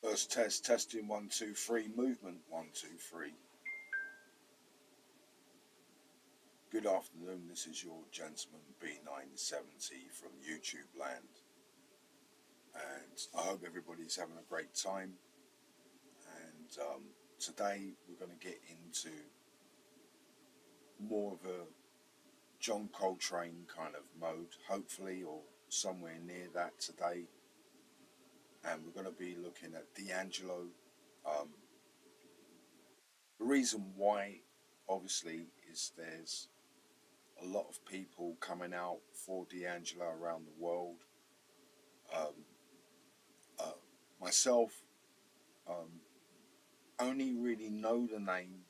First test, testing 1, 2, 3, movement 1, 2, 3. Good afternoon, this is your gentleman B970 from YouTube land. And I hope everybody's having a great time. And today we're going to get into more of a John Coltrane kind of mode, hopefully, or somewhere near that today. And we're going to be looking at D'Angelo. The reason why, obviously, is there's a lot of people coming out for D'Angelo around the world. Myself, only really know the name,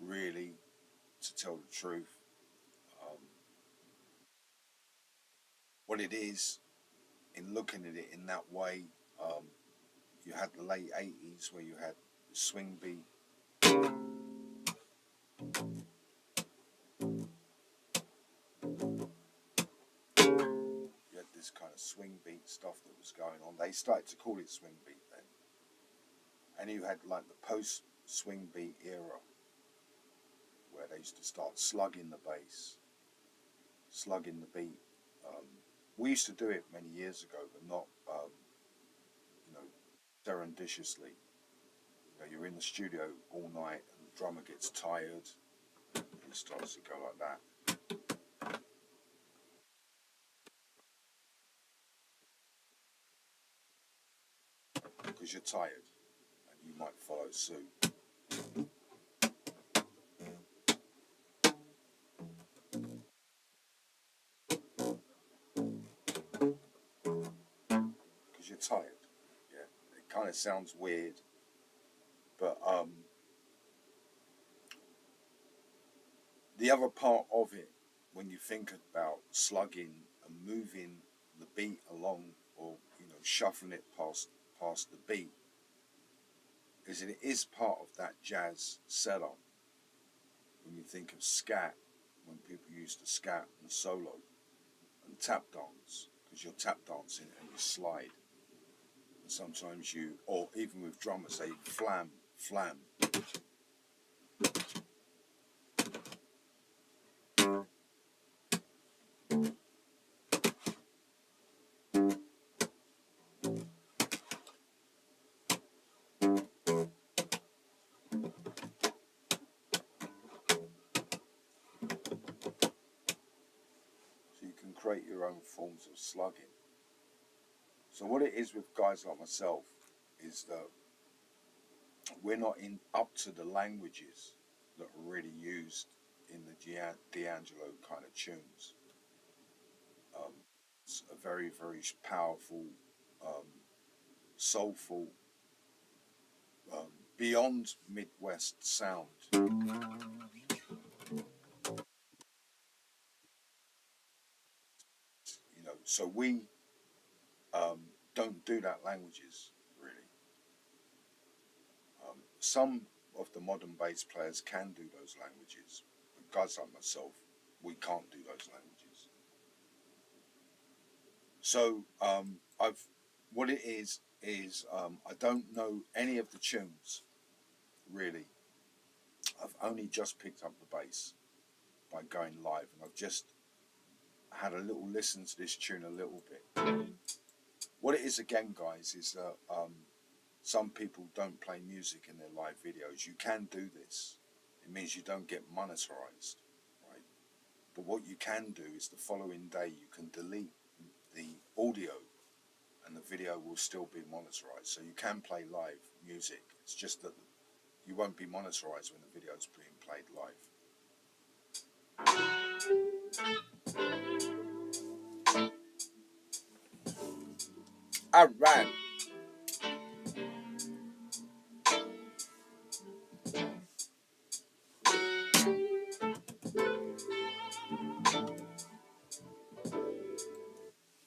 really, to tell the truth. What it is, in looking at it in that way, you had the late 80s where you had the swing beat. You had this kind of swing beat stuff that was going on. They started to call it swing beat then. And you had like the post swing beat era where they used to start slugging the bass, slugging the beat. We used to do it many years ago, but not, surreptitiously. You're in the studio all night and the drummer gets tired and it starts to go like that. Because you're tired and you might follow suit. Because you're tired. Yeah, it kind of sounds weird, but the other part of it, when you think about slugging and moving the beat along, or shuffling it past the beat, is that it is part of that jazz setup. When you think of scat, when people used to scat and solo and tap dance, because you're tap dancing and you slide, and sometimes or even with drummers, they flam. So you can create your own forms of slugging. So what it is with guys like myself is that we're not up to the languages that are really used in the D'Angelo kind of tunes. It's a very, very powerful, soulful, beyond Midwest sound. So we don't do that languages really. Some of the modern bass players can do those languages, but guys like myself, we can't do those languages. So what it is I don't know any of the tunes really. I've only just picked up the bass by going live, and I've just had a little listen to this tune a little bit. What it is again, guys, is that some people don't play music in their live videos. You can do this. It means you don't get monetized, right? But what you can do is the following day you can delete the audio and the video will still be monetized. So you can play live music. It's just that you won't be monetized when the video is being played live. All right.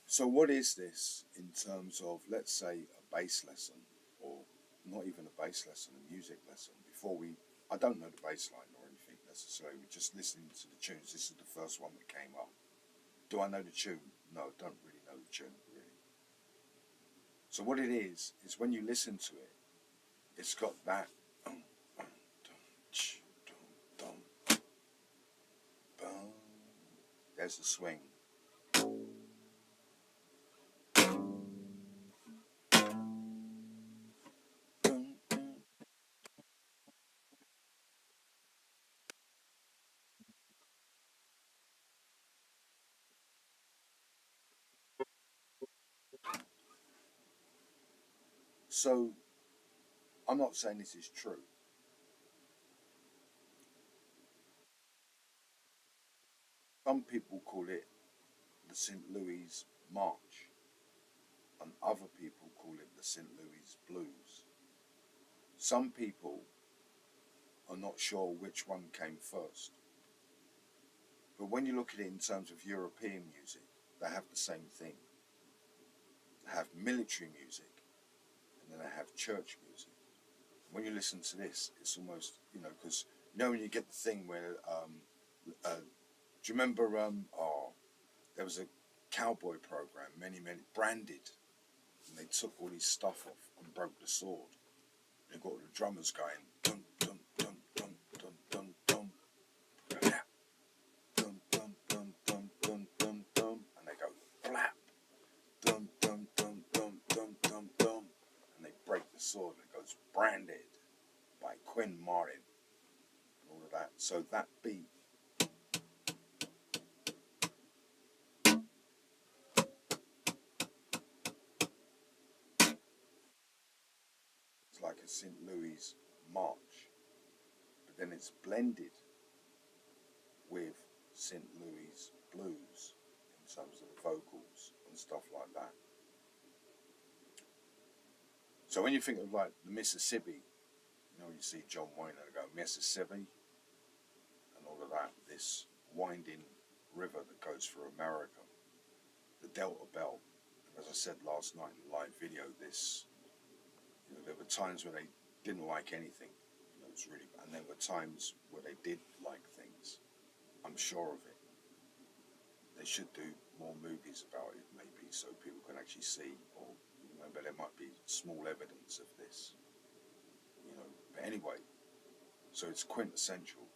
So what is this in terms of, let's say, a bass lesson, or not even a bass lesson, a music lesson? I don't know the bass line or anything necessarily, we're just listening to the tunes. This is the first one that came up. Do I know the tune? No, I don't really know the tune, really. So what it is when you listen to it, it's got that. There's the swing. So I'm not saying this is true. Some people call it the St. Louis March, and other people call it the St. Louis Blues. Some people are not sure which one came first. But when you look at it in terms of European music, they have the same thing. They have military music, and then they have church music. When you listen to this, it's almost, because when you get the thing where, do you remember, there was a cowboy program, many, Branded, and they took all his stuff off and broke the sword. They got all the drummers going, dun, dun, dun, dun, dun, dun, dun, flap, dun, dun, dun, dun, dun, dun, dun, and they go, flap, dun, dun, dun, dun, dun, dun, dun, and they break the sword, and it goes, Branded, by Quinn Martin, and all of that. So that beat, it's like a St. Louis march, but then it's blended with St. Louis blues in terms of the vocals and stuff like that. So when you think of like the Mississippi, you see John Wayne and go Mississippi and all of that, this winding river that goes through America, the Delta Belt. As I said last night in the live video, there were times where they didn't like anything. It was really, and there were times where they did like things. I'm sure of it. They should do more movies about it, maybe, so people can actually see, or but there might be small evidence of this. But anyway, so it's quintessential,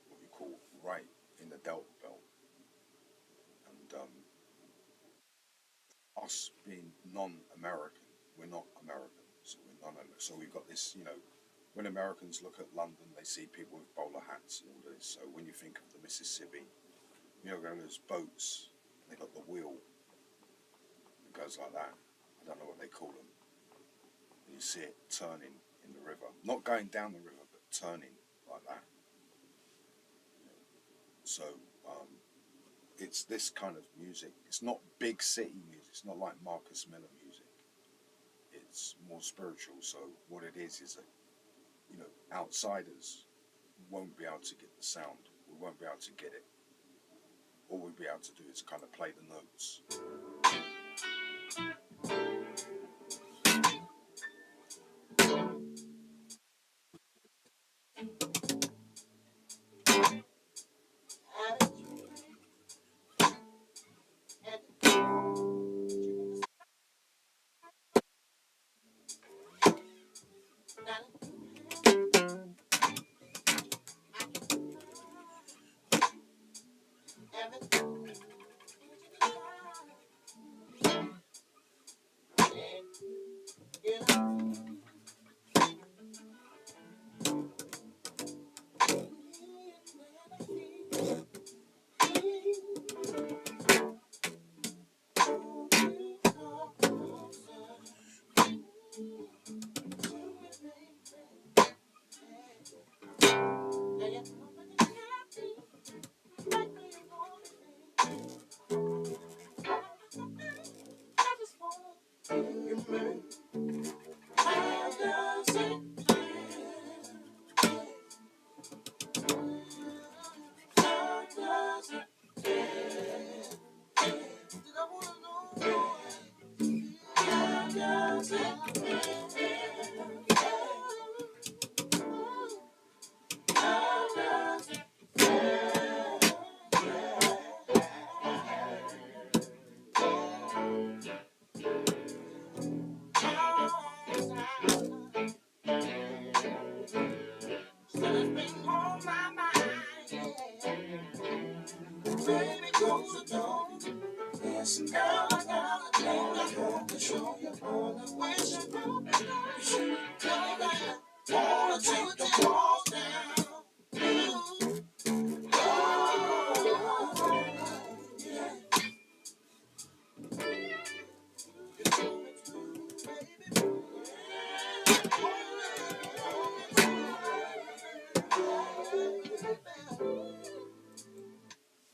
what you call right in the Delta Belt, and us being non-American, we're not American, so we're non-American. So we've got this, when Americans look at London, they see people with bowler hats and all this. So when you think of the Mississippi, those boats, they got the wheel that goes like that. I don't know what they call them. And you see it turning in the river, not going down the river, but turning like that. So it's this kind of music. It's not big city music. It's not like Marcus Miller music. It's more spiritual. So what it is that, outsiders won't be able to get the sound. We won't be able to get it. All we'll be able to do is kind of play the notes.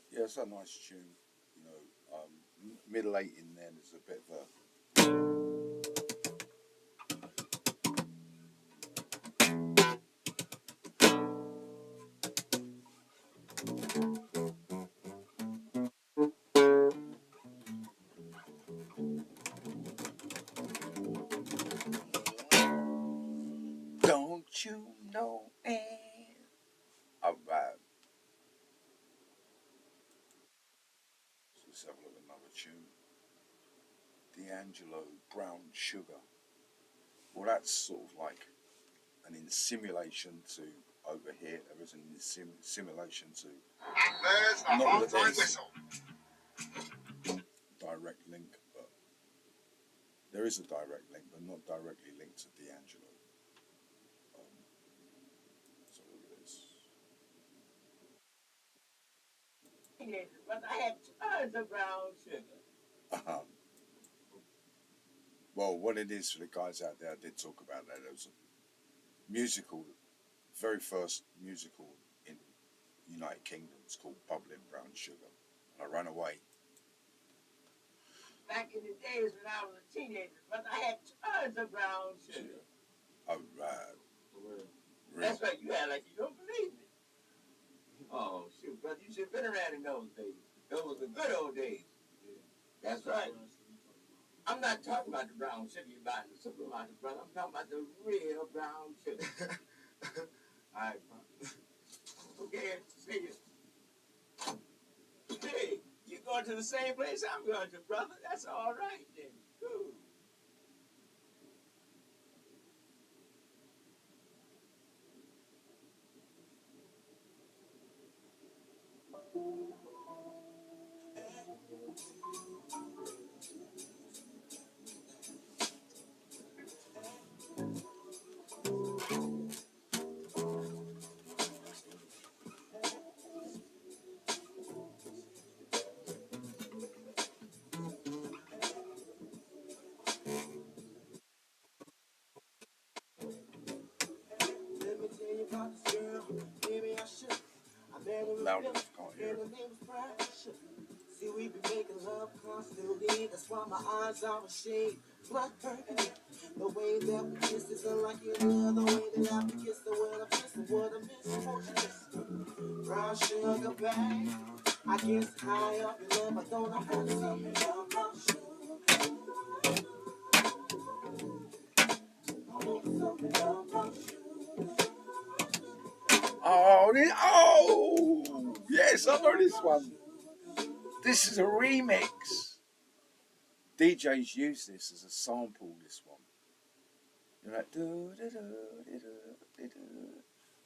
Yeah, it's a nice tune. You know, middle eight in there. There's a bit of a don't you know? All right. So let's have a look at another tune. D'Angelo, Brown Sugar. Well, that's sort of like an insimulation to over here. There is an simulation to. There's the Not that halftime there's whistle. direct link, but there is a direct link, but not directly linked to D'Angelo. So look at this. But I had tons of brown sugar. Well, what it is for the guys out there, I did talk about that. It was a musical, very first musical in United Kingdom. It's called Bubbling Brown Sugar. And I ran away. Back in the days when I was a teenager, but I had tons of brown sugar. All right. That's right, you act like you don't believe me. Oh, shoot, brother, you should have been around in those days. Those were the good old days. Yeah. That's right. I'm not talking about the brown sugar you buy in the supermarket, brother. I'm talking about the real brown sugar. All right, brother. Okay, see you. Hey, you going to the same place I'm going to, brother. That's all right, then. Cool. Let me tell you about this girl. Maybe I should. I met her Loud in enough, can't hear and it. her name was Precious. See, we be making love constantly. That's why my eyes are a shade. Blood burgundy. The way that we kiss is unlike any other way that I can kiss the world. I miss the word I miss. Won't you listen? Brown sugar bag. I guess high up your love, but don't I want something about brown sugar? I want something about brown sugar. Oh, yes, I know this one. This is a remix. DJs use this as a sample. This one. You're like,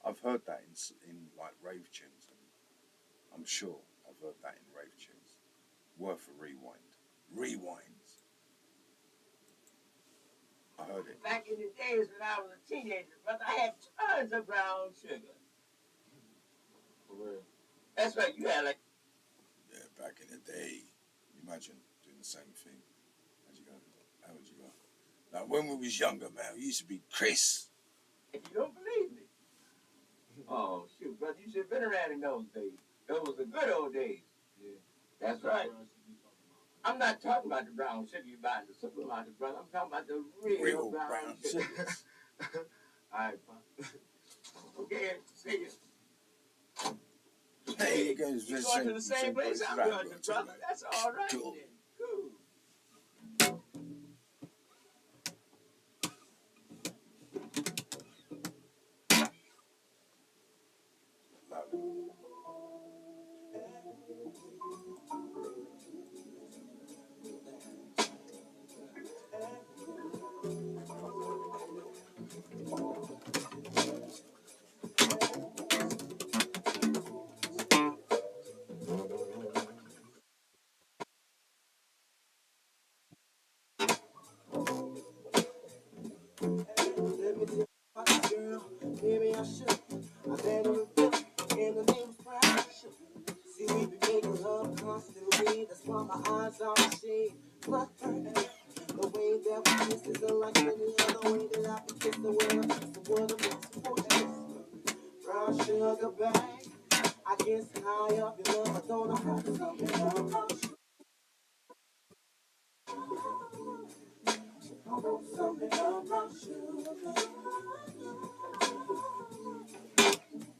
I've heard that in like rave tunes, and I'm sure I've heard that in rave tunes. Worth a rewind. Rewinds. I heard it. Back in the days when I was a teenager, but I had tons of brown sugar. For real. That's right, you had like. Yeah, back in the day. Imagine doing the same thing. How'd you go? How would you go? Now, when we was younger, man, we used to be Chris. If you don't believe me. Oh, shoot, brother, you should have been around in those days. Those were the good old days. Yeah. That's right. I'm not talking about the brown sugar you buy in the supermarket, brother. I'm talking about the real brown sugar. All right, pop. Okay, see you. Hey, you guys You going to the same place I'm going to, brother. That's all right, cool. Then. Cool. way that we kiss is unlike any other way that I can kiss the world. I'm kissing what I'm missing for this. Brown sugar, babe. I guess high up your love, I don't know how to stop it. I want something about sugar.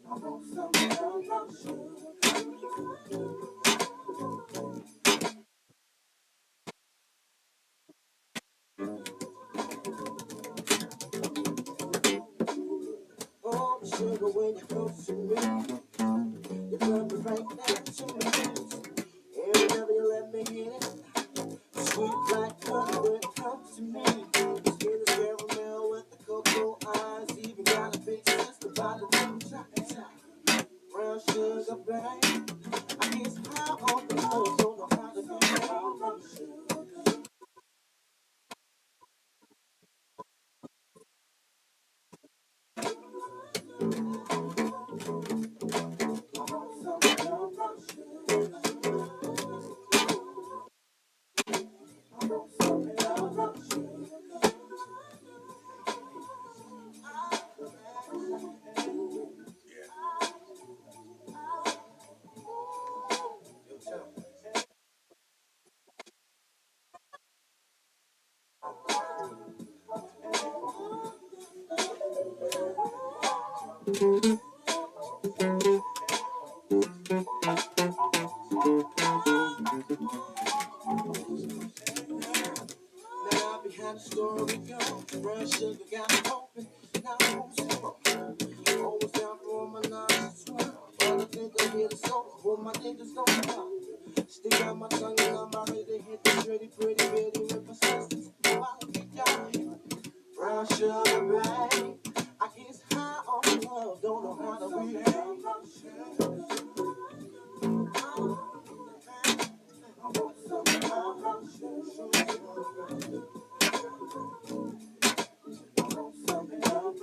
I want something about sugar. Oh, sugar, when you're close to me, you love me right down to my knees. Whenever you let me hit it, sweet like honey when it comes to me. Skin is caramel with the cocoa eyes, even got a big sister by the name of Chocolate. Brown sugar, babe. I guess how on the love don't know how to be brown sugar. I want something brown sugar. I want something brown sugar. Now behind the story goes, brown sugar got me hoping. Now I'm home slow. Always down for my nines as well. But I think I hit it so what my niggas don't know. Stick out my tongue and I'm ready to hit the pretty, pretty, bitty with persistence. While I get y'all brown sugar, babe. I guess high on love, don't know how to be. I want something brown sugar. I want something brown sugar. I want something brown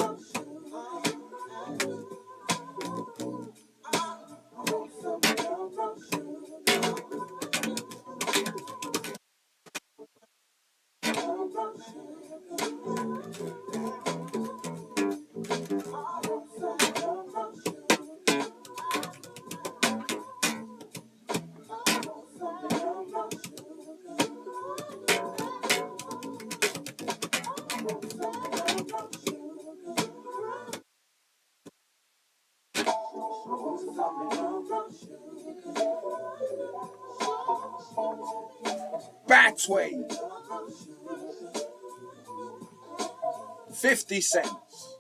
Batway, 50 cents.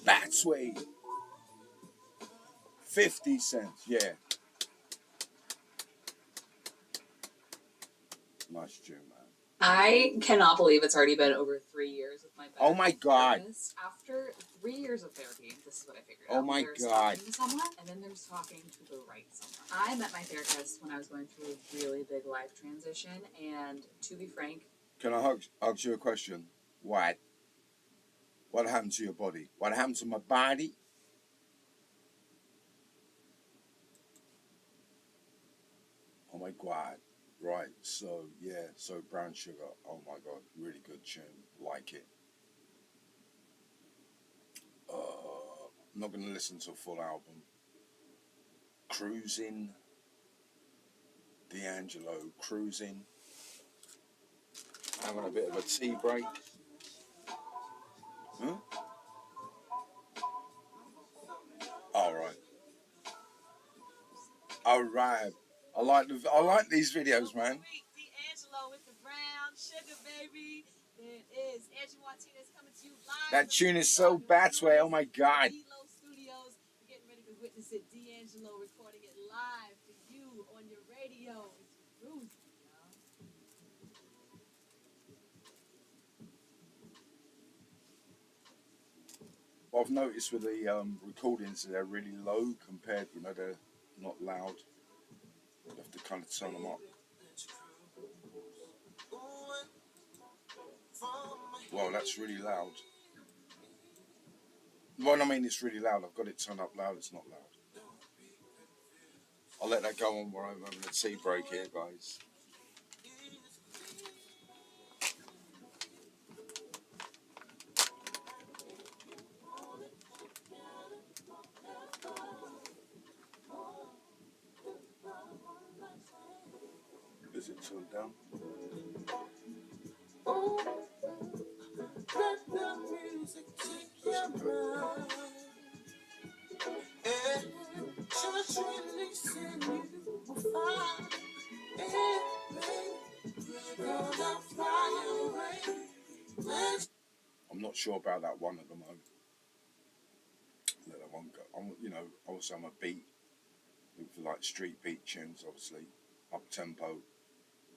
Batway, 50 cents. Yeah. Nice tune, man. I cannot believe it's already been over 3 years with my therapist. Oh my God. After 3 years of therapy, this is what I figured Oh out. my There's God. talking to someone, and then there's talking to the right someone. I met my therapist when I was going through a really big life transition, and to be frank, Can I ask you a question? What? What happened to your body? What happened to my body? Oh my God. Right. So, yeah. So, Brown Sugar. Oh my God. Really good tune. Like it. I'm not going to listen to a full album. Cruising. D'Angelo. Cruising. Having a bit of a tea break. Huh? All right. All right. I like these videos, man. D'Angelo with the brown sugar, baby. There it is. Angie Martinez coming to you live. That tune is so Batway. Oh my God. Elo Studios. We're getting ready to witness it. D'Angelo recording it live for you on your radio. It's cruising, y'all. What I've noticed with the recordings, they're really low compared, they're not loud. You have to kind of turn them up. Well, that's really loud. Well, I mean, it's really loud. I've got it turned up loud. It's not loud. I'll let that go on while I'm having a tea break here, guys. Slow down. Ooh, let the music take your mind. And just releasing you will find it, baby. Gonna fly away. I'm not sure about that one at the moment. Let that one go. Obviously I'm a beat with like street beat tunes, obviously up tempo,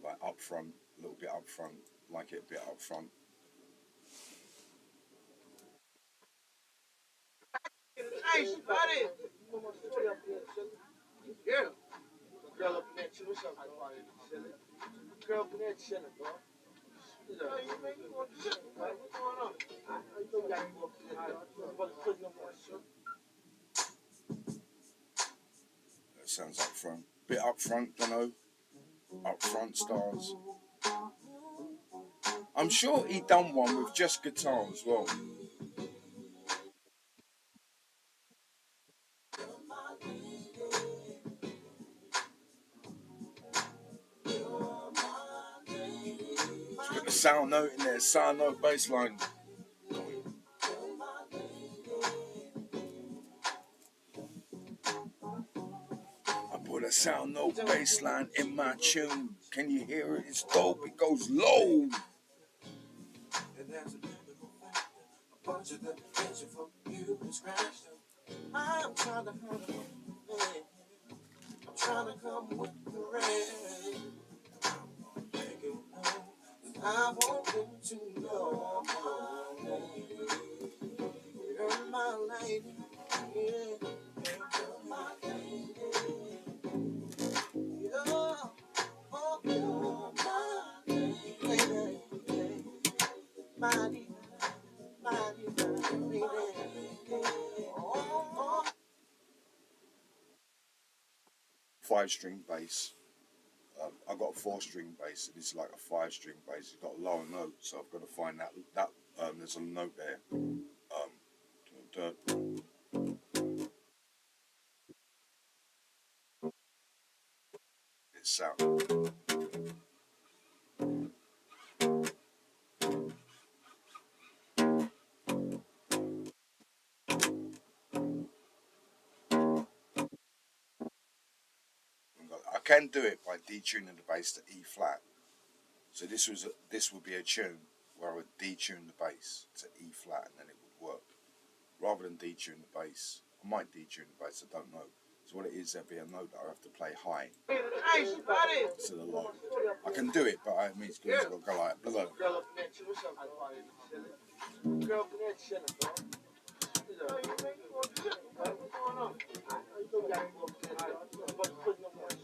like up front, a little bit up front, like it a bit up front. Nice, buddy. Yeah. Girl up in there chilling, what's up, chilling? Girl up in there chilling, bro. You make me want to chill, bro. What's going on? You know we gotta go up there, brother. Put no more shit. That sounds up front, bit up front, up front stars. I'm sure he done one with just guitar as well. Let's put the sound note in there, sound note bass line. I put a sound note bass line in my tune. Can you hear it? It's dope. It goes low. And there's a beautiful factor. A bunch of them attention from you and scratch them. I'm trying to hide them. I'm trying to come with the rain. Make it known. I want them to know. You're my lady. Yeah. You're my lady. You're my lady. My lady. Oh. 5-string bass. I've got a 4-string bass, and it's like a 5-string bass. It's got a lower note, so I've got to find that. There's a note there. It's sound. I can do it by detuning the bass to E flat. So this would be a tune where I would detune the bass to E flat, and then it would work. Rather than detune the bass, I might detune the bass. I don't know. So what it is, there'll be a note that I have to play high Nice, buddy. instead of low. I can do it, but I mean it's good. I've got to go like blah, blah. Girl up in there chilling, what's up, chilling? Girl up in there chilling, bro. You make me want to chill, bro. What's going on? You know we gotta go up there, brother. Put no more shit.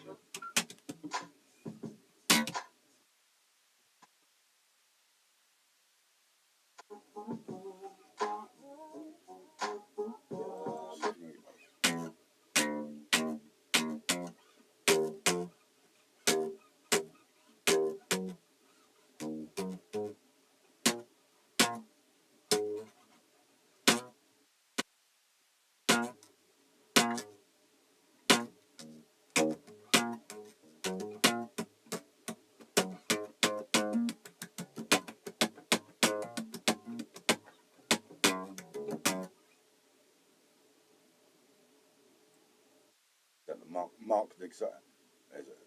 Got the Mark there's a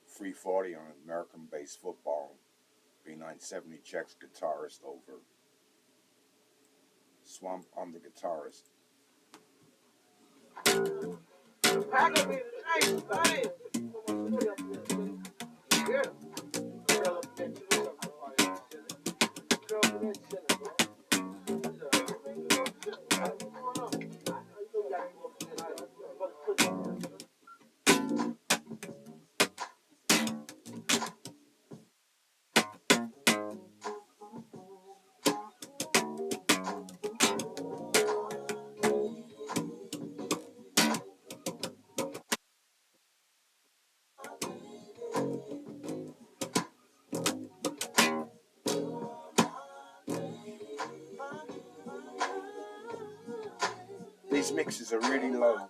340 on American-based football. B970 checks guitarist over. Swamp on the guitarist. Pack up here, nice, buddy. Yeah. Girl up in there chilling, what's up, girl up in there chilling, bro. You make me want to chill, bro. What's going on? You know we gotta go up there, brother. Put no more shit. These mixes are really low.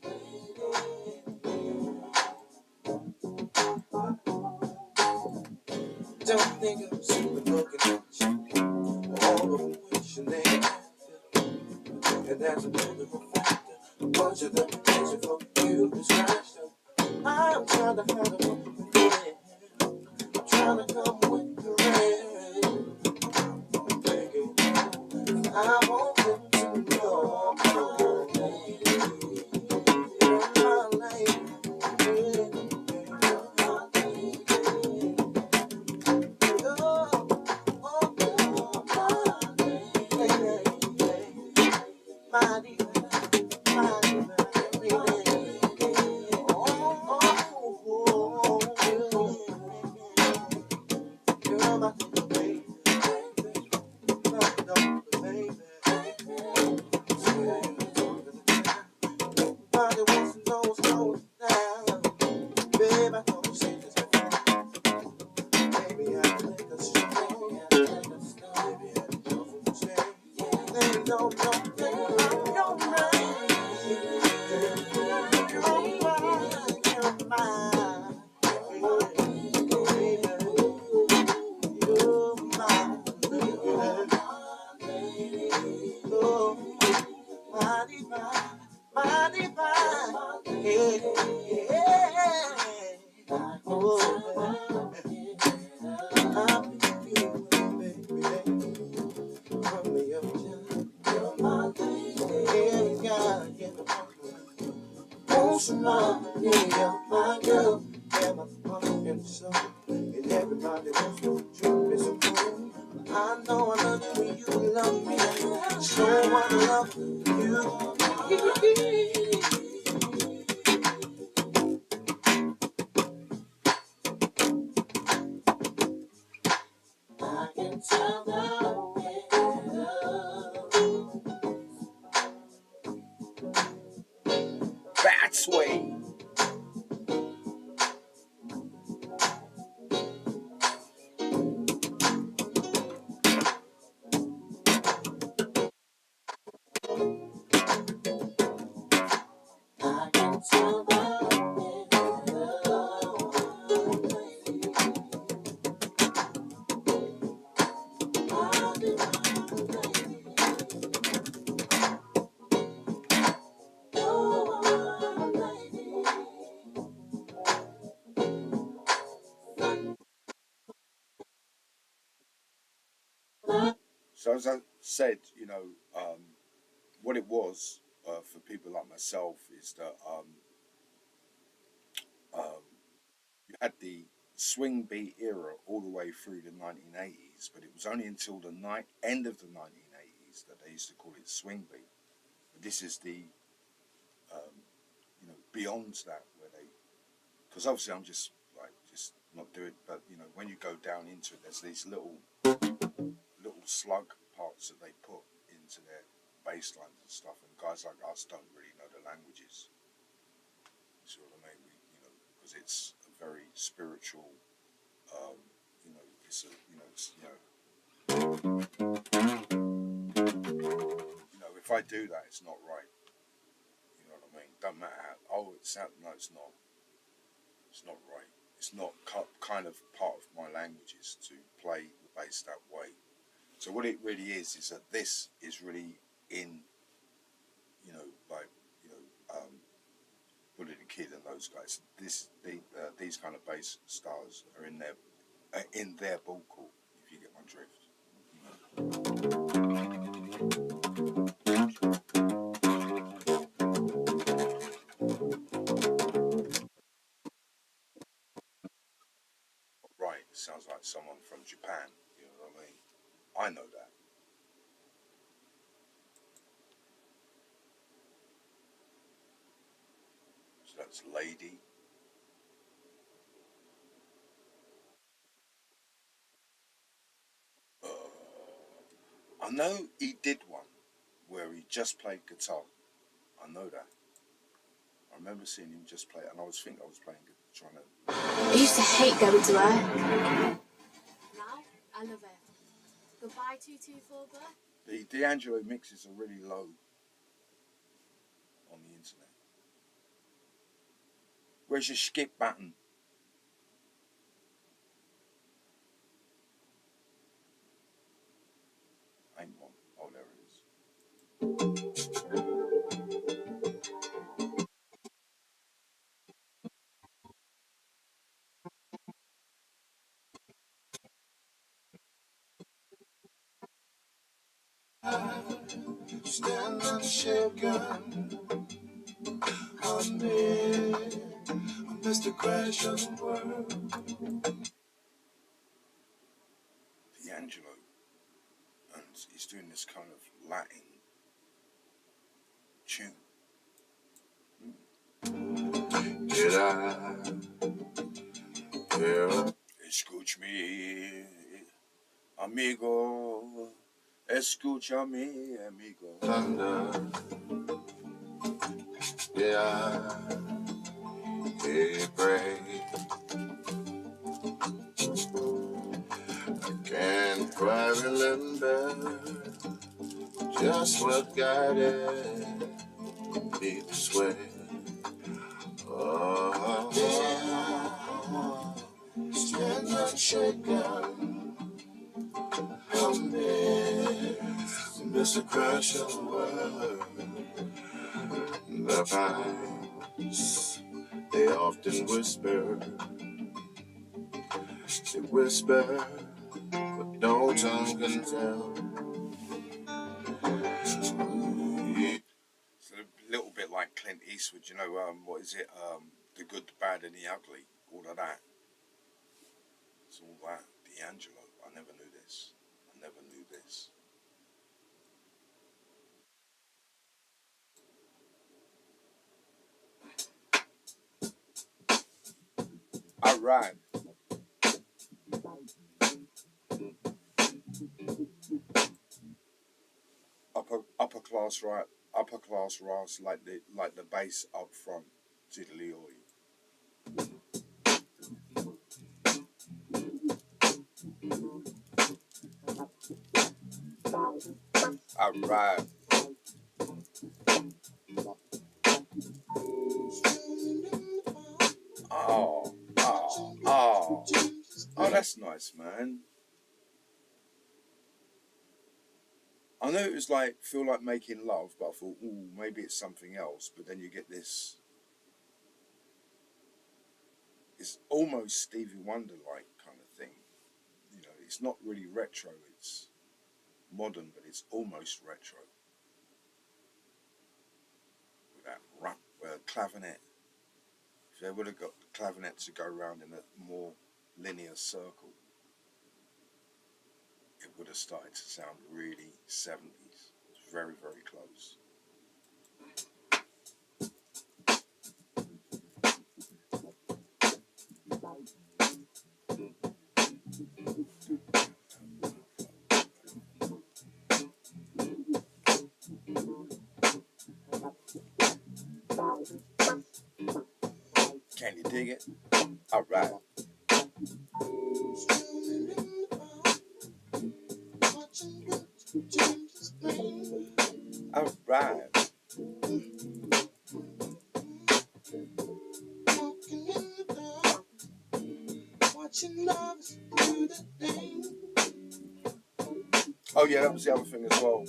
think I'm sleeping looking at you. All of them wishing they could have you. And that's a beautiful factor. But you're the picture for you to scratch up. I'm trying to hide them with the rain. I'm trying to come with the rain. I want them to know you're my lady. Babe, I thought you said this before. Maybe I can make us strong. Maybe I can go for the stay. They don't know you're mine. You're mine. You're mine. Oh, my divine, my divine. Yeah, yeah. Oh, I'm with you, baby. From the ocean. You're my lady. Yeah, God, yeah, won't you love me? You're my girl. Yeah, my heart and soul. And everybody wants to treat me so cool. I know I love you when you love me. So I love you. I can tell the way That's way. I can tell the So as I said, what it was for people like myself is that um, you had the swing beat era all the way through the 1980s, but it was only until the end of the 1980s that they used to call it swing beat. This is the beyond that where they, because obviously I'm just not doing, but when you go down into it, there's these little slug parts that they put into their bass lines and stuff, and guys like us don't really know the languages. You see what I mean? Because it's a very spiritual. It's a if I do that, it's not right. You know what I mean? Don't matter how. Oh, it sounds. No, it's not. It's not right. It's not kind of part of my languages to play the bass that way. So what it really is that this is really in, like, Bully the Kid and those guys. These kind of bass stars are in their vocal. If you get my drift. Right, it sounds like someone from Japan. You know what I mean? I know that. So that's Lady. I know he did one where he just played guitar. I know that. I remember seeing him just play, and I was playing, trying to. I used to hate going to work. Now, I love it. Goodbye, 224 Black. The D'Angelo mixes are really low on the internet. Where's your skip button? Ain't one. Oh, there it is. Standing shaken, I'm there. I missed the crash of the world. D'Angelo, and he's doing this kind of Latin tune. Did I hear? Escúchame, amigo. Escúchame, amigo. Thunder. Yeah, I pray. I can't quite remember just what guided me this way. Oh, stand unshaken. I'm there. Miss the crash of the world. The pines, they often whisper. They whisper, but no tongue can tell. It's a little bit like Clint Eastwood, you know, what is it? The Good, the Bad and the Ugly, all of that. It's all that. D'Angelo, I never knew this. I never knew this. All right. Upper class right, upper class Ross, like the bass up front, tiddly all right. Oh, oh, oh, oh, that's nice, man. I know it was like feel like making love, but I thought, ooh, maybe it's something else. But then you get this. It's almost Stevie Wonder like kind of thing. You know, it's not really retro. It's modern, but it's almost retro. With that clavinet. If they would have got the clavinet to go around in a more linear circle, it would have started to sound really 70s. It's very, very close. Can you dig it? All right. All right. Oh yeah, that was the other thing as well.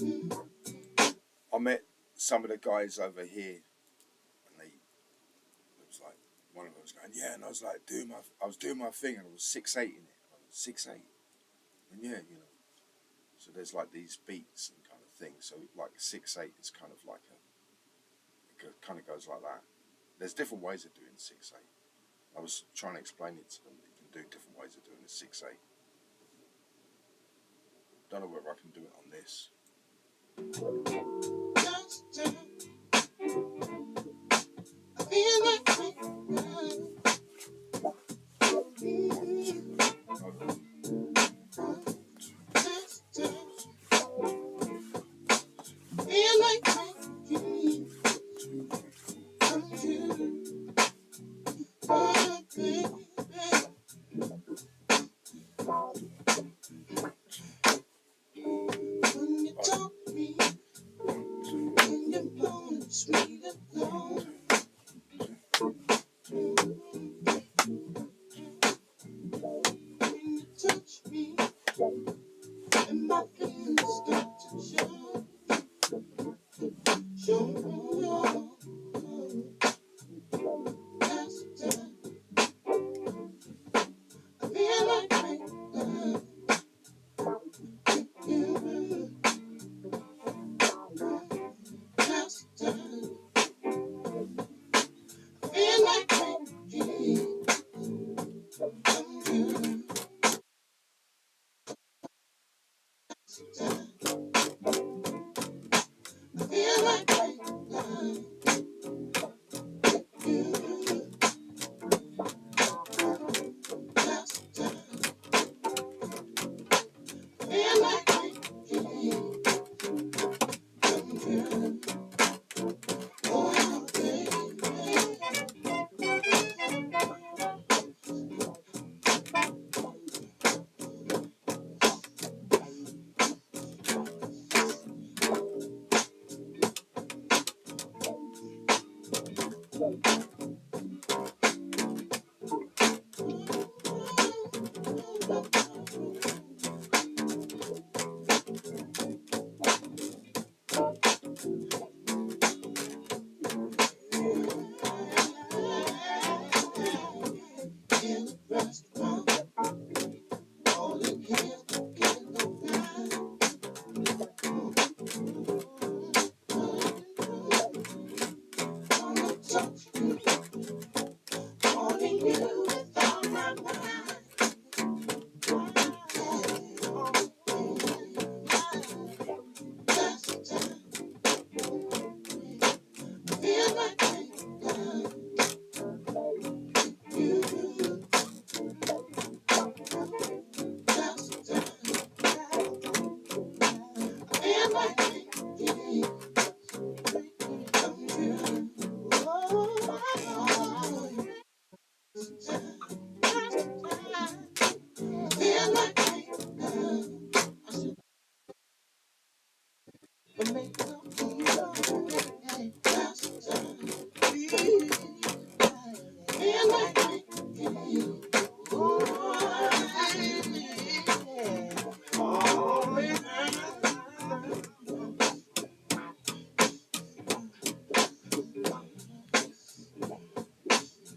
I met some of the guys over here, and it was like one of them was going, yeah, and I was like I was doing my thing, and I was 6'8" in it. I was 6'8", and yeah, you know. So there's like these beats and kind of thing. So like 6'8" is kind of like it kind of goes like that. There's different ways of doing 6'8". I was trying to explain it to them. You can do different ways of doing a 6'8". Don't know whether I can do it on this.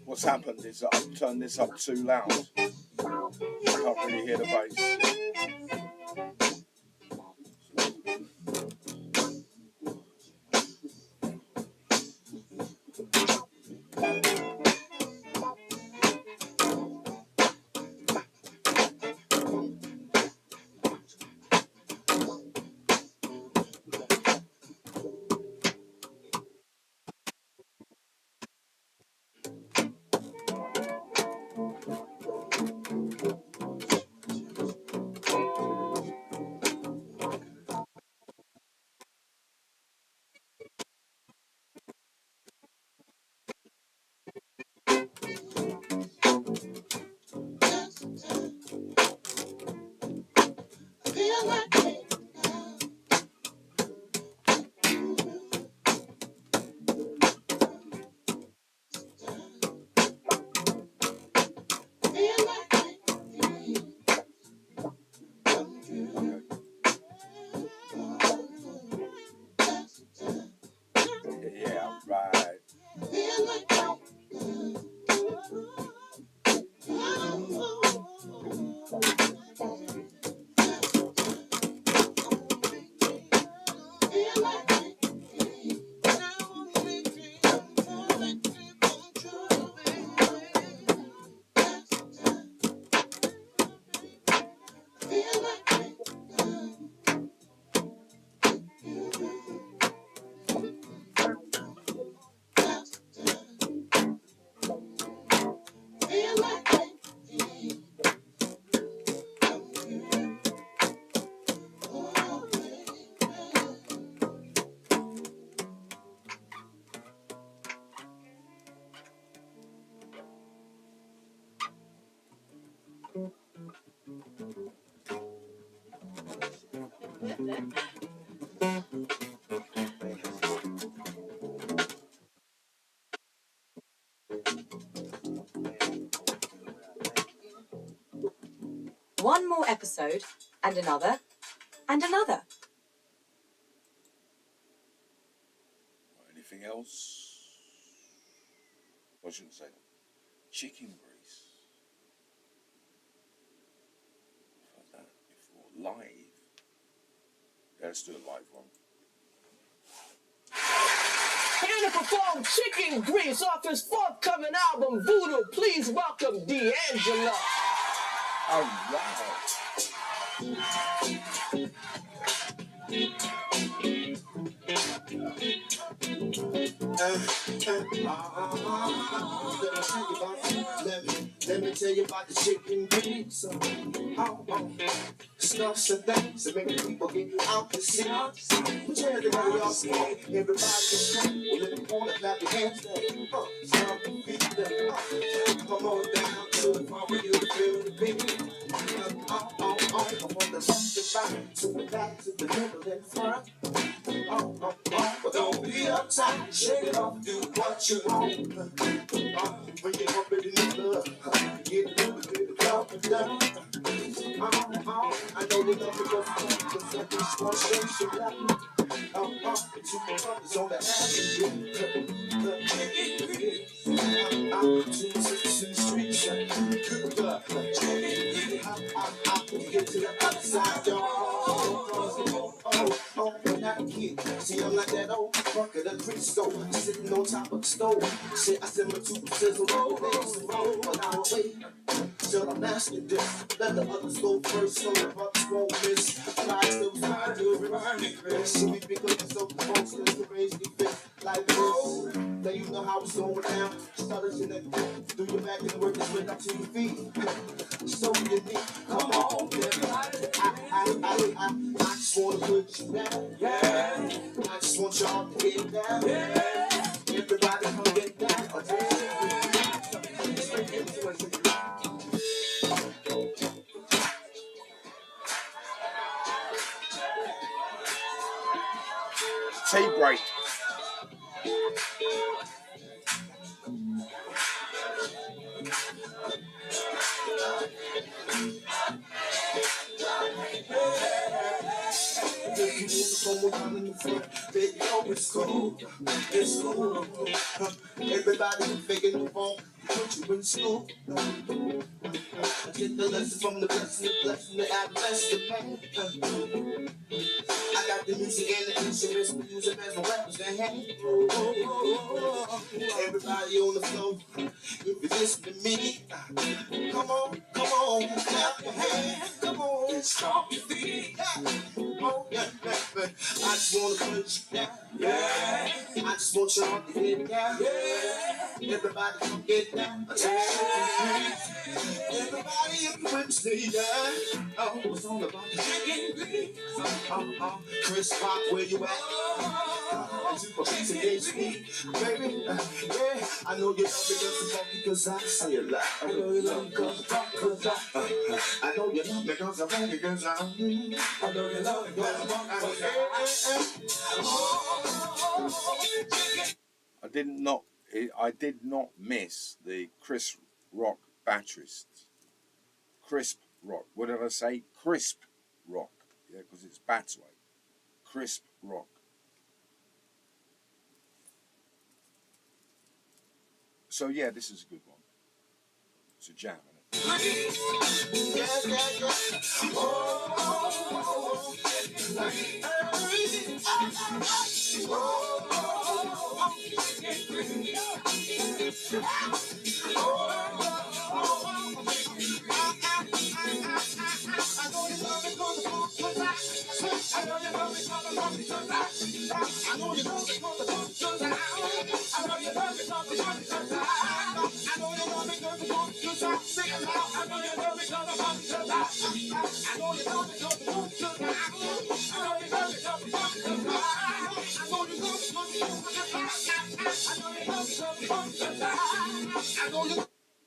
What's happened is that I've turned this up too loud. I can't really hear the bass. Yeah, right. One more episode, and another, and another. Anything else? I shouldn't say that. Chicken grease. I've had that before. Live. Yeah, let's do a live one. Here to perform Chicken Grease off his forthcoming album Voodoo. Please welcome D'Angelo. All right. Let me tell you about the chicken grease. Stuffs and things that make people get out to see. Put your hands together, y'all. Everybody is strong. Well, if you want to clap your hands, stomp your feet, come on down to the front where you feel the beat. From the left to right, to the back, to the middle and front. But don't be uptight, shake it off, do what you want. When you up in the club, get moving, get it up and down. I know you love me because I just want to shake you up. But you can focus on the avenue. Two sisters in the streets, cooped up. Get to the other side, y'all. When I kid, see I'm like that old fucker, the Cristo, sitting on top of the stove. Shit, I send my two sisters roll, but I don't wait. Till I'm asking this, let the others go first, so the others won't miss. Fly still fly to remind me, should we be looking so close, let's arrange the fit like this. Then you know how it's going down. Stutters in that do your back and the work is right up to your feet. So you need, come on, everybody. I just wanna put you down. Yeah. I just want y'all to get down. Yeah. Everybody come get down. Tea break. It's cool. It's cool. Everybody faking the phone. Put you in school. Get the lesson from the blessing, the adolescent man. I got the music and the instruments, use them as my weapons to hand. Everybody on the floor, if you listen to me, come on, clap your hands, come on, stomp your feet. Oh, yeah, I just wanna put you down, yeah. I just want y'all to get down, yeah. Everybody come get down, everybody in the room stay down. Oh, it's all about the chicken. Chris Rock, where you at? And Super Pizza HD, baby. Yeah, I know you love me just as funky cause I say a lot. I know you love me cause I talk cause I know you love me cause I rap because I know you love me cause I did not miss the Chris Rock batterist. Crisp Rock. What did I say? Crisp Rock. Yeah, because it's Batway. Crisp Rock. So yeah, this is a good one. It's a jam,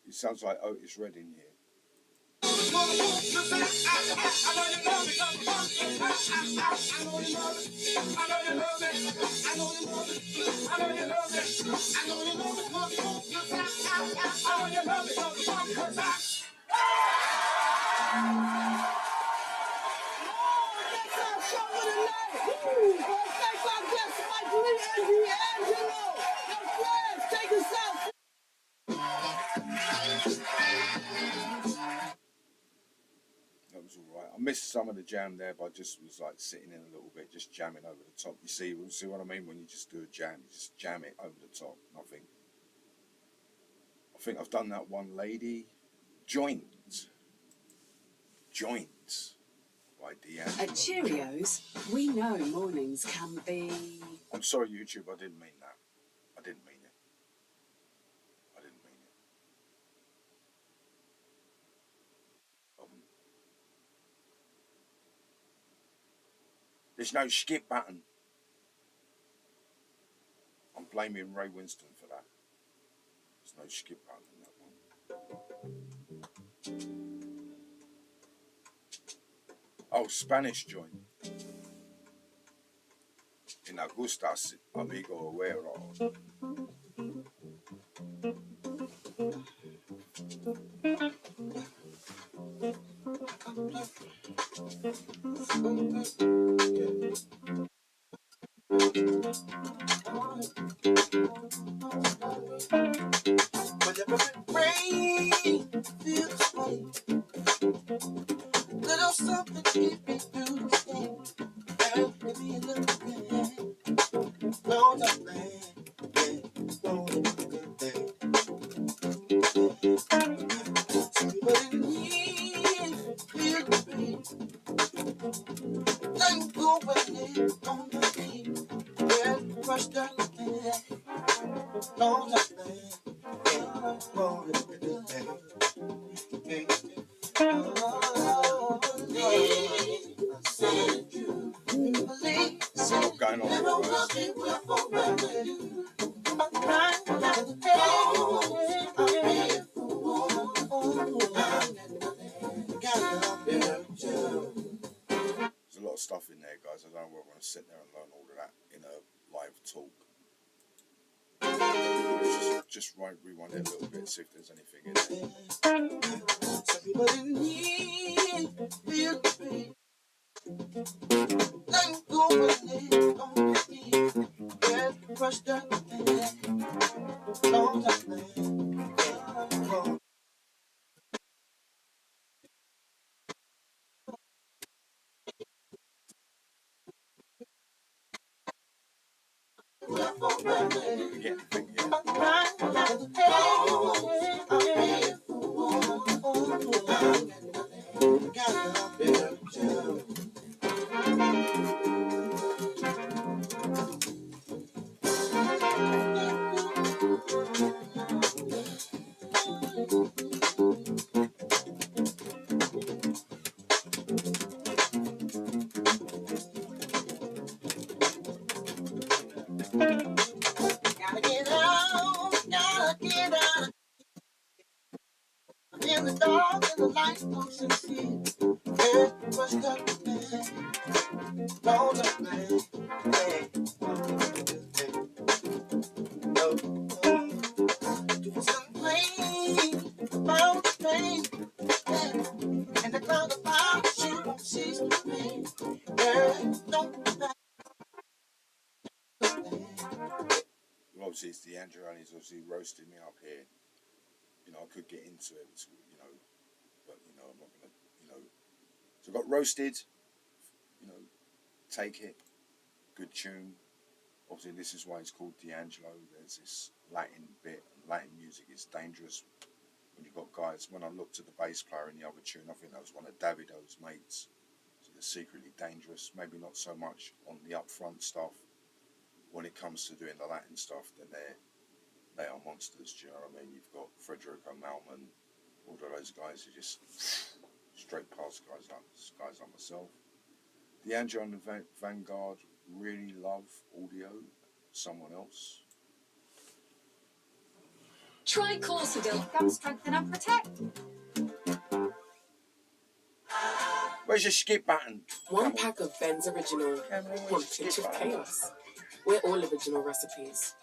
It sounds like Otis Redding here. That was all right. I missed some of the jam there, but I just was like sitting in a little bit, just jamming over the top. You see what I mean? When you just do a jam, you just jam it over the top. I think I've done that one lady. Joint by D'Angelo. At Cheerios, we know mornings can be... I'm sorry, YouTube, I didn't mean that. I I didn't mean it. I didn't mean it. There's no skip button. I'm blaming Ray Winston for that. There's no skip button in that one. Oh, Spanish joint. En Augustas, amigo Guerrero. Whenever it rains, feel the way. Little something keep me through the day. Girl, give me a little bit. Blow the man, yeah. Blow the thing. But in here, feel the breeze. Let go when it on the beat. Yeah, rush down the thing. Blow the man, yeah. Blow the thing. There's a lot going on here, There's a lot of stuff in there, guys. I don't know whether I'm going to sit there and learn all of that in a live talk. Just rewind it a little bit, see if there's anything in there. Let go of it on the feet. Get crushed up in it. Don't let me go. Gotta get out, gotta get out. In the dark, in the light, ocean sea. Get crushed up in it. Don't let me go. Do some pain, about the pain. And the cloud of fire, she won't cease to rain. Yeah, don't back. Well, obviously, it's D'Angelo, and he's obviously roasting me up here. You know, I could get into it, you know, but, you know, I'm not going to, you know. So I got Roasted, you know, Take It, good tune. Obviously, this is why it's called D'Angelo. There's this Latin bit, and Latin music is dangerous. When you've got guys, when I looked at the bass player in the other tune, I think that was one of Davido's mates. So they're secretly dangerous. Maybe not so much on the upfront stuff. When it comes to doing the Latin stuff, then they are monsters. Do you know what I mean? You've got Federico Malman, all of those guys who just straight past guys like myself. D'Angelo and the Vanguard really love audio. Someone else. Try Corsadil. Gum strengthen and protect. Where's your skip button? One pack of Ben's Original, one pinch of chaos. We're all original recipes.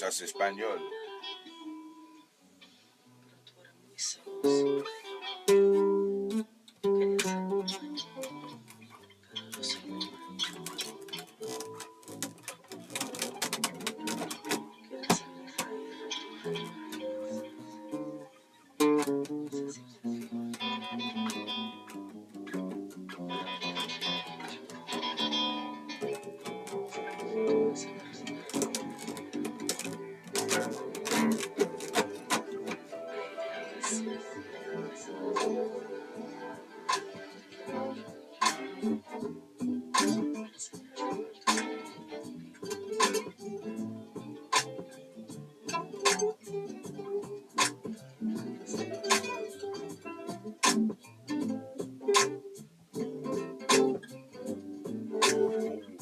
gustas español?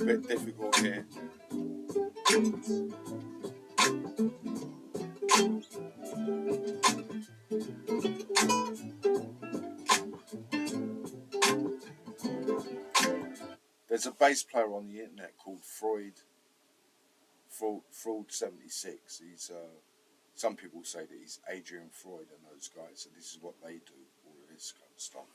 A bit difficult here. There's a bass player on the internet called Fraud76. He's some people say that he's Adrian Freud and those guys, so this is what they do, all of this kind of stuff.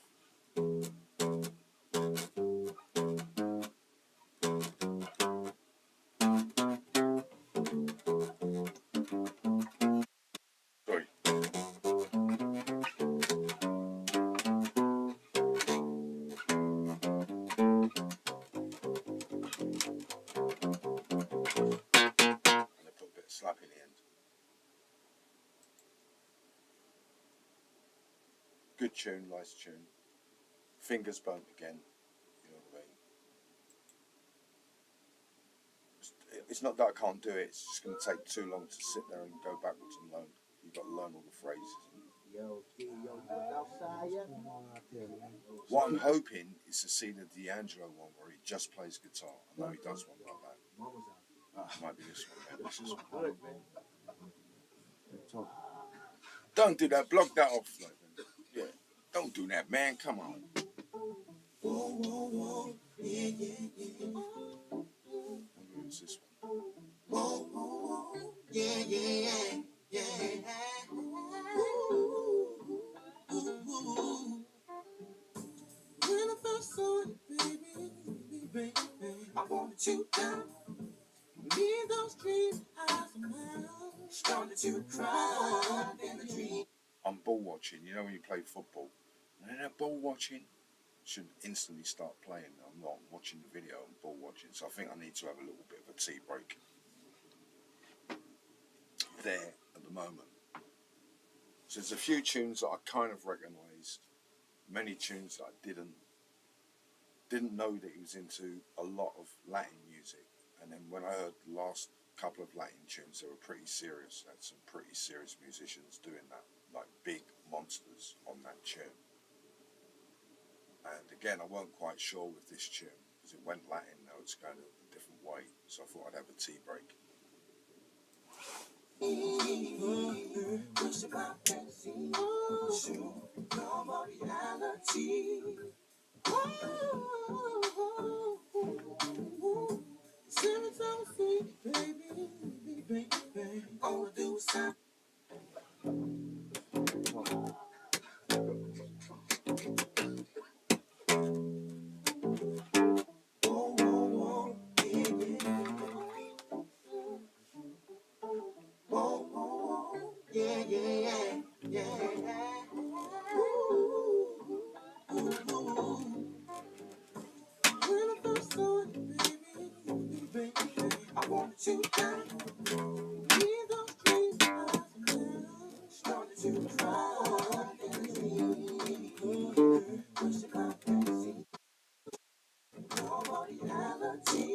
Sorry. And they put a bit of slap in the end. Good tune, nice tune. Fingers burnt again, you know what I mean? It's not that I can't do it, it's just going to take too long to sit there and go backwards and learn. You've got to learn all the phrases. Yo, Steve, yo, you outside yet? What I'm hoping is to see the D'Angelo one where he just plays guitar. I know he does one like that. Mama's out. Might be this one, maybe it's this one. Good, man. Talk. Don't do that, block that off. Like, yeah, don't do that, man, come on. Whoa, whoa, whoa. Yeah, yeah, yeah. Maybe it's this one. Whoa, whoa, whoa. Yeah, yeah, yeah, yeah. Ooh, ooh, ooh. When I first saw you, baby, I wanted you down. Me and those dreams, eyes and mouth, started to cry in the dream. I'm ball watching, you know when you play football, and then that ball watching should instantly start playing. I'm not watching the video, I'm ball watching, so I think I need to have a little bit of a tea break there at the moment. So there's a few tunes that I kind of recognised, many tunes that I didn't know that he was into a lot of Latin music. And then when I heard the last couple of Latin tunes, they were pretty serious. Had some pretty serious musicians doing that, like big monsters on that tune. And again, I weren't quite sure with this tune because it went Latin. Now it's going a different way, so I thought I'd have a tea break. Push about fancy, show no more reality. Every time I see you, baby, all I do is sound. I wanted you down. Me those dreams, started to cry in the dream. Push about fancy, no more reality.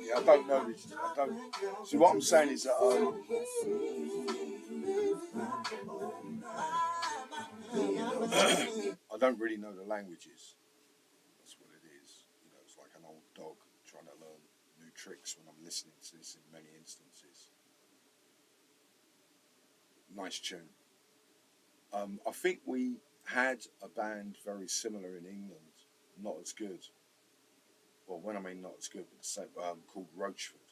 Yeah, I don't know this. I don't. See, what I'm saying is that I don't really know the languages. That's what it is. You know, it's like an old dog trying to learn new tricks when I'm listening to this in many instances. Nice tune. I think we had a band very similar in England, not as good. Well, when I mean not as good, but the same, called Roachford.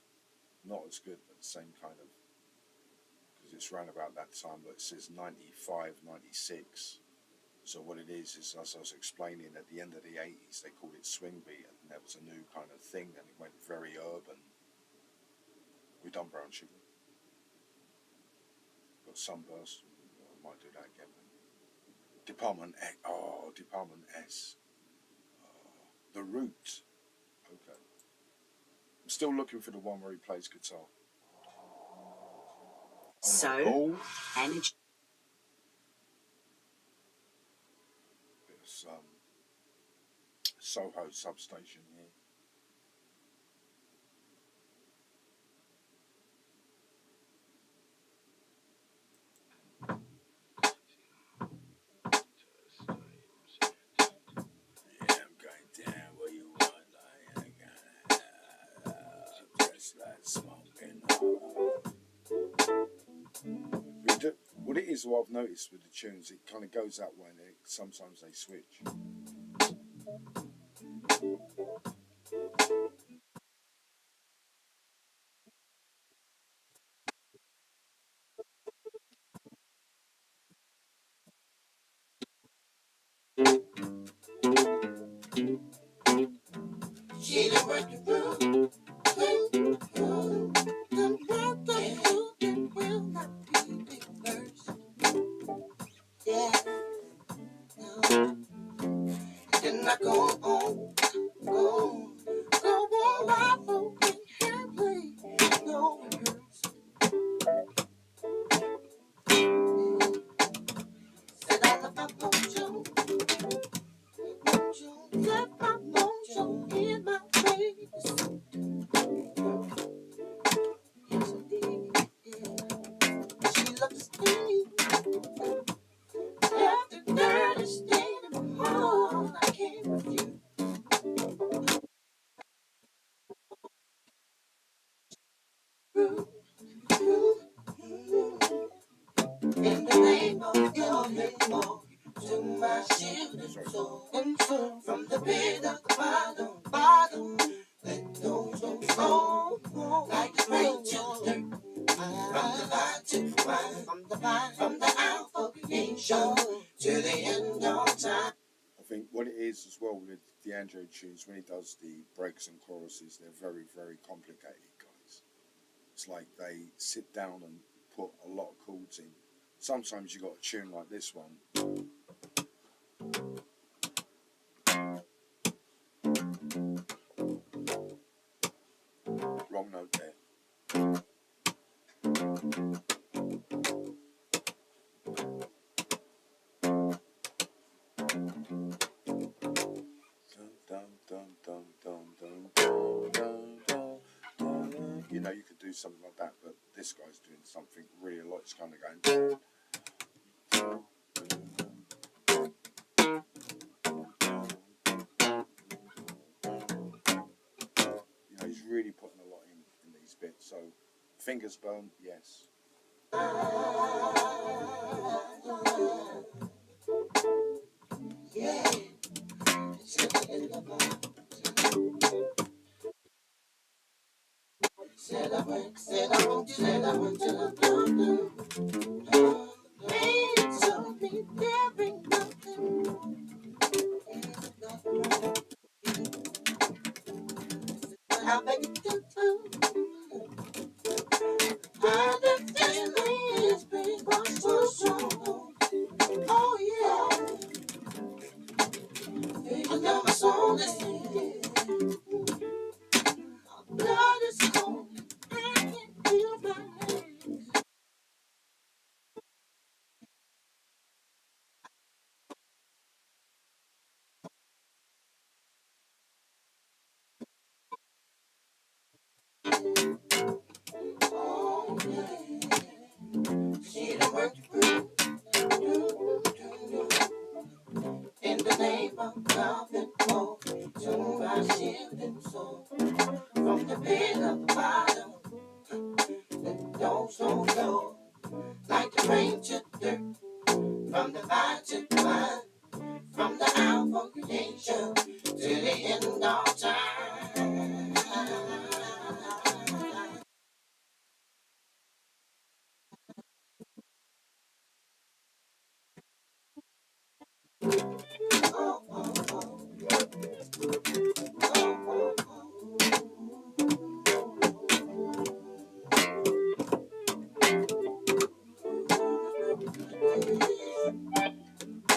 Not as good, but the same kind of, because it's around about that time, but it says 95, 96. So what it is, as I was explaining, at the end of the 80s, they called it swing beat, and there was a new kind of thing, and it went very urban. We done Brown Sugar. Got Sunburst, I might do that again. Department X, Department S. The Root. Okay. I'm still looking for the one where he plays guitar. So, energy. Bit of Soho substation here. Yeah, I'm going down where you want. Just like smoking. What it is, what I've noticed with the tunes, it kind of goes that way, and sometimes they switch. She done worked it through. Will not be reversed. Yeah. Then I go on, go on, my broken hand play. No rehearse. Said I love my mojo, left my mojo in my face. Yes, I did, yeah. She loved to sting, left a dirty stain in my heart. I can't refuse. In the name of your halo, to my shield and soul, and soul from the pit of the bottom, let those go like the rain to the dirt, from the vine to the vine, from the alpha creation to the end of time. I think what it is as well with D'Angelo tunes, when he does the breaks and choruses, they're very, very complicated, guys. It's like they sit down and put a lot of chords in. Sometimes you got a tune like this one. know, you could do something like that, but this guy's doing something really a lot. It's kind of going. You know, he's really putting a lot in these bits. So, fingers bone, yes. Yeah. Said I went to the blue. Man told me there ain't nothing. How make it do? I done feel it's pretty much so strong. Oh yeah. I know my soul is here. Blood is cold. I can feel my hands. Oh yeah. She done worked through. In the name of love and hope, to my shield and soul. From the pit of the bottom, the dogs don't flow. Like the rain to dirt, from the vine to the vine, from the Alpha creation to the end of time. Oh, oh, oh.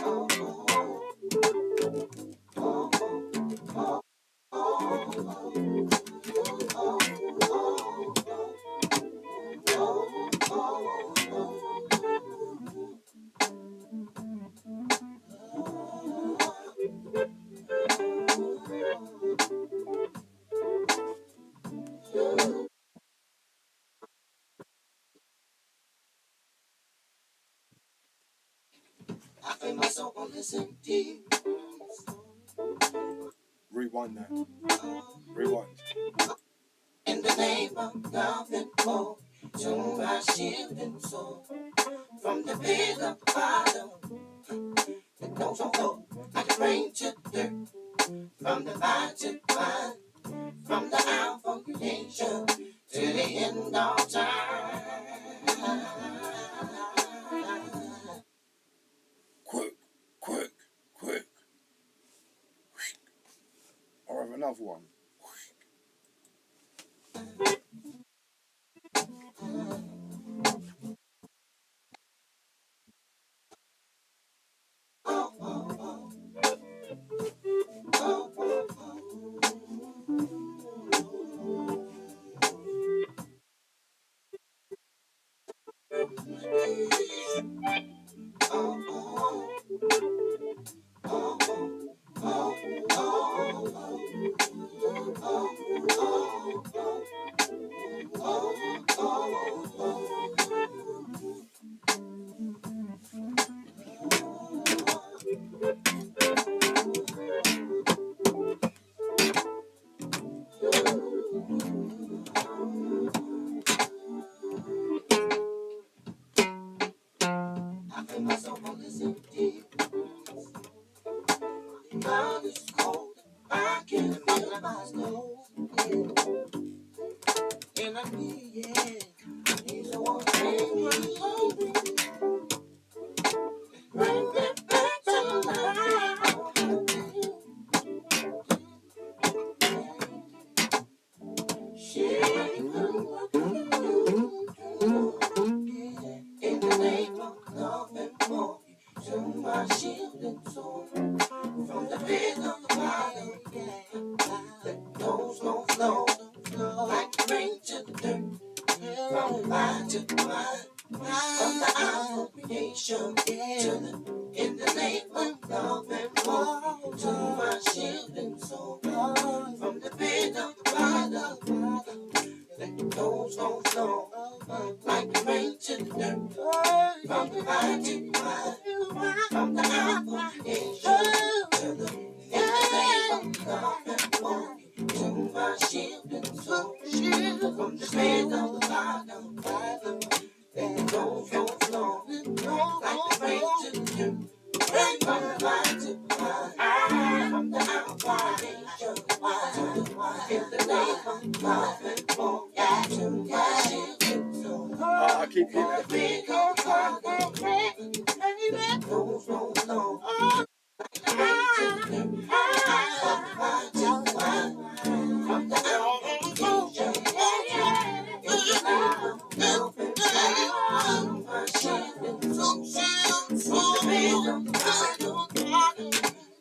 Oh, I feel my soul on this empty. Rewind that. Rewind. In the name of love and hope, to my shield and soul. From the pit of the bottom, the dogs don't flow. Like the rain to dirt, from the vine to vine, from the Alpha creation to the end of time. Quick, quick, quick. I'll have another one. I feel myself on this empty. God is cold. I can feel my soul. And I need, yeah. He's the one bring me back to life. She in the name of love and hope, to my shield and soul. From the pit of the bottom, that knows no flow, like the rain to the dirt, from the vine to the vine, from the Alpha creation to the, in the name of love and hope, to my shield and soul. From the pit of the bottom, that knows from the bed of the bottom, then it goes on slow, like the rain to the dew, rain from the vine to the vine, from the outside nation, to the wine, in the name of love and for yeah, to I keep hearing that. big old heart that crazy, baby, goes on slow, like the rain to the dew, from the vine to the vine, from the outside nation, in the name of love and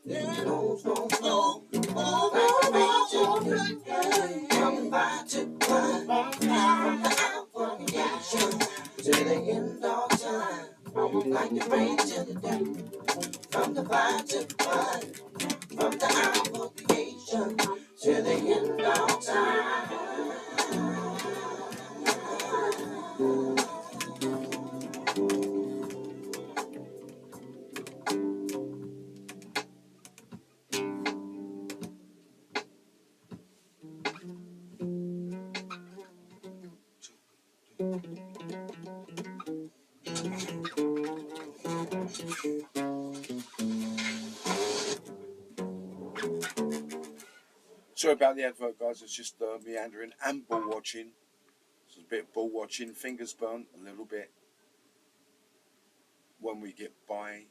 to the end of time, like the rain to the dew, from the vine to the vine, from the application to the end of time. Sorry about the advert, guys. It's just meandering and ball watching. So a bit of ball watching, fingers burnt a little bit when we get by.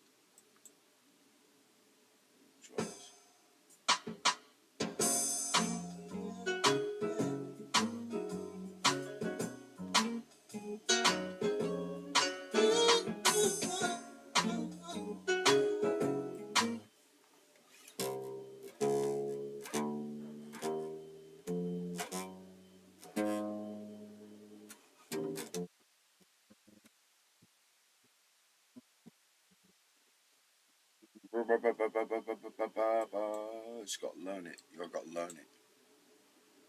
It's got to learn it. You've got to learn it.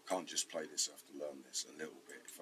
Can't just play this. I have to learn this a little bit. If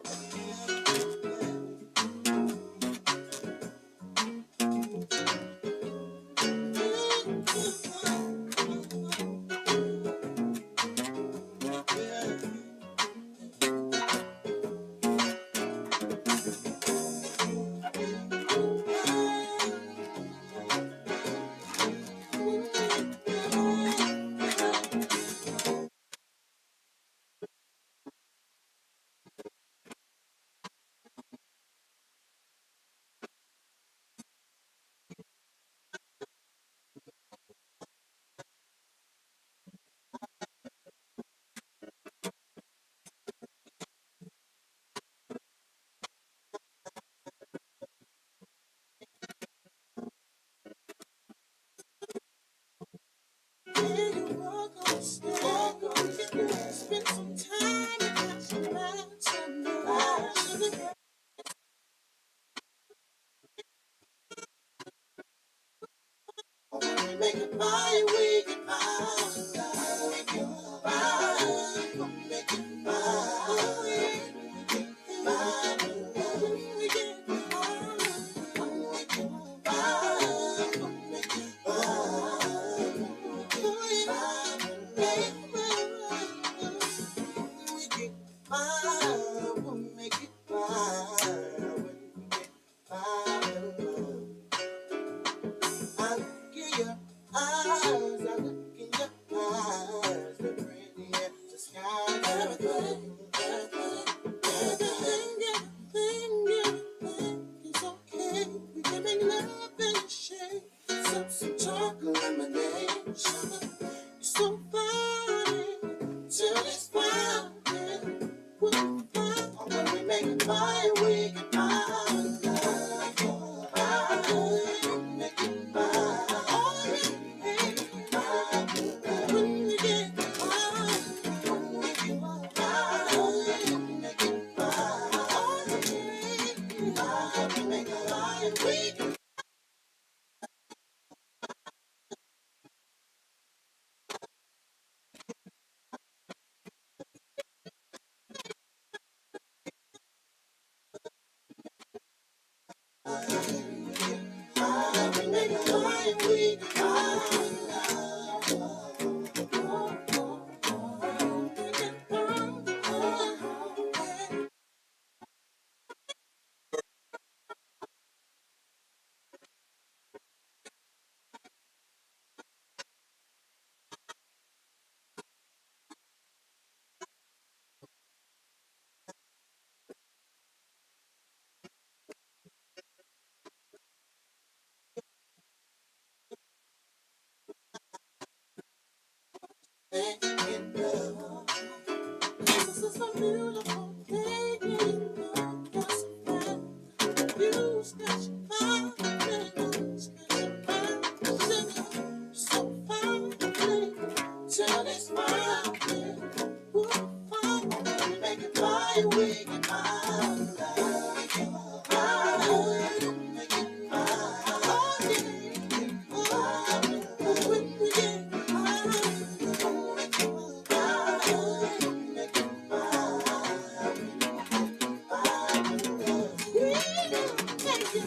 Spend some time and some lights. Make it fire, we can fire. Make it fire, make it fire. We can fire, we can fire. Make it fire, make it fire. Make it fire. I look in your eyes, I look in your eyes, the pretty as the sky, everything, everything is okay. We can make love in the shade, some chocolate lemonade. Sugar, you're so fine, till it's fine. When we make it fire, we can find make it making love. This is a beautiful day in love. That's fine. You scratch my fingers, singing so fine. Till it's my way. Ooh, fine. Make it my way, my love. My way, make it my way. Oh, when we get my way, make it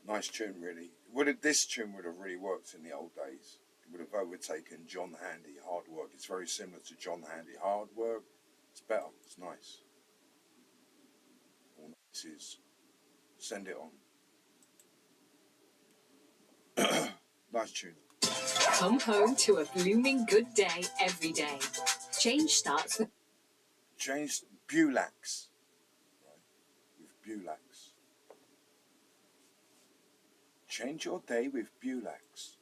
Nice tune, really. This tune would have really worked in the old days. It would have overtaken John Handy, Hard Work. It's very similar to John Handy, Hard Work. It's better. It's nice. All this is send it on. Nice tune. Come home to a blooming good day every day. Change starts with Change Bulax. Right? With Bulax. Change your day with Bulax.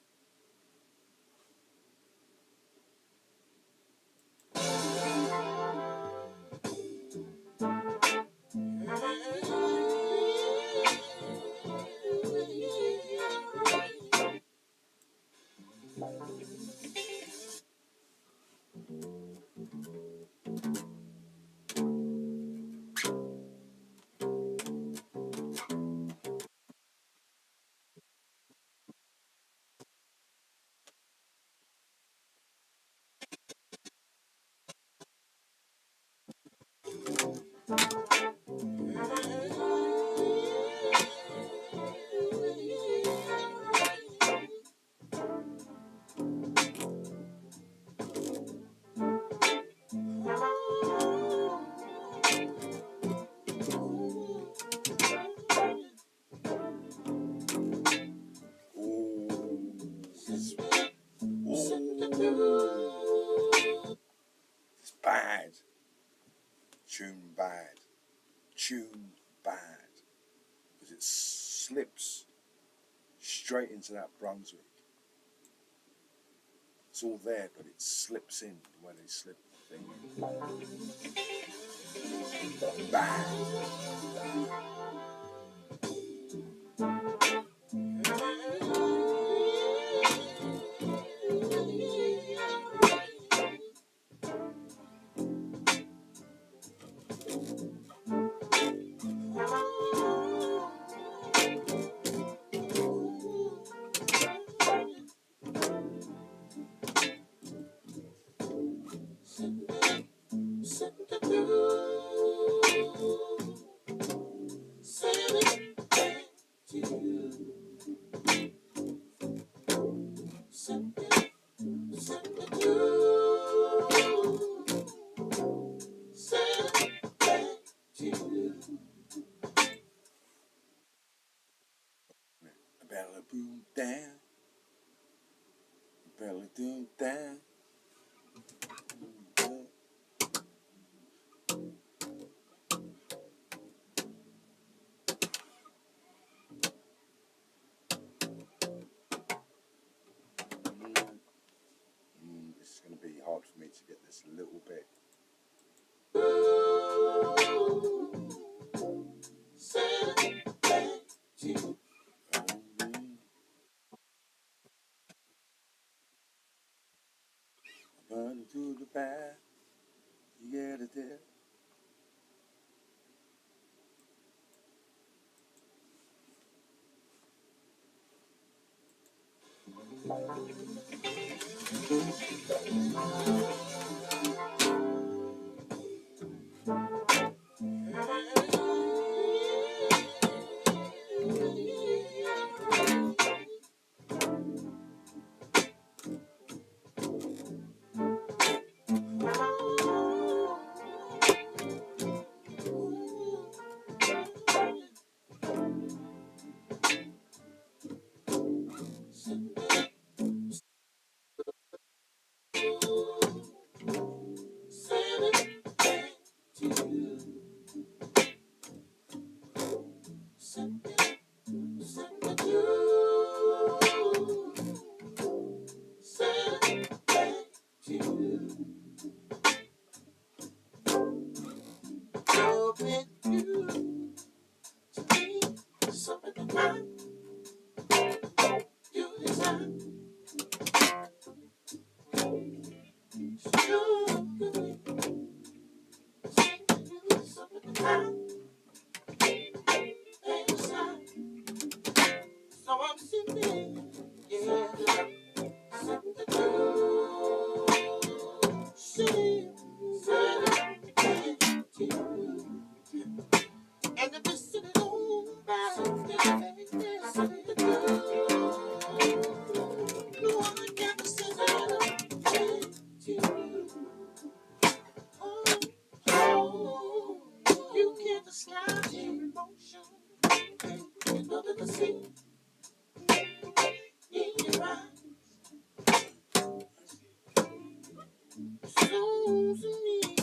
It's bad. Tune bad. Tune bad. Because it slips straight into that Brunswick. It's all there, but it slips in the way they slip the thing in. Bad. Send need to get this a little bit. Run to the back, you get it there. So I'm sitting, yeah, sitting, and if it's sitting on by something to do, no one can say that. Oh, you can't describe the emotion. You know that the sea in your eyes. So to me,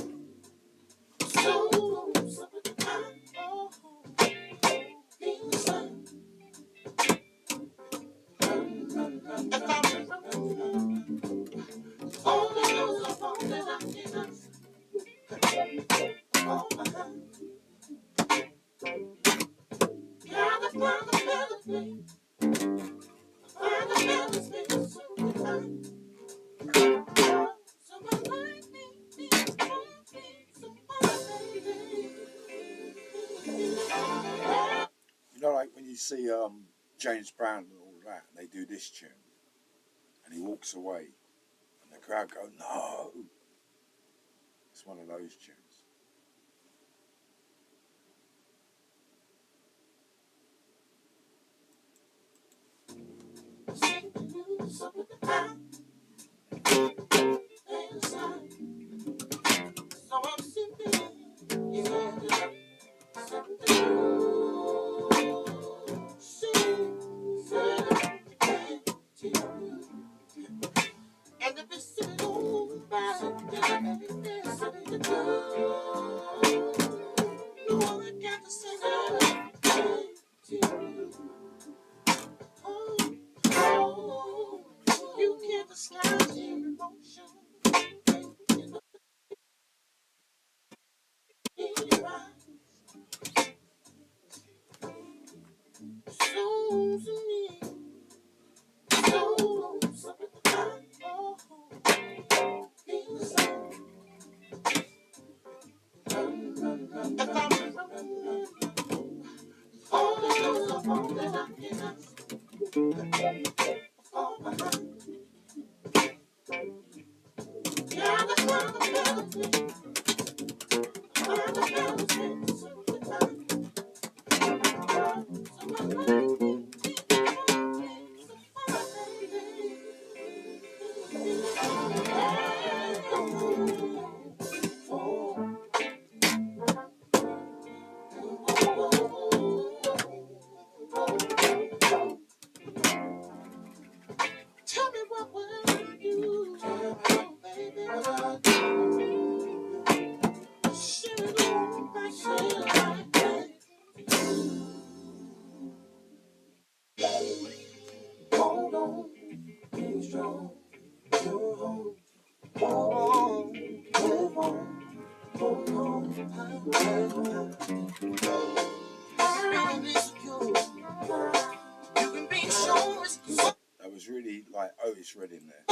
so sometimes, oh, feel the sun. If I remember all the years of all that I did, all my life, gotta find a better place. Find a better space so that so my life be somebody. You know, like when you see James Brown and all that, and they do this tune, and he walks away, and the crowd go, "No!" It's one of those tunes. So I'm sipping, yeah, and if it's sitting on by something to do, no one got to say that. Oh, oh, you can't describe the emotion in your eyes. So to me, so sometimes, oh, feel the same. If I remember all the years of all that I did, all my life, yeah, that's why I'm better place. Find a better place so that so my life be tell me what will you do, baby? Shit on back, shit back. Hold on, be strong. You're home. Oh, Otis Redding there.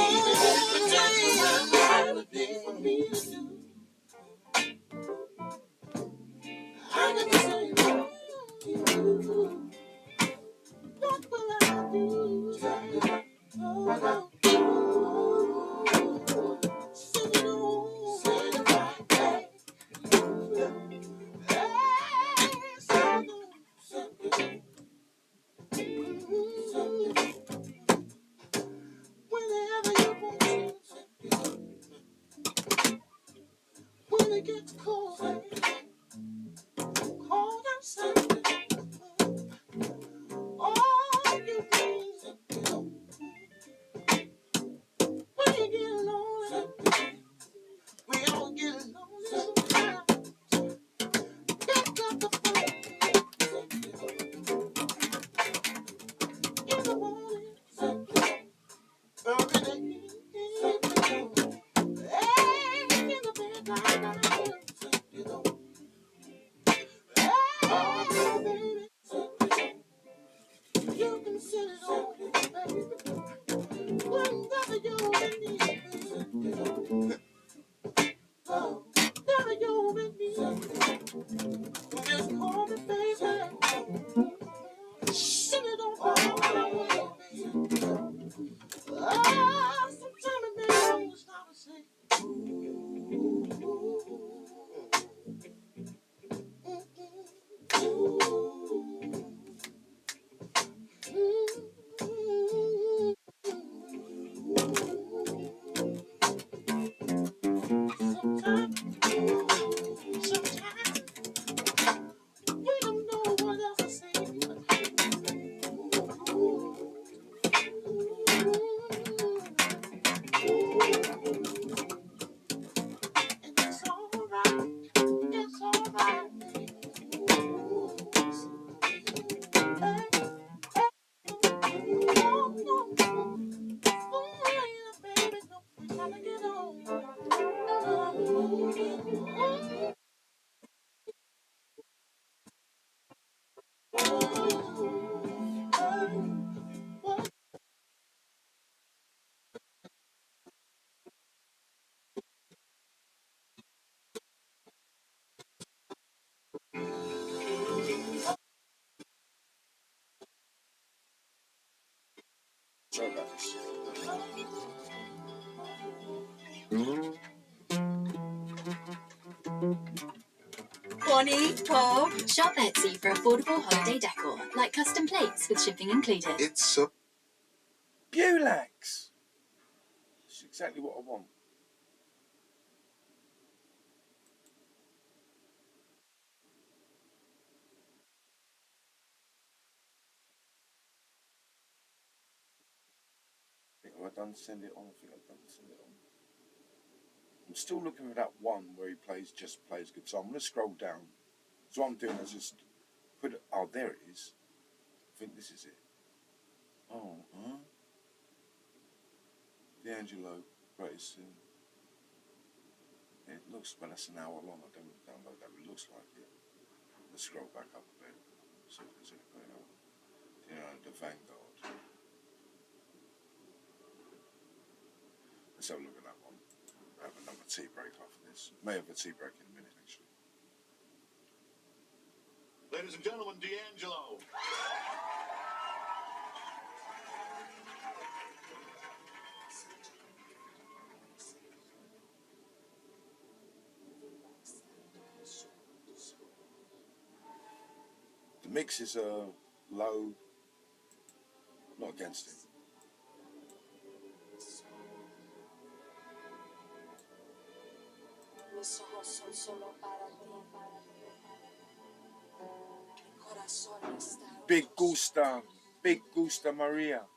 What will I do? Whenever you want to, when it gets cold, cold outside, all you need, when you get lonely, we all get lonely sometimes. Pick up the phone in the morning, early in the evening, hey, in the midnight, hey, baby, you can sit it on, baby, whenever you're in need, oh, whenever you're in need, just call me, baby, sit it on, baby, ah, sometimes it makes me stop and say, sometimes we don't know what else to say. And it's alright, it's alright. Baby, we gotta get on. Sorry about this. Bonito. Shop Etsy for affordable holiday decor, like custom plates with shipping included. It's a Bulax. It's exactly what I want. Have I done send it on? I think I've done send it on. I'm still looking for that one where he just plays guitar. I'm going to scroll down. So what I'm doing is just put it. Oh, there it is. I think this is it. Oh, D'Angelo, greatest thing. It looks, well, that's an hour long. I don't download that, but it looks like it. Let's scroll back up a bit. So there's anything else. You know, the Vanguard. Let's have a look at that one. I have another tea break after this. May have a tea break in a minute, actually. Ladies and gentlemen, D'Angelo. The mixes are low. Not against it. Mis ojos son solo para ti. Mi corazón está Big Gusta Maria.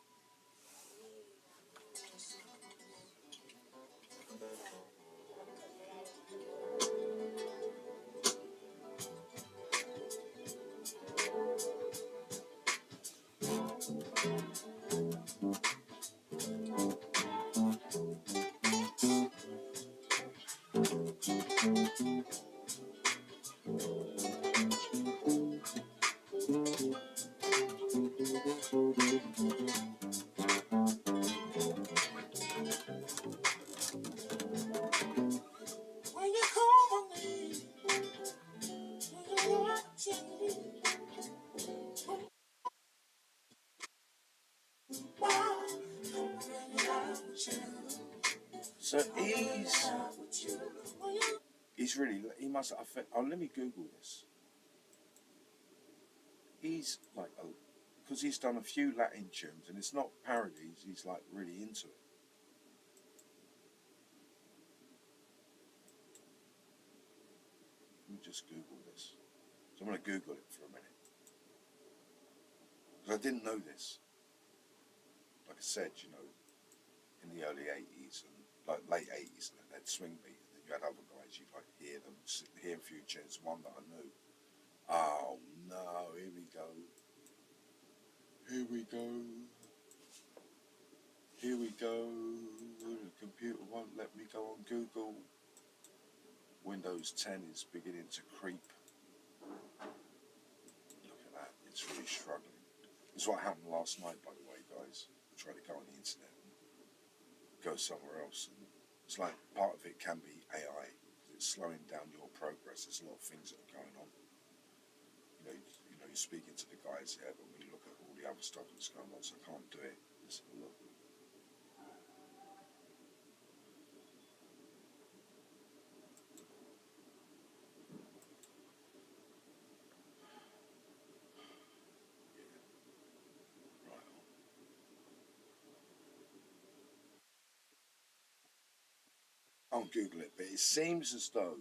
So he's really, he must, oh, let me Google this. He's like, because he's done a few Latin tunes and it's not parodies, he's like really into it. Let me just Google this. So I'm going to Google it for a minute. Because I didn't know this. Like I said, you know, in the early 80s and like late 80s, and then they'd swing beat, and then you had other guys, you'd like hear them, hear a few tunes, one that I knew. Oh no, here we go. Here we go. Here we go. The computer won't let me go on Google. Windows 10 is beginning to creep. Look at that, it's really struggling. It's what happened last night, by the way, guys. I tried to go on the internet and go somewhere else. And it's like part of it can be AI. It's slowing down your progress. There's a lot of things that are going on. You know, you're speaking to the guys here, but when you look at all the other stuff that's going on, so I can't do it. Let's have a look. I'll Google it, but it seems as though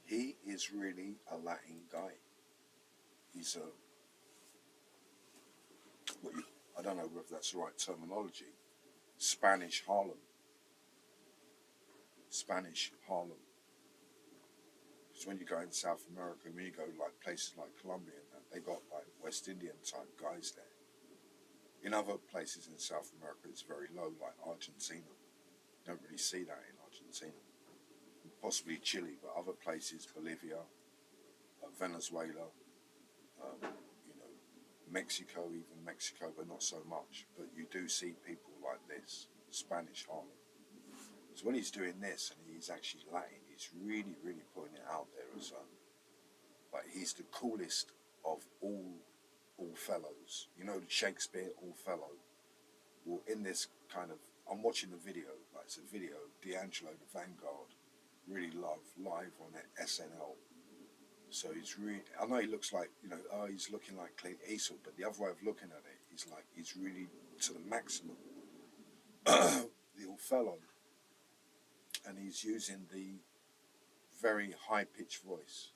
he is really a Latin guy. He's I don't know whether that's the right terminology. Spanish Harlem. Spanish Harlem. Because when you go in South America, when you go like places like Colombia and that, they got like West Indian type guys there. In other places in South America, it's very low, like Argentina. You don't really see that in Argentina. Possibly Chile, but other places, Bolivia, Venezuela, you know, Mexico, even Mexico, but not so much. But you do see people like this, Spanish Harlem. So when he's doing this and he's actually Latin, he's really, really putting it out there as like he's the coolest of all fellows. You know, the Shakespeare Allfellow. Well, in this kind of, I'm watching the video, like it's a video, D'Angelo, the Vanguard, really love live on SNL. So he's really, I know he looks like, you know, oh, he's looking like Clint Eastwood, but the other way of looking at it is like he's really to the maximum. The Allfellow. And he's using the very high-pitched voice.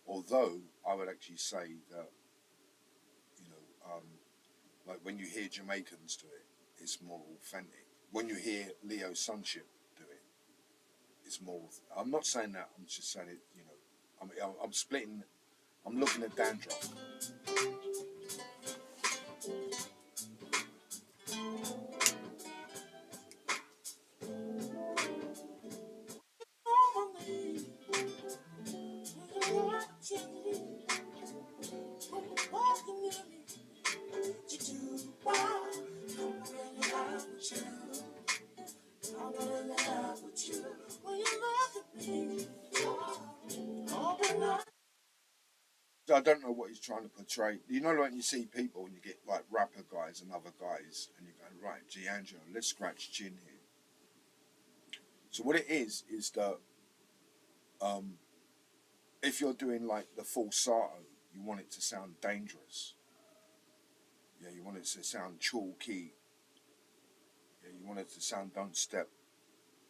Although I would actually say that, you know, like when you hear Jamaicans do it, it's more authentic. When you hear Leo Sunship do it, it's more. I'm not saying that. I'm just saying it. You know, I'm splitting. I'm looking at Dandruff. I don't know what he's trying to portray. You know, like you see people and you get like rapper guys and other guys, and you go, right, D'Angelo, let's scratch chin here. So what it is that if you're doing like the falsetto, you want it to sound dangerous. Yeah, you want it to sound chalky. Yeah, you want it to sound don't step,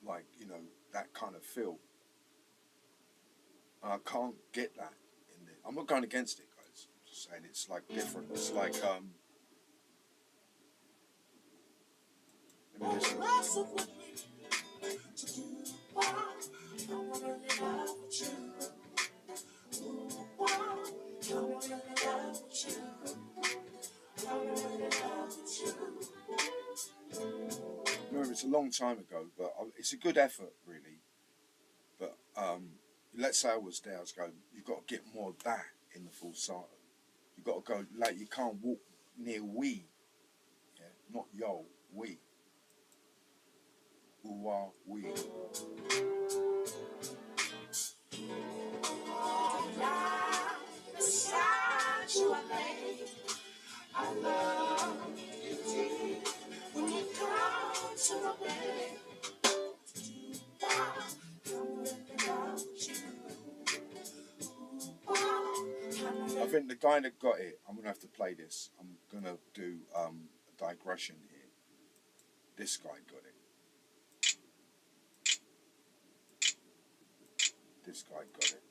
like, you know, that kind of feel. And I can't get that in there. I'm not going against it, guys. I'm just saying it's like different. It's like let me listen. Remember, it's a long time ago, but it's a good effort, really. But let's say I was there, I was going, you've got to get more of that in the falsetto. You've got to go, like, you can't walk near we. Yeah? Not yo, we. Ooh, we. I love you deep when you come to my bed. think the guy that got it, I'm gonna have to play this. I'm gonna do a digression here. This guy got it. This guy got it.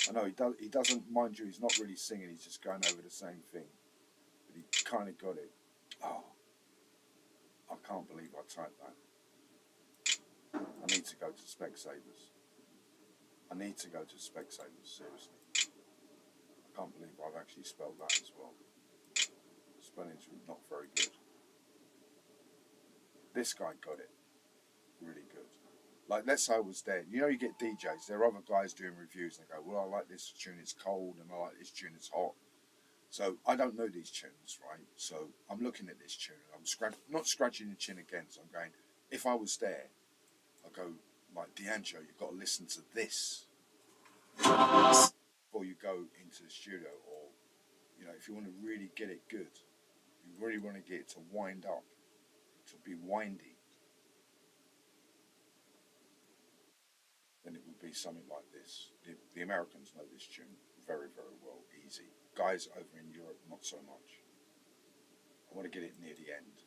I know he doesn't, mind you, he's not really singing, he's just going over the same thing. But he kind of got it. Oh, I can't believe I typed that. I need to go to Specsavers. I need to go to Specsavers, seriously. I can't believe I've actually spelled that as well. Spelling's not very good. This guy got it. Really good. Like, let's say I was there. You know, you get DJs. There are other guys doing reviews and they go, well, I like this tune, it's cold, and I like this tune, it's hot. So I don't know these tunes, right? So I'm looking at this tune and I'm not scratching the chin again. So I'm going, if I was there, I go, like, D'Angelo, you've got to listen to this before you go into the studio. Or, you know, if you want to really get it good, you really want to get it to wind up, to be windy, then it would be something like this. The Americans know this tune very, very well, easy. Guys over in Europe, not so much. I want to get it near the end.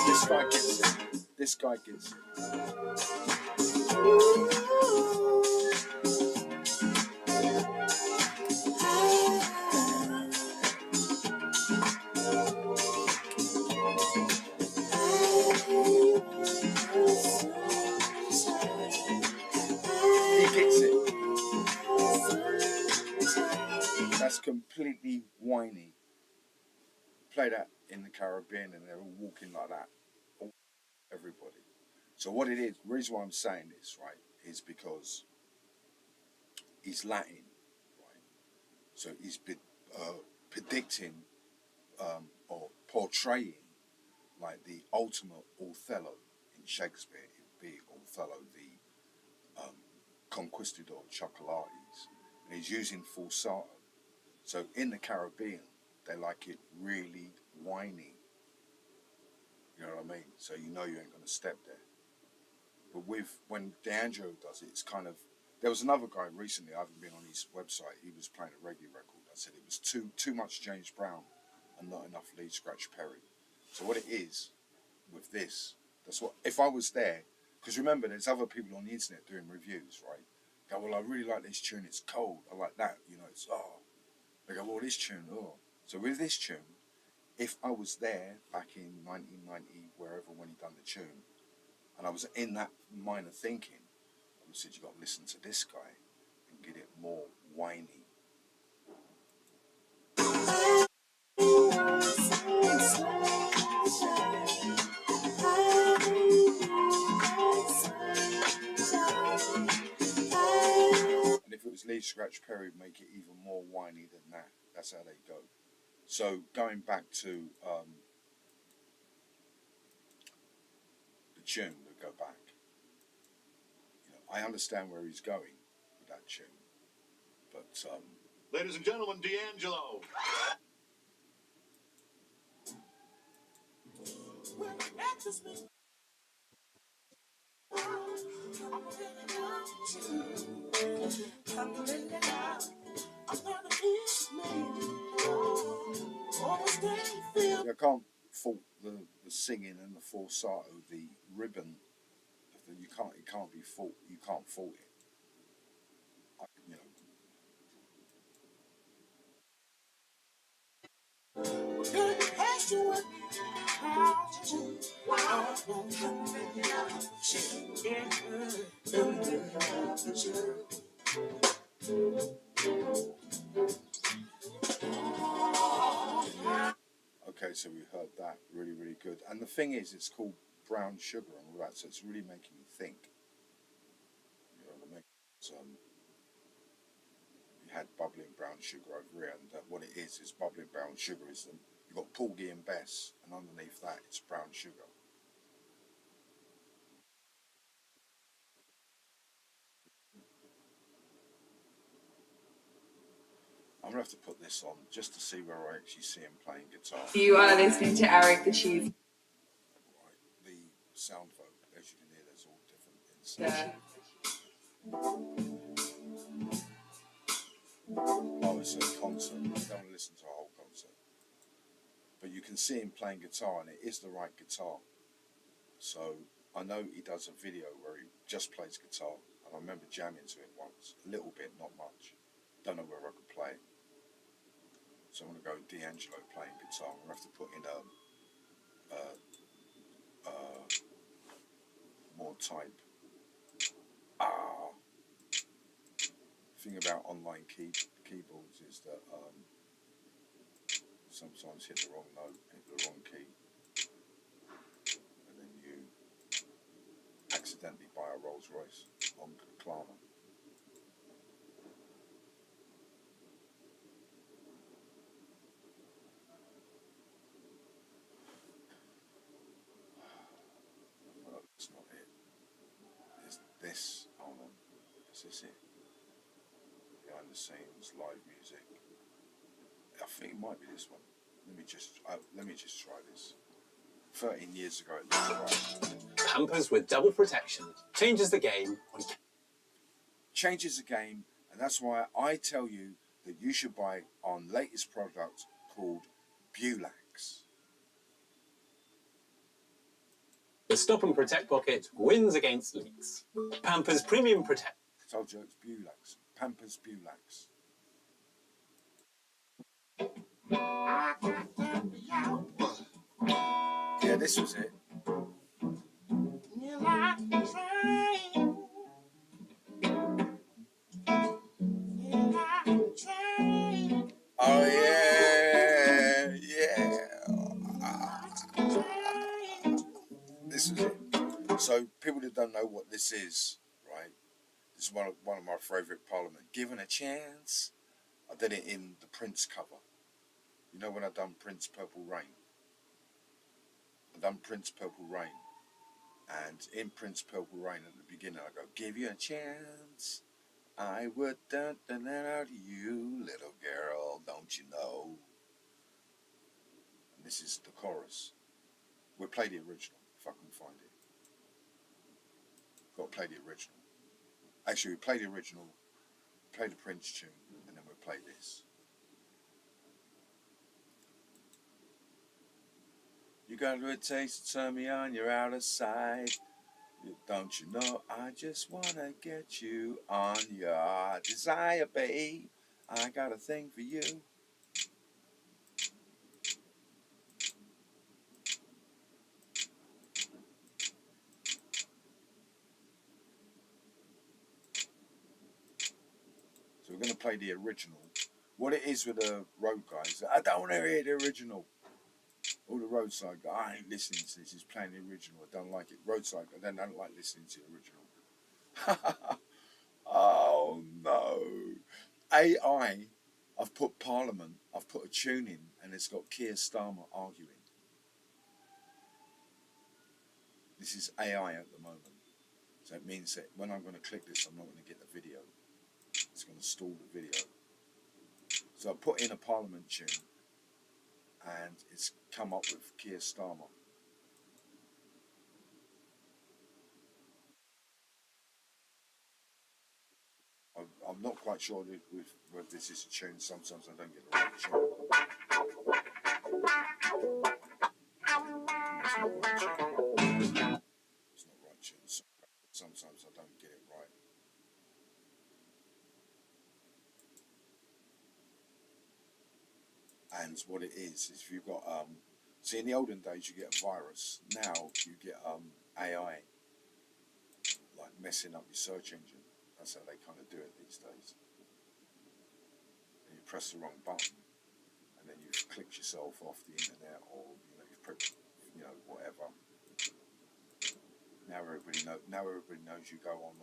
This guy gets it. This guy gets it. He gets it. That's completely whiny. Play that in the Caribbean and they're all walking like that. Everybody. So what it is, the reason why I'm saying this, right, is because he's Latin, right? So he's predicting or portraying like the ultimate Othello in Shakespeare. It would be Othello, the conquistador Chocolates, and he's using falsetto. So in the Caribbean, they like it really whiny. You know what I mean? So you know you ain't gonna step there. But when D'Angelo does it, it's kind of. There was another guy recently. I haven't been on his website. He was playing a reggae record. I said it was too much James Brown and not enough Lee Scratch Perry. So what it is with this, that's what. If I was there, because remember, there's other people on the internet doing reviews, right? Go, well, I really like this tune. It's cold. I like that. You know, it's They go, well, this tune. So with this tune, if I was there back in 1990, wherever, when he done the tune, and I was in that minor thinking, I would have said, you got to listen to this guy and get it more whiny. And if it was Lee Scratch Perry, make it even more whiny than that. That's how they go. So going back to the tune, we go back. You know, I understand where he's going with that tune, but Ladies and gentlemen, D'Angelo. I can't fault the singing and the falsetto, the ribbon. It can't be fault. You can't fault it. You know. Okay, so we heard that. Really, really good. And the thing is, it's called Brown Sugar and all that, so it's really making you think. You know what I mean? So, you had bubbling brown sugar over here, and what it is bubbling brown sugar is you've got Porgy and Bess, and underneath that it's brown sugar. I'm going to have to put this on just to see where I actually see him playing guitar. You are listening to Eric the Cheese. Right, the sound vote, as you can hear, there's all different instruments. Oh, it's a concert. You don't want to listen to a whole concert. But you can see him playing guitar, and it is the right guitar. So I know he does a video where he just plays guitar, and I remember jamming to it once, a little bit, not much. Don't know whether I could play it. So I'm going to go D'Angelo playing guitar. I'm going to have to put in more type. Thing about online keyboards is that sometimes hit the wrong note, hit the wrong key, and then you accidentally buy a Rolls Royce on Klarna. No, that's not it. There's this. Hold on. Is this it? Behind the scenes, live music. I think it might be this one. Let me just try this. 13 years ago, it looked right. Pampers with double protection changes the game. Changes the game, and that's why I tell you that you should buy our latest product called Bulax. The Stop and Protect pocket wins against leaks. Pampers Premium Protect. Told you it's Bulax. Pampers Bulax. Yeah, this was it. Oh yeah, this is it. So people that don't know what this is, right? This is one of my favourite Parliament. Given a Chance. I did it in the Prince cover. You know when I done Prince Purple Rain. I done Prince Purple Rain, and in Prince Purple Rain at the beginning I go, give you a chance. I would dun dun dun out to you, little girl, don't you know? And this is the chorus. We'll play the original if I can find it. Got to play the original. Actually, we play the original, play the Prince tune, and then we'll play this. You got a taste to turn me on, you're out of sight. Don't you know I just wanna get you on your desire, babe. I got a thing for you. So we're gonna play the original. What it is with the road guys, I don't want to hear the original. All the roadside guys, I ain't listening to this. He's playing the original. I don't like it. Roadside guys, I don't like listening to the original. Oh no. AI, I've put Parliament, I've put a tune in, and it's got Keir Starmer arguing. This is AI at the moment. So it means that when I'm going to click this, I'm not going to get the video. It's going to stall the video. So I put in a Parliament tune, and it's come up with Keir Starmer. I'm not quite sure whether this is a tune. Sometimes I don't get the right tune. It's not right tune. Sometimes I don't get it right. And what it is if you've got see in the olden days you get a virus. Now you get AI like messing up your search engine. That's how they kind of do it these days. And you press the wrong button, and then you've clicked yourself off the internet, or you've put, whatever. Now everybody knows you go on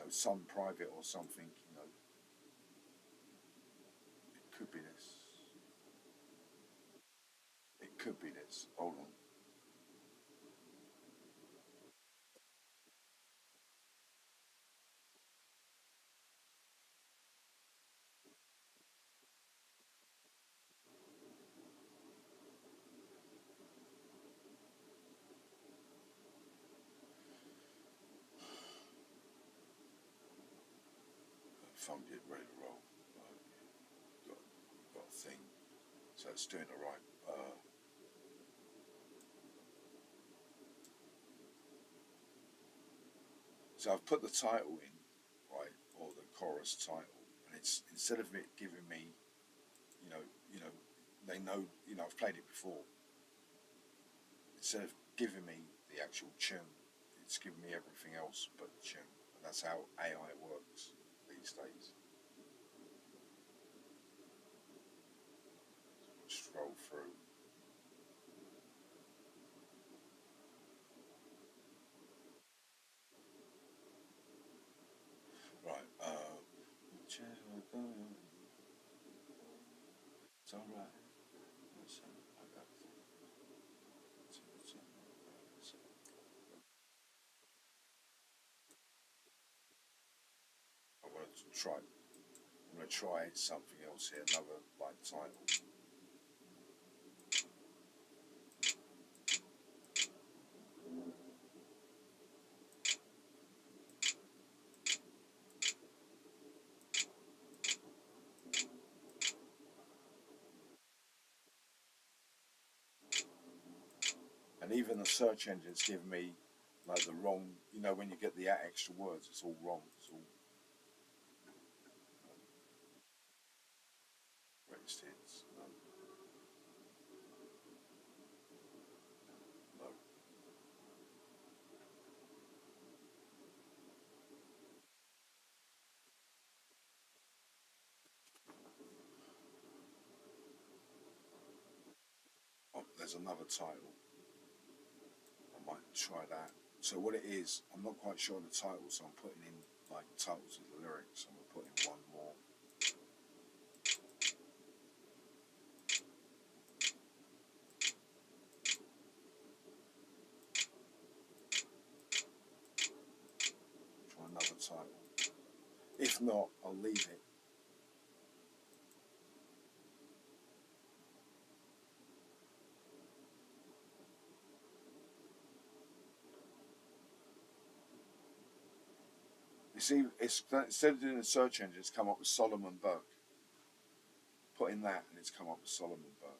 some private or something. It could be this. It could be this. Hold on. phone get ready to roll. Got a thing, so it's doing it right. So I've put the title in, right, or the chorus title, and it's instead of it giving me, you know, they know, I've played it before. Instead of giving me the actual tune, it's giving me everything else but the tune, and that's how AI works these days. Scroll through. Right, it's alright. I want to try. I'm going to try something else here, another like title. And even the search engine's giving me like the wrong, when you get the extra words, it's all wrong. It's all greatest hits. No. Oh, there's another title. I might try that. So what it is, I'm not quite sure on the title, so I'm putting in like titles of the lyrics. I'm going to put in one more. Try another title. If not, I'll leave it. You see, instead of doing a search engine, it's come up with Solomon Burke. Put in that, and it's come up with Solomon Burke.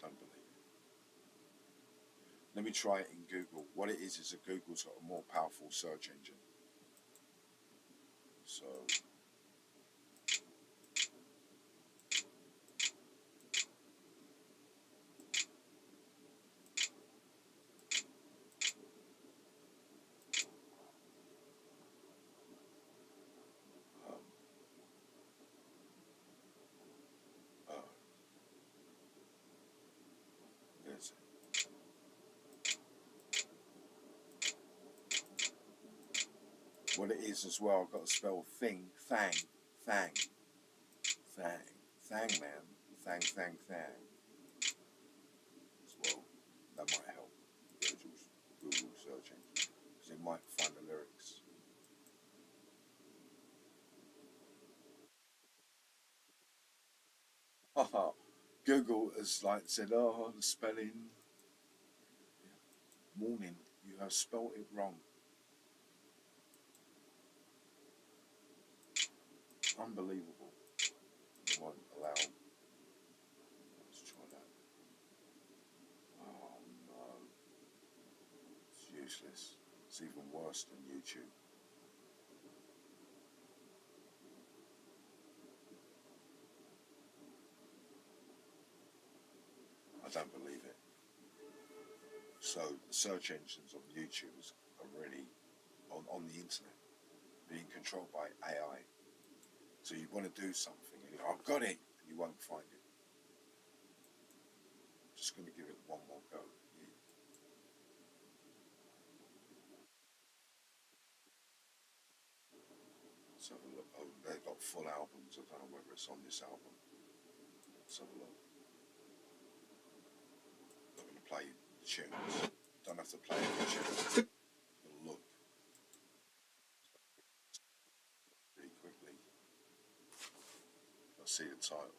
Don't believe it. Let me try it in Google. What it is that Google's got a more powerful search engine. So. There's it. What it is as well, I've got to spell thang, man, thang. As well, that might help Google search engine, because it might find the lyrics. Google has said, oh, the spelling. Warning, you have spelled it wrong. Unbelievable. It won't allow. Let's try that. Oh no. It's useless. It's even worse than YouTube. I don't believe it. So the search engines on YouTube are really on the internet being controlled by AI. So you want to do something and you go, I've got it, and you won't find it. I'm just going to give it one more go. Let's have a look. Oh, they've got full albums. I don't know whether it's on this album. Let's have a look. I'm not going to play tunes. Don't have to play any tunes. Look really quickly. I see the title.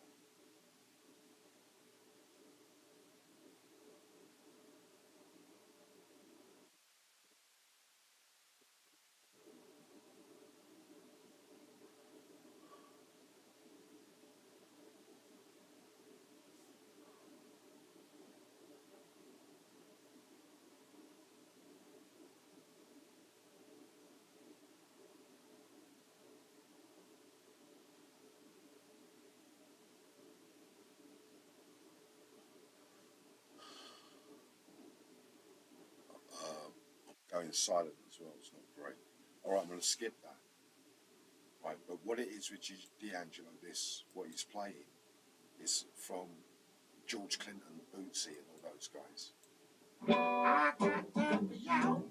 playing silent as well. It's not great. All right, I'm going to skip that. Right, but what it is with D'Angelo, what he's playing is from George Clinton, Bootsy, and all those guys. I got time for y'all.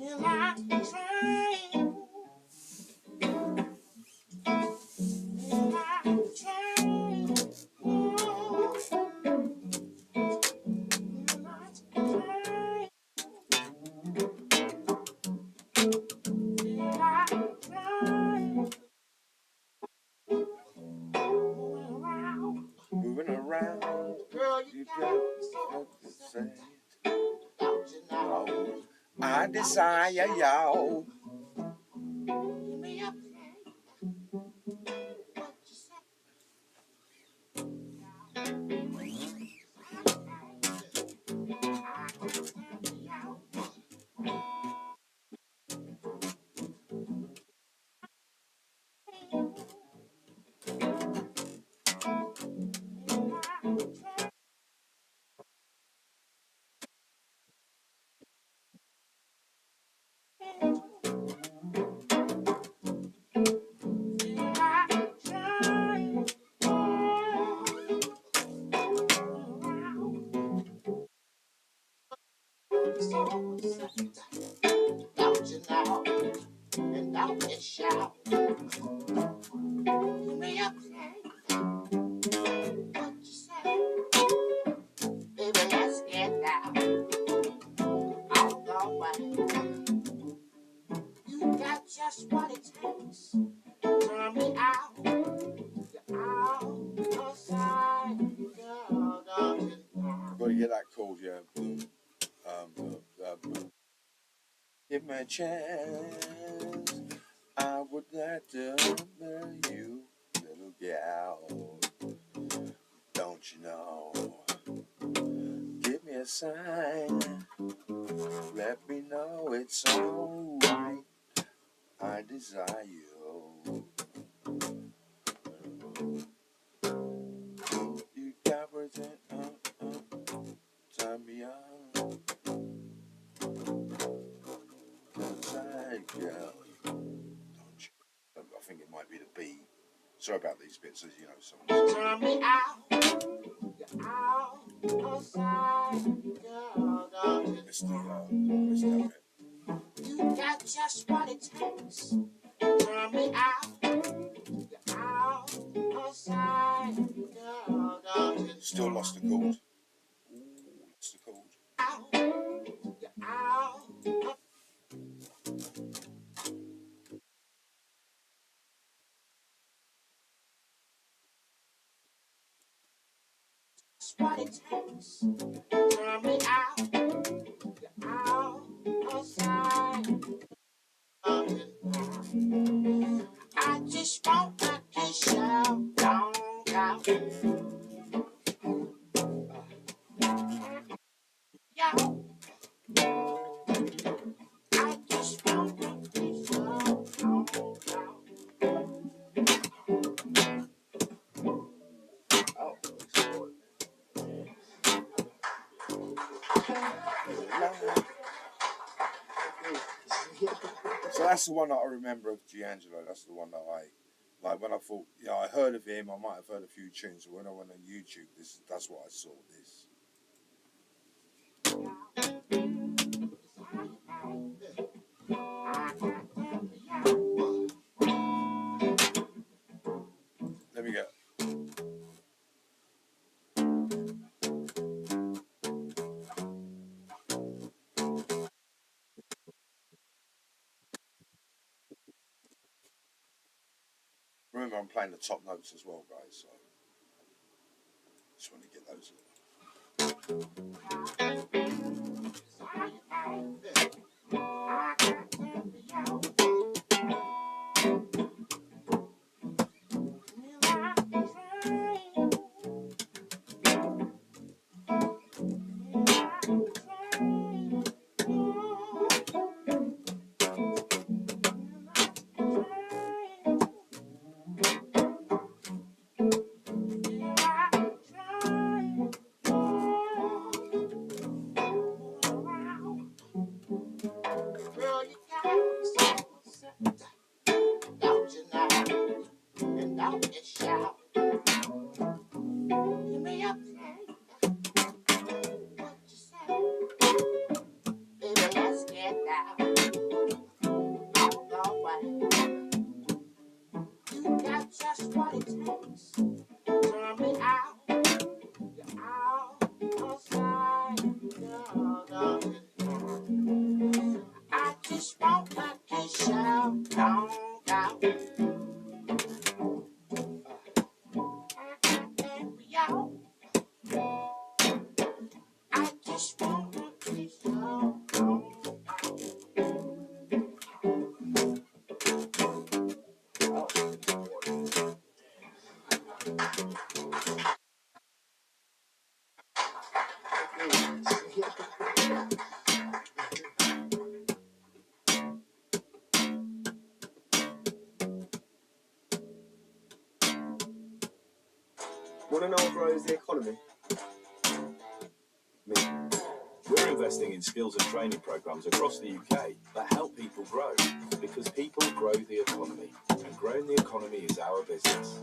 You like the train. You like the train. Oh, you like the train. You like the train. Moving around, Girl, you got got me what to so say. don't you know? I desire y'all. Give me a plan. What you say? Don't you know? And don't get shout. Give me a plan. What you say? Baby, let's get down. All the way. You got just what it takes. Turn me out. You're out of sight. Girl, don't you know? Got to get that called, yeah. Give me a chance. I would like to marry you, little gal. Don't you know? Give me a sign. Let me know it's alright. I desire you. You got everything. Turn me on. Inside, girl. Don't you? I think it might be the B. Sorry about these bits, as you know. Turn me out. You're out of sight. Girl, don't you It's the know? it's that bit. You got just what it takes. Turn me out. You're out of sight. Girl, don't you Still lost the chord. Ooh, lost the chord. out. You're out of just what it takes. Turn me out. You're out of sight. Don't you know? I just want to kiss you. Don't out. Yeah. I just want to kiss you. Don't out. So that's the one that I remember of D'Angelo. That's the one that like when I thought, I heard of him. I might have heard a few tunes. But when I went on YouTube, that's what I saw. This. Let me go. Remember, I'm playing the top notes as well, guys. So just want to get those. Want to know what grows the economy? Me. We're investing in skills and training programs across the UK that help people grow, because people grow the economy, and growing the economy is our business.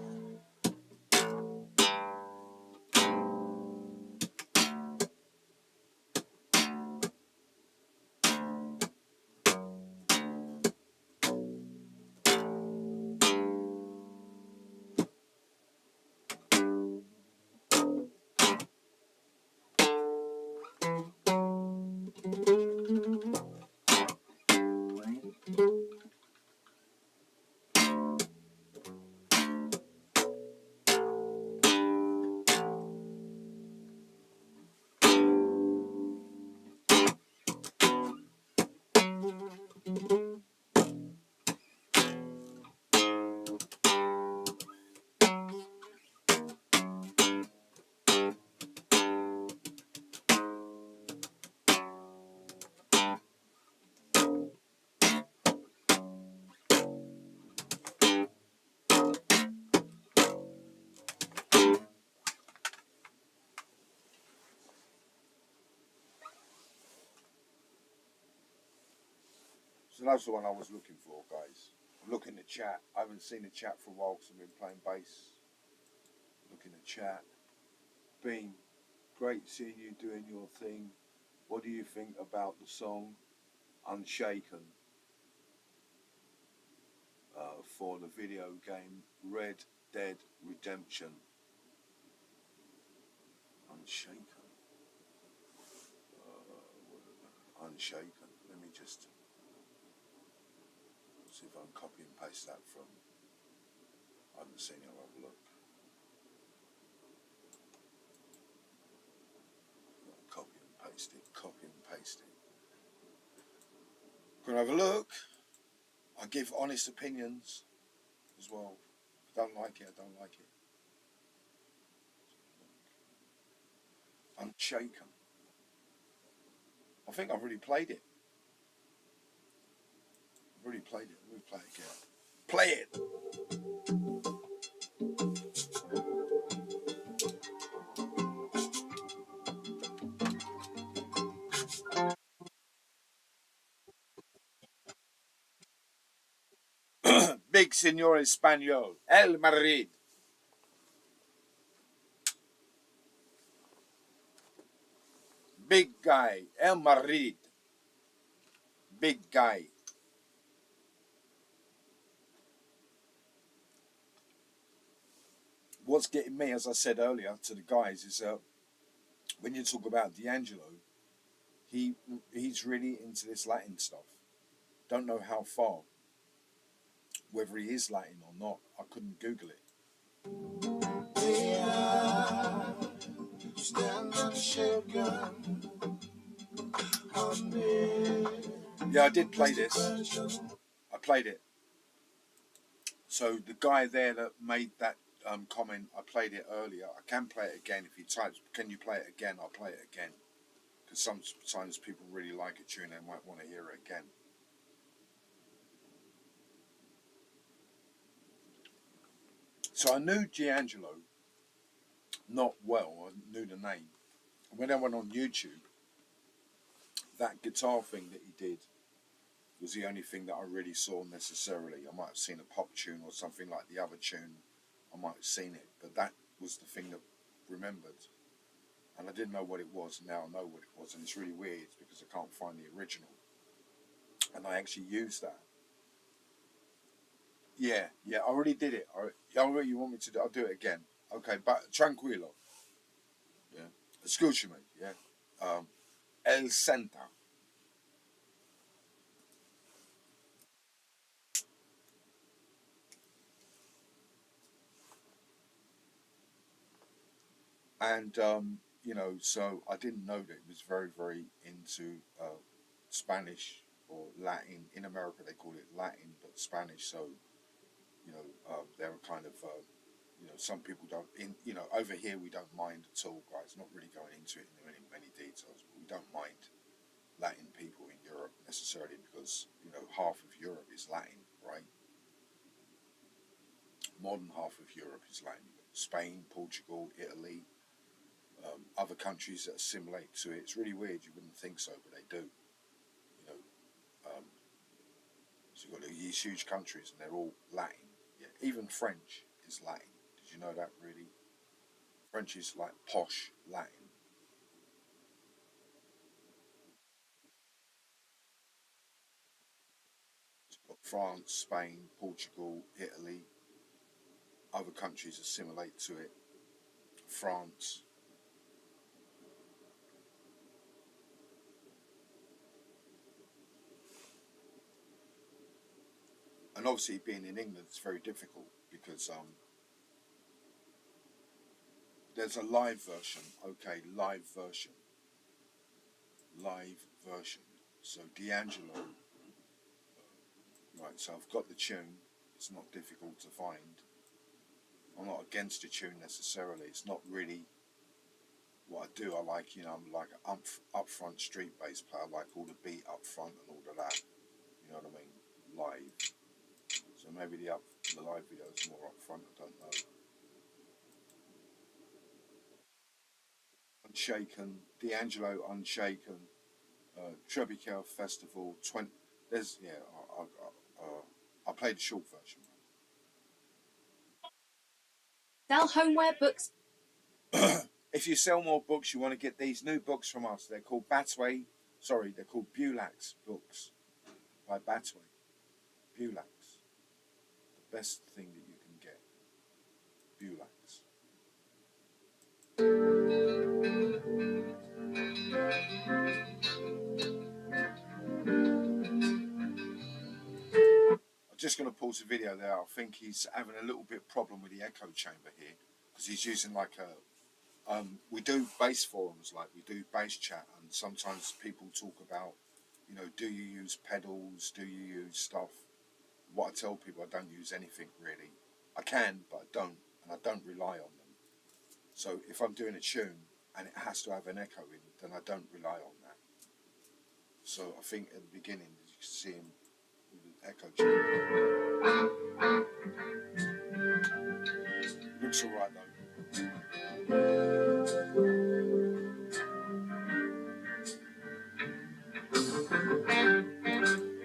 So that's the one I was looking for, guys. Look in the chat. I haven't seen the chat for a while because I've been playing bass. Look in the chat. Beam, great seeing you doing your thing. What do you think about the song Unshaken for the video game Red Dead Redemption? Unshaken. Unshaken. Let me just see if I can copy and paste that from. I haven't seen it. I'll have a look. Copy and paste it. Copy and paste it. Gonna have a look. I give honest opinions as well. If I don't like it, I don't like it. Unshaken. I think I've already played it. I've already played it. Let me play it again. Play it! Big Señor Español. El Madrid. Big guy. El Madrid. Big guy. What's getting me, as I said earlier to the guys, is when you talk about D'Angelo, he's really into this Latin stuff. Don't know how far, whether he is Latin or not. I couldn't Google it. Yeah, I did play this. I played it. So the guy there that made that comment, I played it earlier. I can play it again if he types, can you play it again? I'll play it again. Because sometimes people really like a tune, they might want to hear it again. So I knew D'Angelo not well. I knew the name. When I went on YouTube, that guitar thing that he did was the only thing that I really saw necessarily. I might have seen a pop tune or something like the other tune. I might have seen it, but that was the thing that remembered. And I didn't know what it was, and now I know what it was. And it's really weird because I can't find the original. And I actually used that. Yeah, I already did it. You want me to do? I'll do it again. Okay, but tranquilo. Yeah, escúchame. Yeah, El Center. And you know, so I didn't know that it was very, very into Spanish or Latin. In America, they call it Latin, but Spanish. So, you know, they were kind of You know, some people don't. You know, over here we don't mind at all, guys. Not really going into it in many details, but we don't mind Latin people in Europe necessarily because you know half of Europe is Latin, right? More than half of Europe is Latin. Spain, Portugal, Italy, other countries that assimilate to it. It's really weird. You wouldn't think so, but they do. You know, so you've got these huge countries and they're all Latin. Yeah, even French is Latin. Did you know that? Really, French is like posh Latin. So you've got France, Spain, Portugal, Italy. Other countries assimilate to it. France. And obviously, being in England, it's very difficult because there's a live version. Okay, live version. So D'Angelo. Right, so I've got the tune. It's not difficult to find. I'm not against the tune necessarily. It's not really what I do. I like, you know, I'm like an upfront street bass player. I like all the beat up front and all of that. You know what I mean? Live. So maybe the live video is more up front. I don't know. Unshaken, D'Angelo Unshaken, Trebicale Festival. There's I played the short version. Sell homeware books. If you sell more books, you want to get these new books from us. They're called they're called Bulax books by Batway. Bulax. The best thing that you can get. Bulax. I'm just going to pause the video there. I think he's having a little bit of problem with the echo chamber here because he's using like a we do bass forums, like we do bass chat, and sometimes people talk about, you know, do you use pedals, do you use stuff? What I tell people, I don't use anything really. I can, but I don't, and I don't rely on them. So if I'm doing a tune and it has to have an echo in, then I don't rely on that. So I think at the beginning, you can see him with the echo chamber. Looks alright though.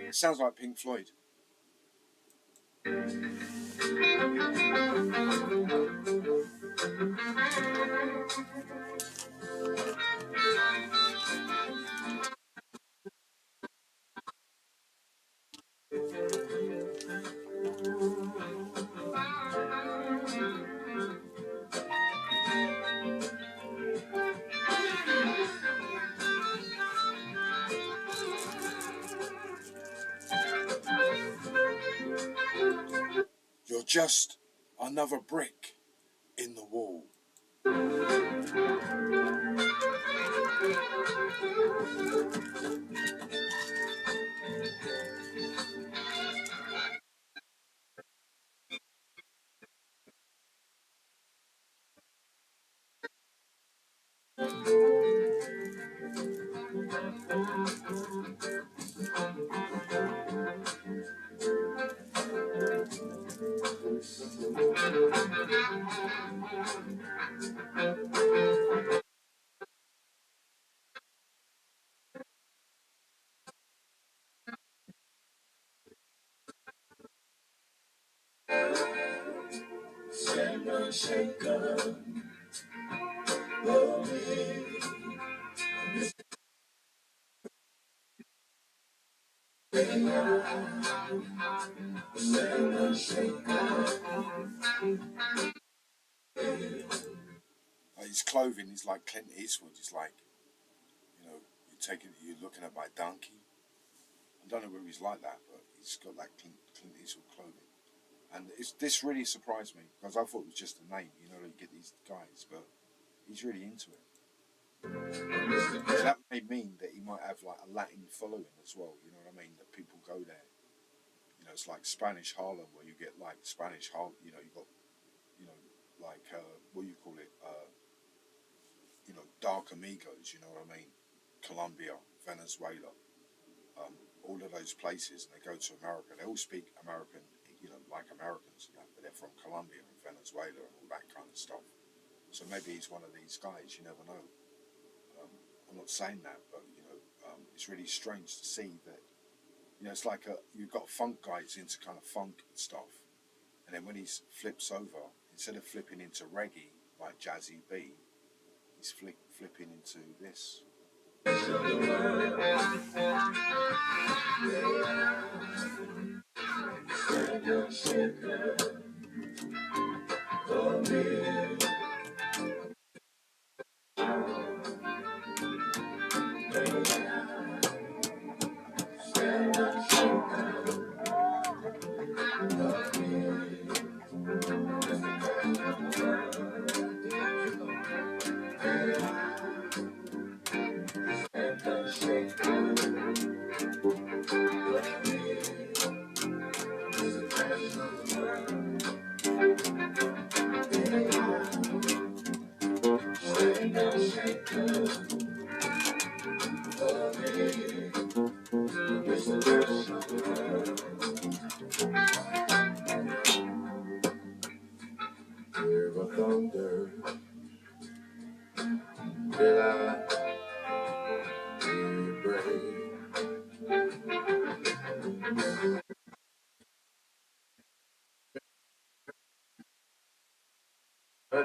It sounds like Pink Floyd. You're just another brick in the wall. Shaker, shaker, his clothing is like Clint Eastwood. It's like, you know, you're looking at my donkey. I don't know whether he's like that, but he's got that Clint Eastwood clothing. And this really surprised me because I thought it was just a name. You know, you get these guys, but he's really into it. So that may mean that he might have like a Latin following as well. You know what I mean? That people go there. You know, it's like Spanish Harlem, where you get like Spanish Harlem. You know, you got, you know, like what do you call it? You know, dark amigos. You know what I mean? Colombia, Venezuela, all of those places, and they go to America. They all speak American, you know, like Americans, and that, but they're from Colombia and Venezuela and all that kind of stuff. So maybe he's one of these guys. You never know. I'm not saying that, but you know, it's really strange to see that. You know, it's like you've got funk guys into kind of funk stuff, and then when he flips over, instead of flipping into reggae like Jazzy B, he's flipping into this.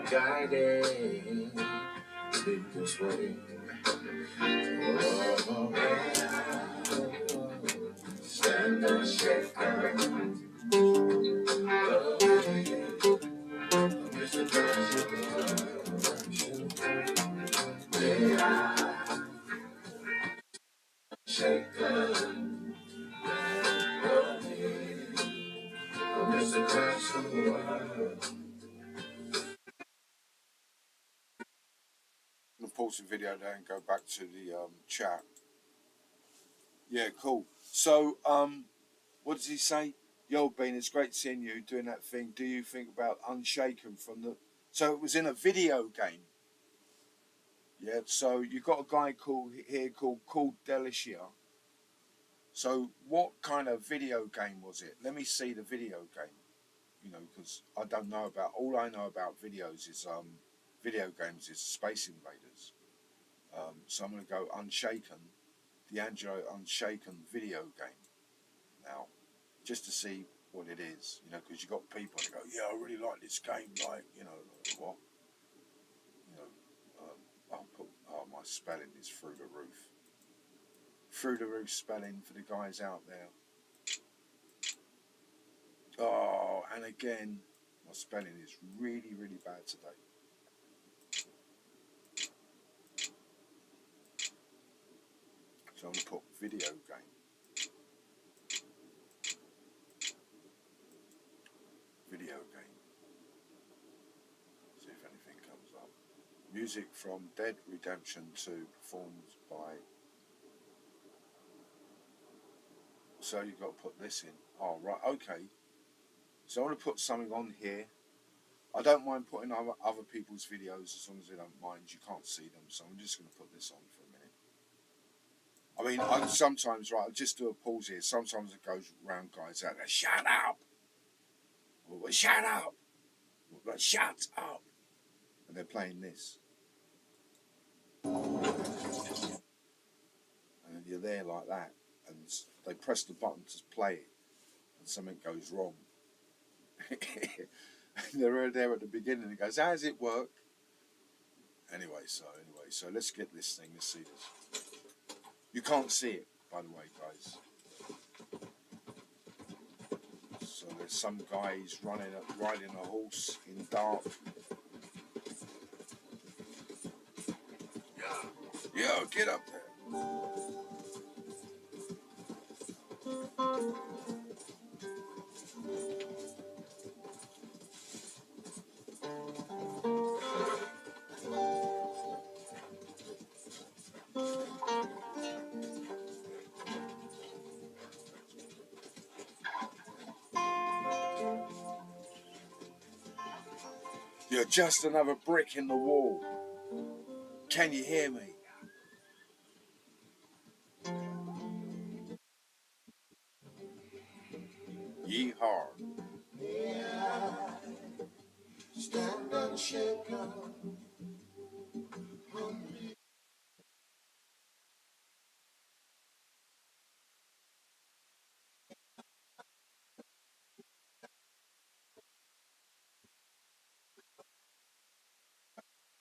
Guiding me this way. Oh, stand and shake. I'll pause the video there and go back to the chat. Yeah, cool. So, what does he say? Yo, Bean, it's great seeing you doing that thing. Do you think about Unshaken from the... So it was in a video game. Yeah, so you got a guy called Delicia. So what kind of video game was it? Let me see the video game. You know, because I don't know about... All I know about videos is... video games is Space Invaders. So I'm going to go Unshaken. D'Angelo Unshaken video game. Now, just to see what it is, you know, because you got people that go, yeah, I really like this game, like, you know, what? You know, I'll put, my spelling is through the roof. Through the roof spelling for the guys out there. Oh, and again, my spelling is really, really bad today. So I'm going to put video game. Video game. See if anything comes up. Music from Dead Redemption 2 performed by... So you've got to put this in. Oh, right, okay. So I want to put something on here. I don't mind putting other people's videos as long as they don't mind. You can't see them, so I'm just going to put this on for a minute. I mean, I sometimes, right, I'll just do a pause here. Sometimes it goes round guys out there, shut up! Or, shut up! Or, shut up! And they're playing this. And you're there like that. And they press the button to play it. And something goes wrong. And they're there at the beginning and goes, how does it work? Anyway, so let's get this thing. Let's see this. You can't see it, by the way, guys. So there's some guys riding a horse in dark. Yo, get up there. You're just another brick in the wall. Can you hear me? Yeehaw. Stand unshaken.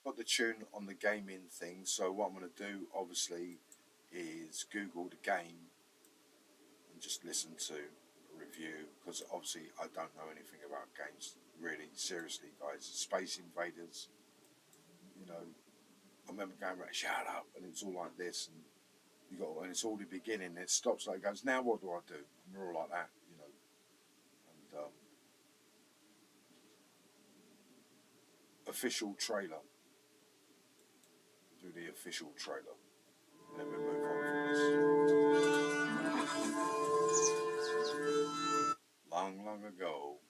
Got the tune on the gaming thing, so what I'm going to do, obviously, is Google the game and just listen to a review, because obviously I don't know anything about games, really, seriously, guys. Space Invaders, you know, I remember going right, shut up, and it's all like this, and and it's all the beginning, it stops, like, it goes, now what do I do? And we're all like that, you know, and official trailer. Do the official trailer. Then we move on from this. Long ago,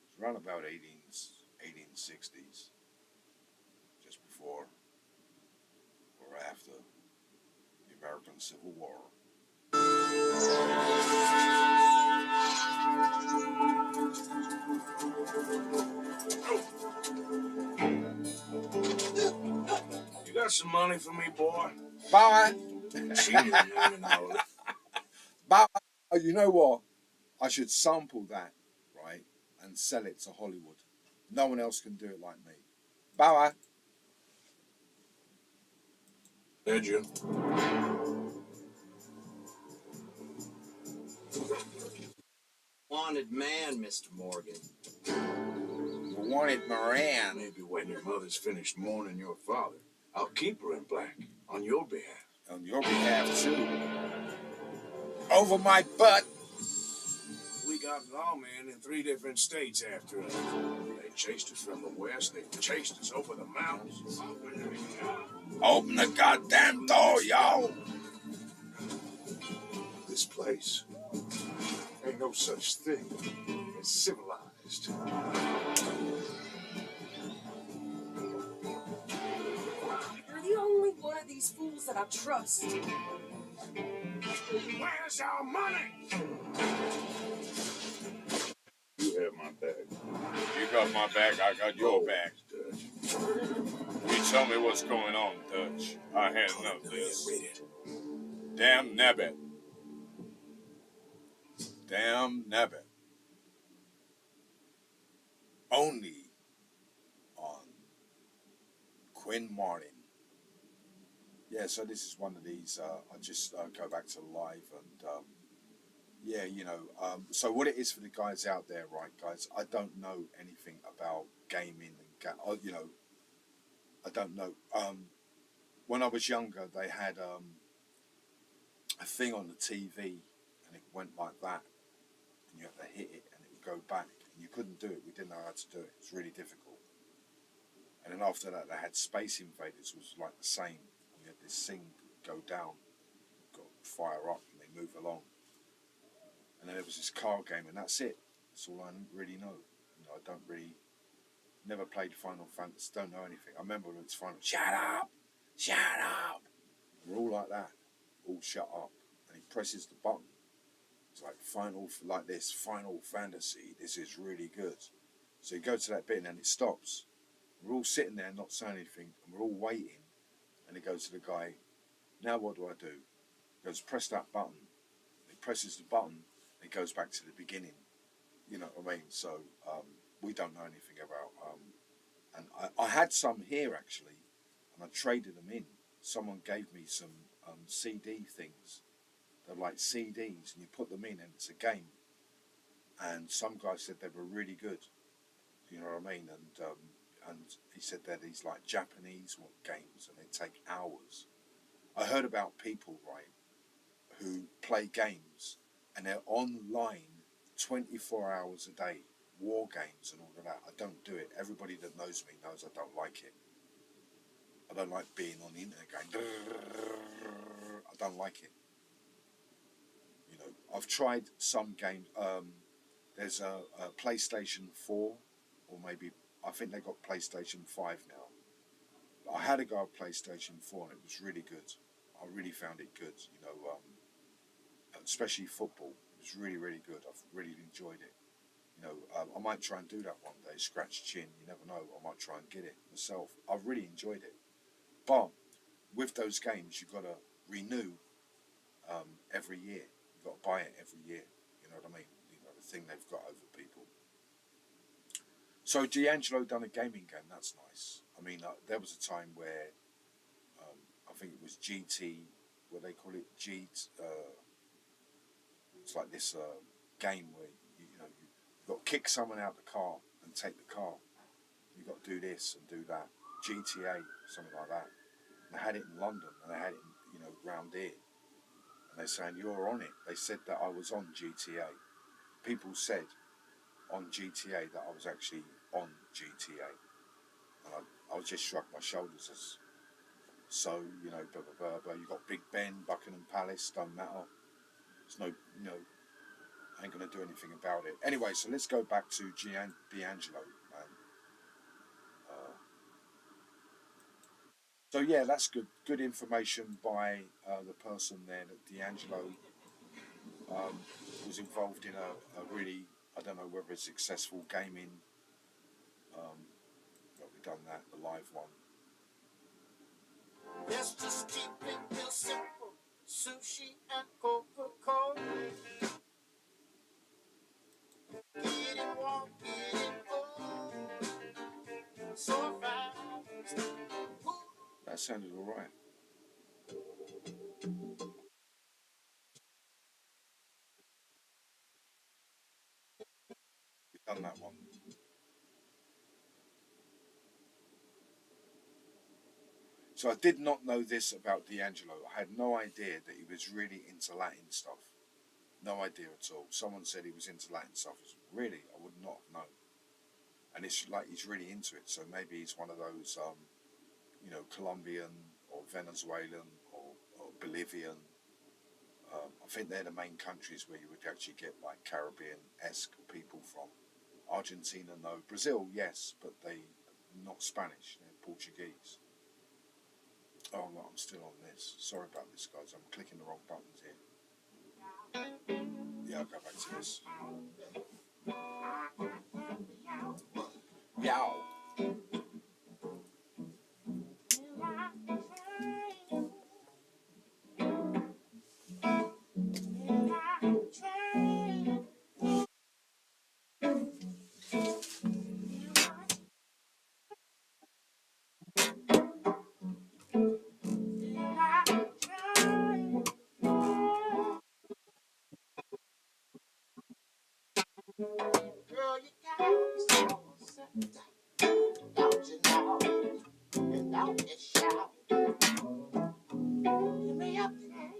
it was around about 1860s, just before or after the American Civil War. You got some money for me, boy? Bye. Bye. Oh, you know what? I should sample that, right, and sell it to Hollywood. No one else can do it like me. Bye. Did you? Wanted man, Mr. Morgan. Wanted Moran. Maybe when your mother's finished mourning your father, I'll keep her in black on your behalf. On your behalf, too. Over my butt. We got lawmen in 3 different states after us. They chased us from the west. They chased us over the mountains. Open the goddamn door, yo. This place ain't no such thing as civilized. You're the only one of these fools that I trust. Where's our money? You have my bag. You got my bag, I got your bag. You tell me what's going on, Dutch. I had enough of this. Damn nabbit. Damn nabbit. Only on Quinn Martin. Yeah, so this is one of these. I just go back to live and yeah, you know. So what it is for the guys out there, right, guys? I don't know anything about gaming and you know, I don't know. When I was younger, they had a thing on the TV, and it went like that, and you had to hit it, and it would go back, and you couldn't do it. We didn't know how to do it. It was really difficult. And then after that, they had Space Invaders, was like the same. You had this thing go down, got fire up, and they move along. And then there was this car game, and that's it. That's all I really know. You know, I don't really, never played Final Fantasy, don't know anything. I remember when it's Final, shut up, we're all like that, all shut up. And he presses the button. It's like like this, Final Fantasy, this is really good. So you go to that bit and then it stops. We're all sitting there not saying anything, and we're all waiting. And he goes to the guy, now what do I do? He goes, press that button. He presses the button, it goes back to the beginning. You know what I mean? So we don't know anything about. And I had some here actually, and I traded them in. Someone gave me some CD things. They're like CDs, and you put them in, and it's a game. And some guy said they were really good. You know what I mean? And he said they're these like Japanese games, and they take hours. I heard about people, right, who play games, and they're online 24 hours a day, war games and all of that. I don't do it. Everybody that knows me knows I don't like it. I don't like being on the internet going, I don't like it. You know, I've tried some games. There's a PlayStation 4, or maybe I think they got PlayStation 5 now. But I had a go at PlayStation 4 and it was really good. I really found it good, you know, especially football. It was really, really good. I've really enjoyed it. You know, I might try and do that one day, scratch chin, you never know. I might try and get it myself. I've really enjoyed it. But with those games, you've got to renew every year. You've got to buy it every year. You know what I mean? You know, the thing they've got over people. So D'Angelo done a gaming game. That's nice. I mean, there was a time where I think it was GT, what they call it, it's like this game where you know you've got to kick someone out the car and take the car. You've got to do this and do that. GTA, something like that. And they had it in London and they had it in, you know, round here. And they're saying, you're on it. They said that I was on GTA. People said on GTA that I was actually on GTA. And I just shrugged my shoulders as, so, you know, blah, blah, blah, blah. You got Big Ben, Buckingham Palace, don't matter. There's no, you know, I ain't going to do anything about it. Anyway, so let's go back to D'Angelo, man. So yeah, that's good. Good information by the person there that D'Angelo was involved in a really, I don't know whether it's successful gaming. But we've done that, the live one. Let's just keep it real simple. Sushi and Coca-Cola. Get it warm, get it cold. So fast. That sounded all right. We've done that one. So I did not know this about D'Angelo. I had no idea that he was really into Latin stuff. No idea at all. Someone said he was into Latin stuff. Really, I would not have known. And it's like he's really into it. So maybe he's one of those, you know, Colombian or Venezuelan or Bolivian. I think they're the main countries where you would actually get like Caribbean-esque people from. Argentina, no. Brazil, yes, but they not Spanish. They're Portuguese. Oh no, I'm still on this. Sorry about this, guys. I'm clicking the wrong buttons here. Yeah, I'll go back to this. Yow. Girl, you got me so upset. Don't you know? And don't you shout. Give me up today.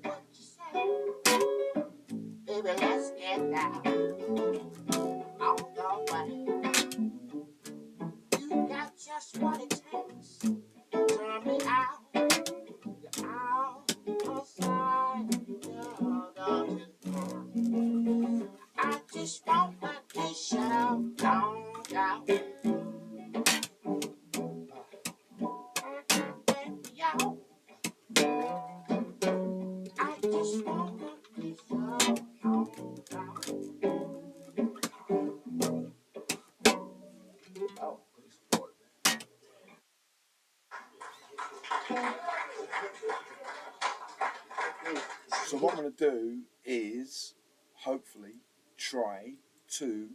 What you say? Baby, let's get down. On the way. You got just what it takes. Turn me out. You're out outside. You're don't you know? I just want my vacation. Don't doubt. Baby, out. I just want my vacation. Don't doubt. Oh, please support me. So what I'm going to do is hopefully try to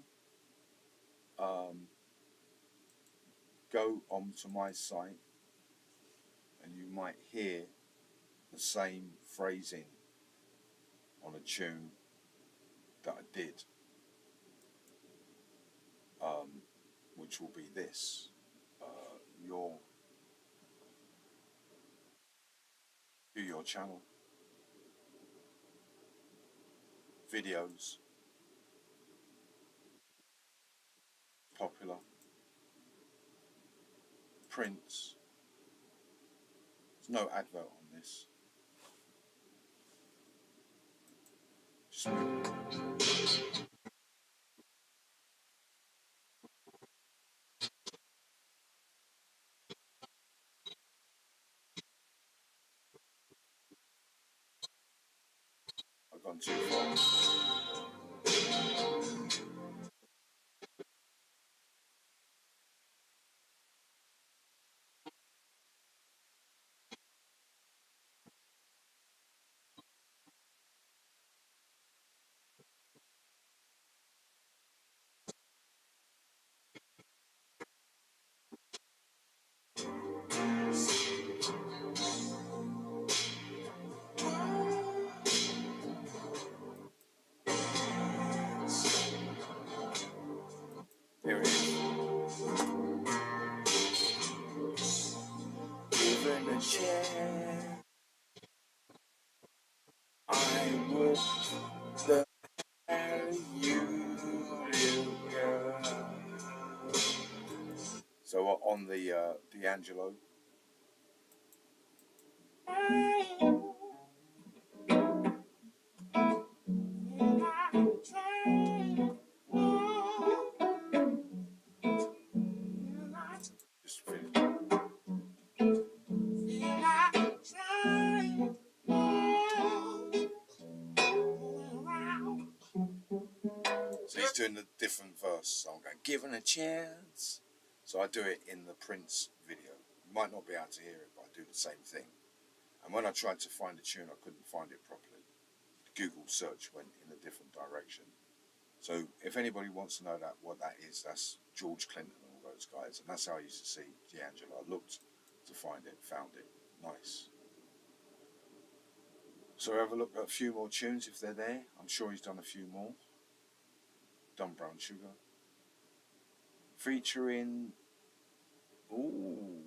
go onto my site and you might hear the same phrasing on a tune that I did, which will be this. Your channel, videos, popular, prints. There's no advert on this. Just move. gone too far. Here it is. Given a chance, I would marry you, little girl. So on the D'Angelo. Just finish. So he's doing a different verse. So I'm going, given a chance. So I do it in the Prince video. You might not be able to hear it, but I do the same thing. And when I tried to find a tune, I couldn't find it properly. Google search went in a different direction. So if anybody wants to know what that is, that's George Clinton and all those guys. And that's how I used to see D'Angelo. I looked to find it, found it. Nice. So have a look at a few more tunes if they're there. I'm sure he's done a few more. Done Brown Sugar. Featuring... Ooh,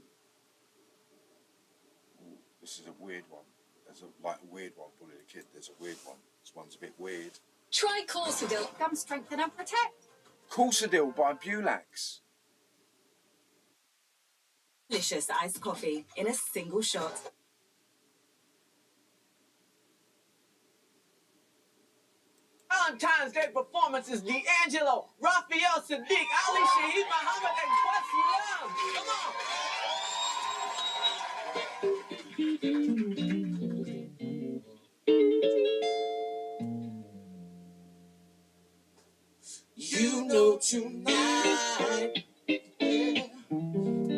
this is a weird one. There's a weird one, Bully the Kid. There's a weird one. This one's a bit weird. Try Corsadil. Gum strengthen and protect. Corsadil by Bulax. Delicious iced coffee in a single shot. Valentine's Day performances: D'Angelo, Raphael Sadiq, Ali Shaheed Muhammad, and Questlove. Come on. You know tonight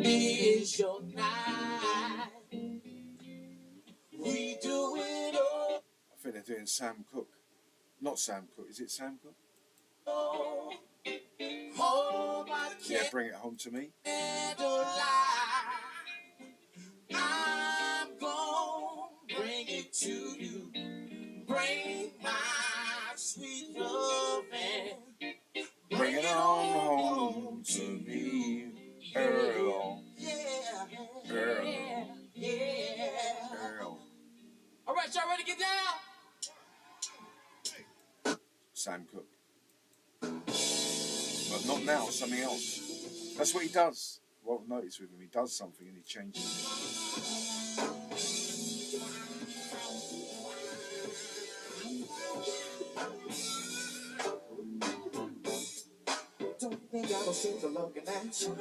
is your night. We do it all. I think they're doing Sam Cooke. Not Sam Cooke. Is it Sam Cooke? Yeah, Bring It Home to Me. I'm gonna bring it to you. Bring my sweet love and Bring it on home to me, Earl. yeah, Earl. yeah. Earl. All right, y'all ready to get down? Sam Cooke. But not now, something else. That's what he does. Well, notice with him, he does something and he changes it. Don't think I don't seem to looking at you.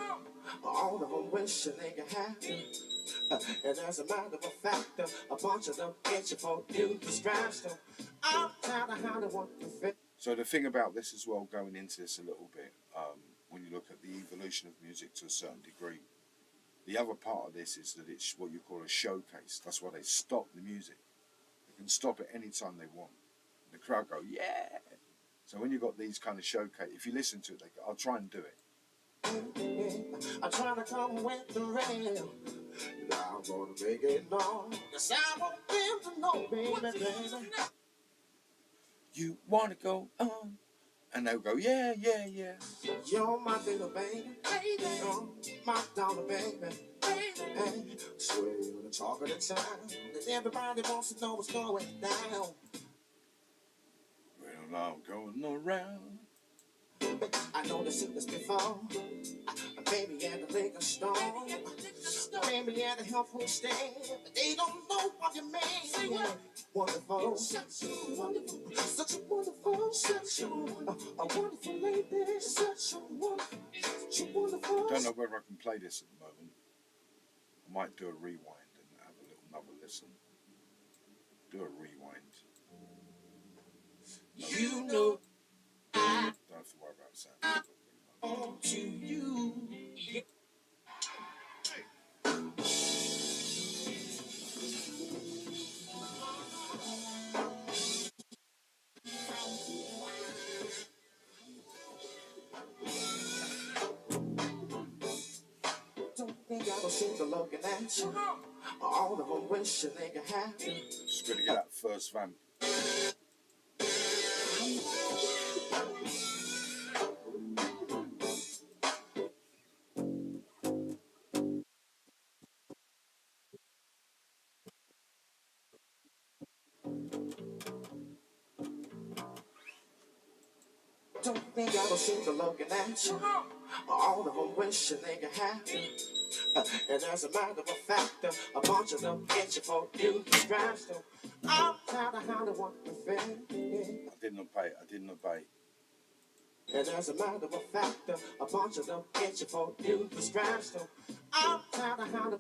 All of them wishing they could have you. And as a matter of fact, a bunch of them itching for you to scratch them. I'm tired of how they want to fit. So the thing about this as well, going into this a little bit, when you look at the evolution of music to a certain degree, the other part of this is that it's what you call a showcase. That's why they stop the music. They can stop it any time they want. The crowd go, yeah. So when you've got these kind of showcase, if you listen to it, they go, I'll try and do it. I'm trying to come with the rail. Now I'm gonna make it known. Cause I want them to know, baby, baby. You want to go on? And they'll go, yeah, yeah, yeah. You're my little baby, baby. You're my dollar baby, baby. Hey, swear you're the talk of the town. And everybody wants to know what's going down. Well, I'm going around. I know the sickness before. Baby and the liquor store. Baby and the health food stand. But they don't know what you mean. Wonderful. Such a wonderful. Such a wonderful. Such a wonderful lady. Such a wonderful. I don't know whether I can play this at the moment. I might do a rewind and have a little another listen. Do a rewind. You know I Don't have to worry about sound. want to you. Yeah. Don't think I don't seem to looking at you. All of them wishing they could have you. Just gonna get that first vamp. Don't think I don't seem to looking at you. All of them wishing they could have you. And as a matter of fact, a bunch of them itching for you to drive still. I'm tired of how they want to feel. I didn't obey. I didn't obey. And as a matter of fact, a bunch of them itching for you to drive still. I'm tired of how they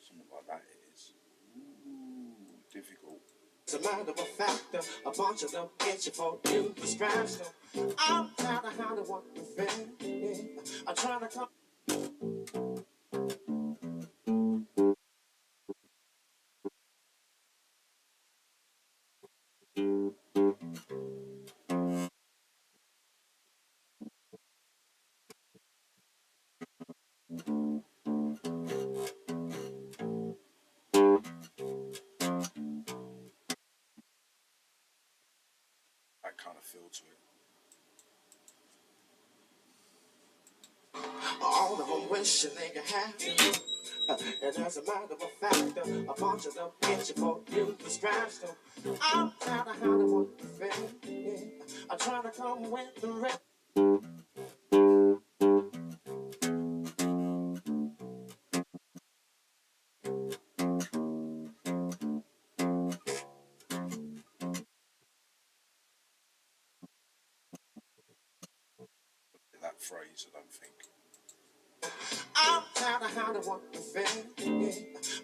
Something like that it is. Ooh, difficult. As a matter of fact, a bunch of them itching for you to drive still. I'm tired of how they want to feel. I'm trying to come. That kind of feel to it. All of them wishing they could have you. And as a matter of fact, a bunch of them itching for you to strive still. I'm tired of how they want to feel. I'm trying to come with the rest. That phrase, I don't think. I'm tired of how they want to feel.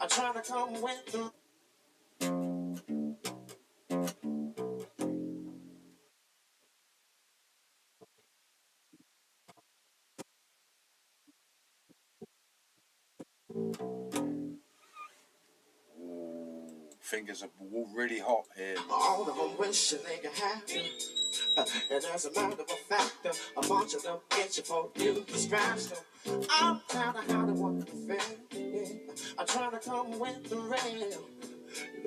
I'm trying to come with the Ooh, fingers are really hot here. all of them wishing they could have you. And as a matter of fact, a bunch of them itching for you to strive still. I'm tired of how they want to feel. I'm trying to come with the rail.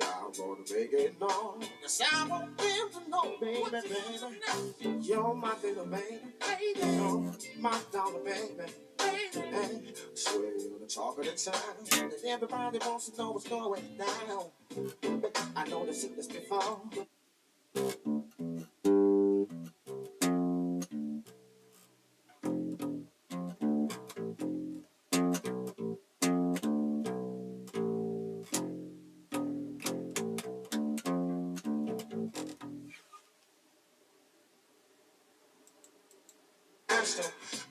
Now I'm gonna make it known. Yes, I want them to know, baby, baby. You're my little baby, baby. You're my dollar, baby. Hey, swear you're the talk of the town. And everybody wants to know what's going down. I know they've seen this before.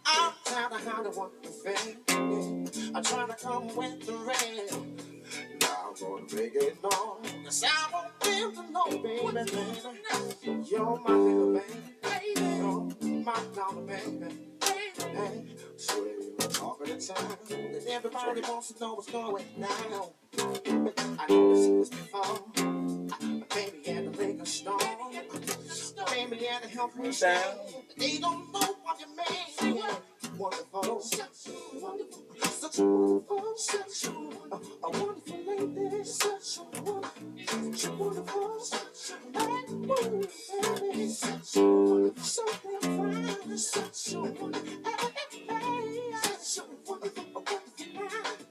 I'm tired of how they want to feel. I'm trying to come with the rail. Now I'm gonna make it known. Cause I want them to know, baby, baby. You're my little baby. You're my dollar, baby. Hey, swear you're the talk of the town. And everybody wants to know what's going down. I know they've seen this before. Baby at the liquor store. Baby at the health food down. They don't know what you mean. Wonderful, such a wonderful, such a wonderful, such a wonderful lady, such a wonderful, such a wonderful, baby, such a wonderful, something fine, such a wonderful, such a wonderful,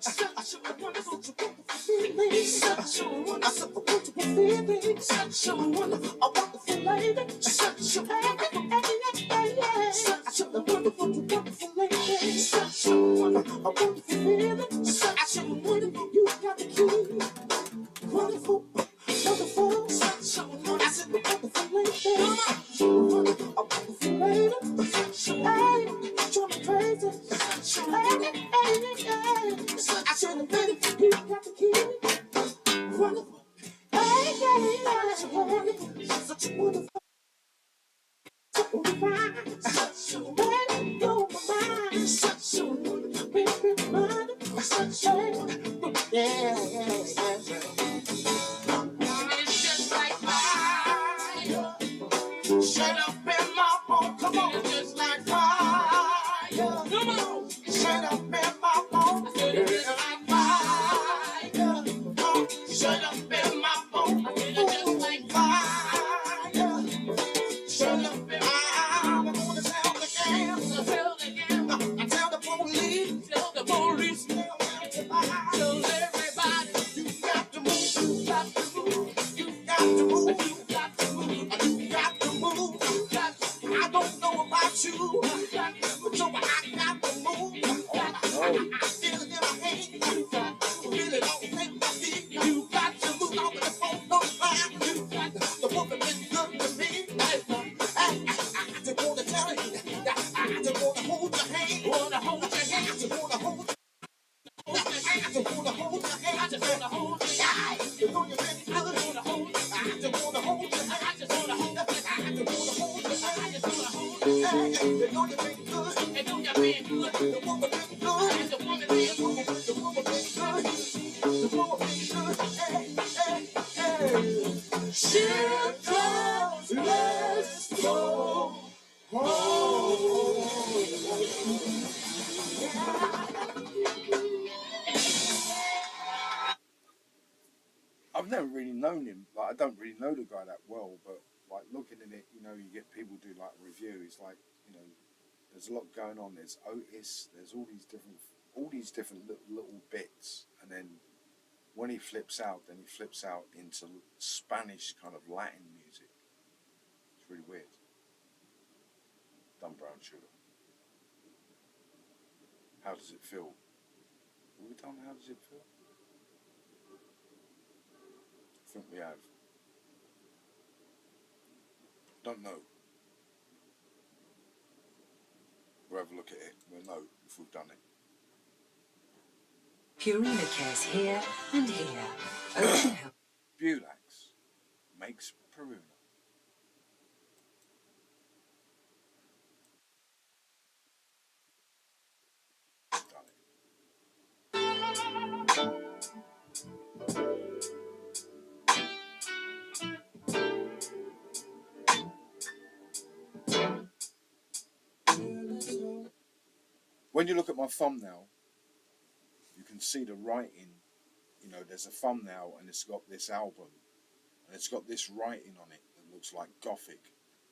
such a wonderful feeling, such a wonderful feeling, such a wonderful lady, such a wonderful lady, such a wonderful feeling, such a wonderful, you got the key, wonderful, wonderful, such a wonderful lady, a wonderful lady, such a drive me crazy, such a such a Such a way blow my mind. Such a baby mother. Such a yeah. It's just like fire. Shut up in my phone. Come on. It's just like fire. Come on. Shut up in my phone. It's just like fire. Oh, shut up in my phone. It's just like fire. Shut up in I'm gonna tell the game. I tell the police. Tell the police. Tell everybody. You got to move. You got to move. You got to move. You got to move. You got to move. You got to. I don't know about you, but so I got to move. I feel it in my hand. Feel it all in my feet. You got to move on with the phone. Don't lie. You got to. The woman been good to me. I just wanna tell you. I just wanna hold your hand. Wanna hold your hand. I just wanna hold. I just wanna hold your hand. I just wanna hold your hand. You know you've been good. I just wanna hold. I just wanna hold your hand. I just wanna hold. I just wanna hold your hand. I just wanna hold. You know you've been good. You know you've been good. The woman been good. The woman been good. The woman been good. The woman been good. Hey. Children, let's go home. I've never really known him. Like, I don't really know the guy that well, but like looking at it, you know, you get people do like reviews. Like, you know, there's a lot going on. There's Otis. There's all these different little bits, and then when he flips out, then he flips out into Spanish kind of Latin music. It's really weird. Done Brown Sugar. How does it feel? Have we done How Does It Feel? I think we have. Don't know. We'll have a look at it. We'll know if we've done it. Purina Care's here and here. Ocean Health. Bulax makes Purina. When you look at my thumbnail, you can see the writing. You know, there's a thumbnail and it's got this album and it's got this writing on it that looks like Gothic.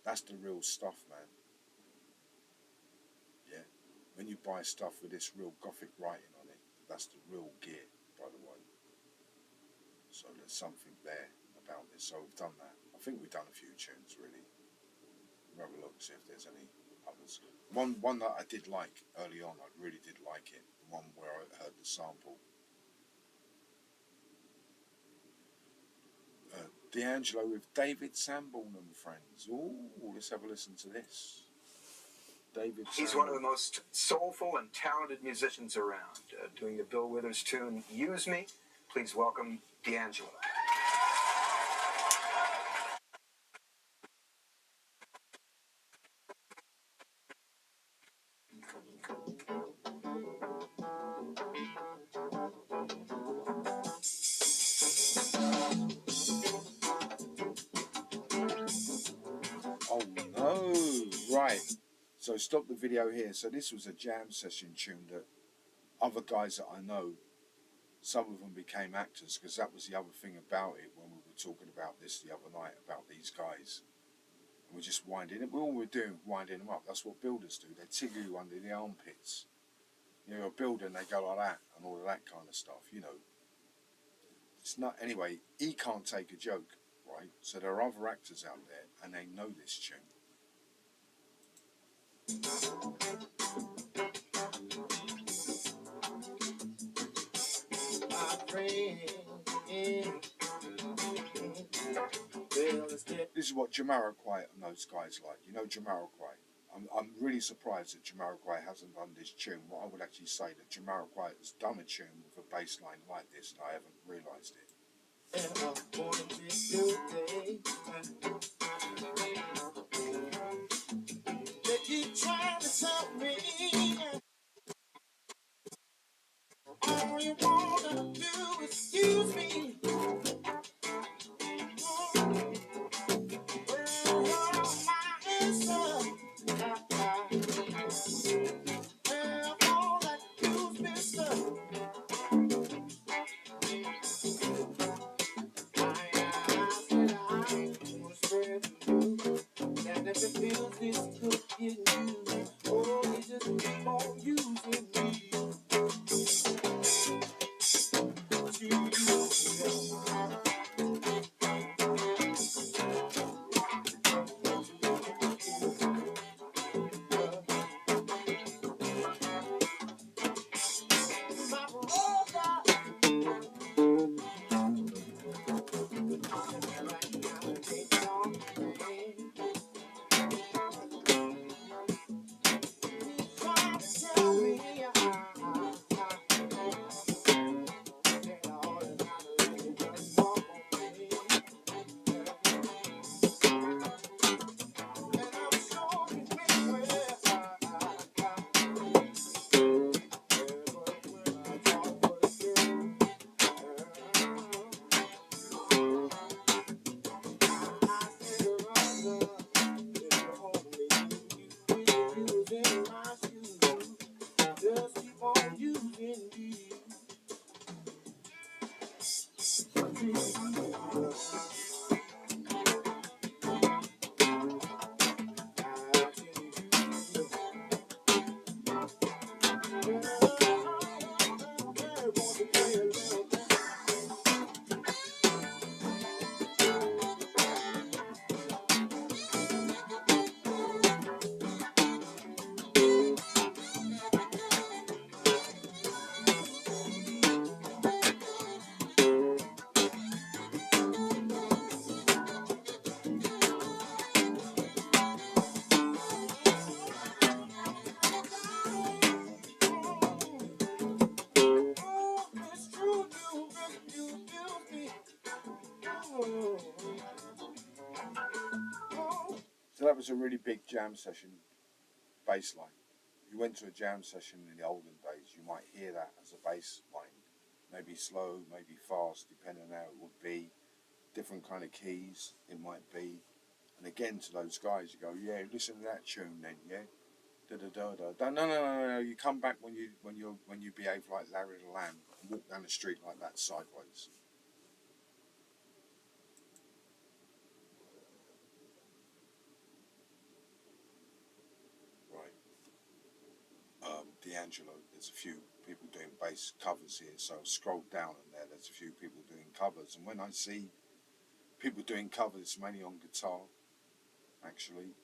That's the real stuff, man. Yeah. When you buy stuff with this real Gothic writing on it, that's the real gear, by the way. So there's something there about this. So we've done that. I think we've done a few tunes, really. We'll have a look, see if there's any others. One that I did like early on, I really did like it. The one where I heard the sample. D'Angelo with David Sanborn and friends. Ooh, let's have a listen to this. David He's Sanborn. one of the most soulful and talented musicians around. Doing the Bill Withers tune, Use Me. Please welcome D'Angelo. Oh no, right. So stop the video here. So this was a jam session tune that other guys that I know, some of them became actors, because that was the other thing about it when we were talking about this the other night, about these guys. And we're just winding it. All we're doing, winding them up. That's what builders do. They tickle you under the armpits. You know, a builder and they go like that and all of that kind of stuff, you know. It's not, anyway, he can't take a joke, right? So there are other actors out there and they know this tune. This is what Jamiroquai and those guys like. You know Jamiroquai. I'm really surprised that Jamiroquai hasn't done this tune. What I would actually say that Jamiroquai has done a tune with a bass line like this and I haven't realised it. you wanna do is use me. And if it feels this good in you, oh, you just keep on using me. Just keep on using me. So that was a really big jam session bass line. If you went to a jam session in the olden days, you might hear that as a bass line. Maybe slow, maybe fast, depending on how it would be. Different kind of keys it might be. And again, to those guys, you go, yeah, listen to that tune then, yeah. Da da da da. No. You come back when you behave like Larry the Lamb and walk down the street like that sideways. D'Angelo, there's a few people doing bass covers here, so I'll scroll down and there's a few people doing covers, and when I see people doing covers, it's mainly on guitar, actually.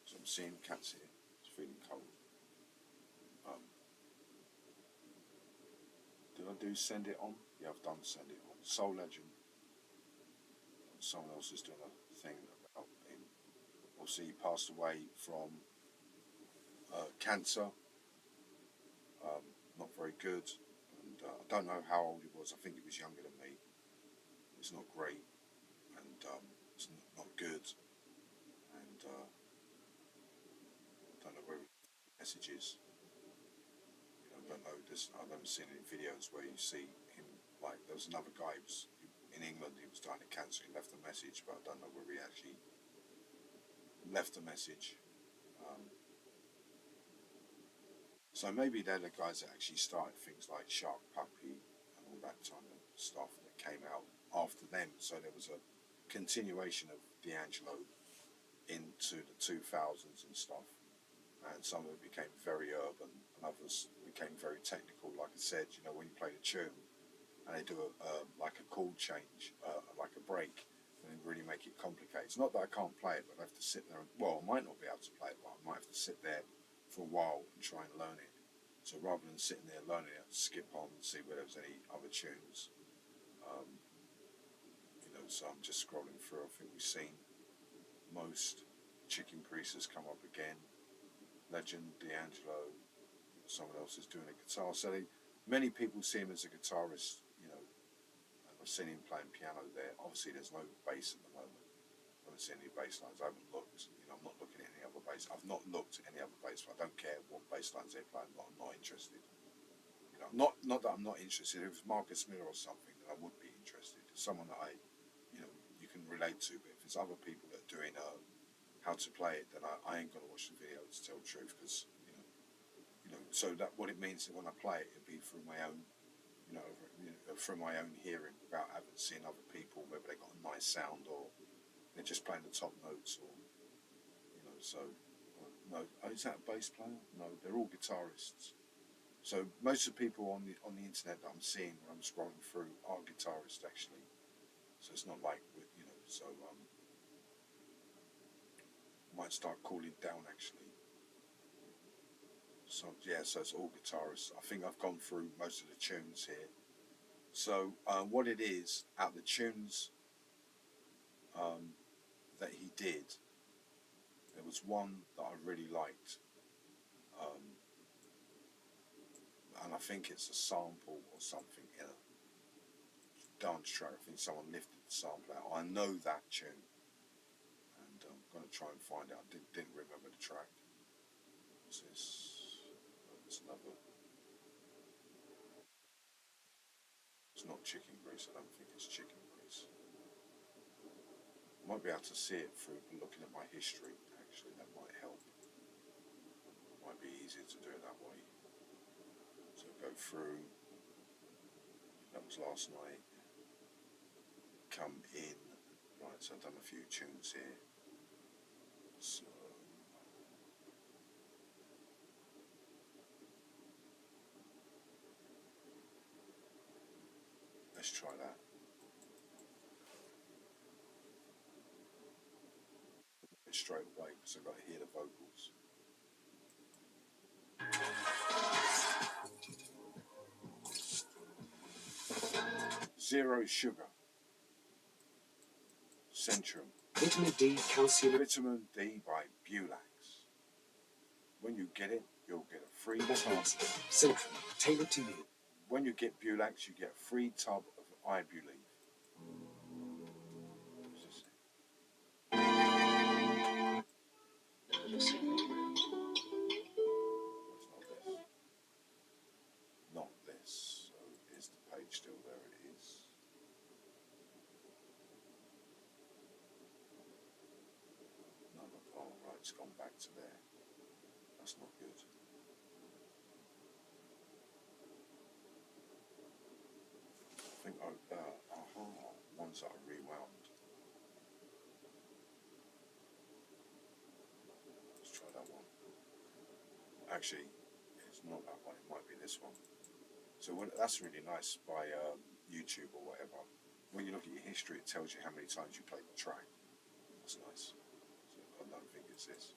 So I'm seeing cats here, it's feeling cold. Did I do Send It On? Yeah, I've done Send It On. Soul Legend. Someone else is doing a thing about him. Obviously, he passed away from cancer. Not very good, and I don't know how old he was. I think he was younger than me. It's not great, and it's not good, and I don't know where his message is. I don't know this. I've never seen any videos where you see him, like there was another guy who was in England. He was dying of cancer. He left a message, but I don't know where he actually left a message. So maybe they're the guys that actually started things like Shark Puppy and all that kind of stuff that came out after them. So there was a continuation of D'Angelo into the 2000s and stuff. And some of it became very urban and others became very technical. Like I said, you know, when you play the tune and they do like a chord change, like a break, and really make it complicated. It's not that I can't play it, but I have to sit there. Well, I might not be able to play it, but I might have to sit there for a while and try and learn it. So rather than sitting there learning it, I'd skip on and see whether there was any other tunes. You know, so I'm just scrolling through. I think we've seen most. Chicken Priest has come up again. Legend, D'Angelo. Someone else is doing a guitar. So many people see him as a guitarist, you know. And I've seen him playing piano there. Obviously, there's no bass at the moment. I haven't seen any bass lines. I haven't looked. You know, I'm not looking at any other bass. I've not looked at any other bass. I don't care what bass lines they play. I'm not interested. You Not that I'm not interested. If it was Marcus Miller or something, then I would be interested. Someone that you can relate to. But if it's other people that are doing how to play it, then I ain't gonna watch the video to tell the truth, because so that what it means that when I play it, it'd be through my own, from my own hearing, without having seen other people, whether they got a nice sound or they're just playing the top notes, or so. No, is that a bass player? No, they're all guitarists. So most of the people on the internet that I'm seeing when I'm scrolling through are guitarists, actually. So it's not like So might start cooling down, actually. So yeah, so it's all guitarists. I think I've gone through most of the tunes here. So what it is, out of the tunes that he did, there was one that I really liked, and I think it's a sample or something in a dance track. I think someone lifted the sample out. I know that tune, and I'm going to try and find out. I didn't remember the track. What's this? It's another. It's not Chicken Grease. I don't think it's Chicken Grease. I might be able to see it through looking at my history. Actually, that might help. Might be easier to do it that way. So go through. That was last night. Come in. Right, so I've done a few tunes here. So let's try that. Straight away, because I've got to hear the vocals. Zero Sugar. Centrum. Vitamin D, calcium. Vitamin D by Bulax. When you get it, you'll get a free tub. Centrum, tailored to you. When you get Bulax, you get a free tub of Ibuleave. Not this. So is the page still there? It is. No, oh right, it's gone back to there. That's not good. I think ones that are rewound. Let's try that one. Actually, it's not that one. It might be this one. So that's really nice by YouTube or whatever. When you look at your history, it tells you how many times you played the track. That's nice. So I don't think it's this.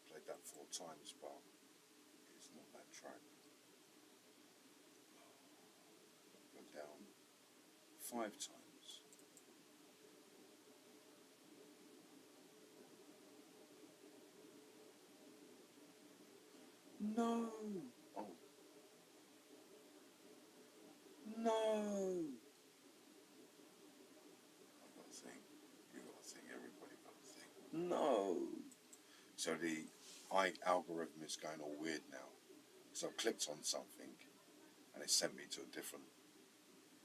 Played that 4 times, but it's not that track. Go down 5 times. No. Oh. No. I've got to think. You've got to think. Everybody got to think. No. So the algorithm is going all weird now. So I've clicked on something and it sent me to a different.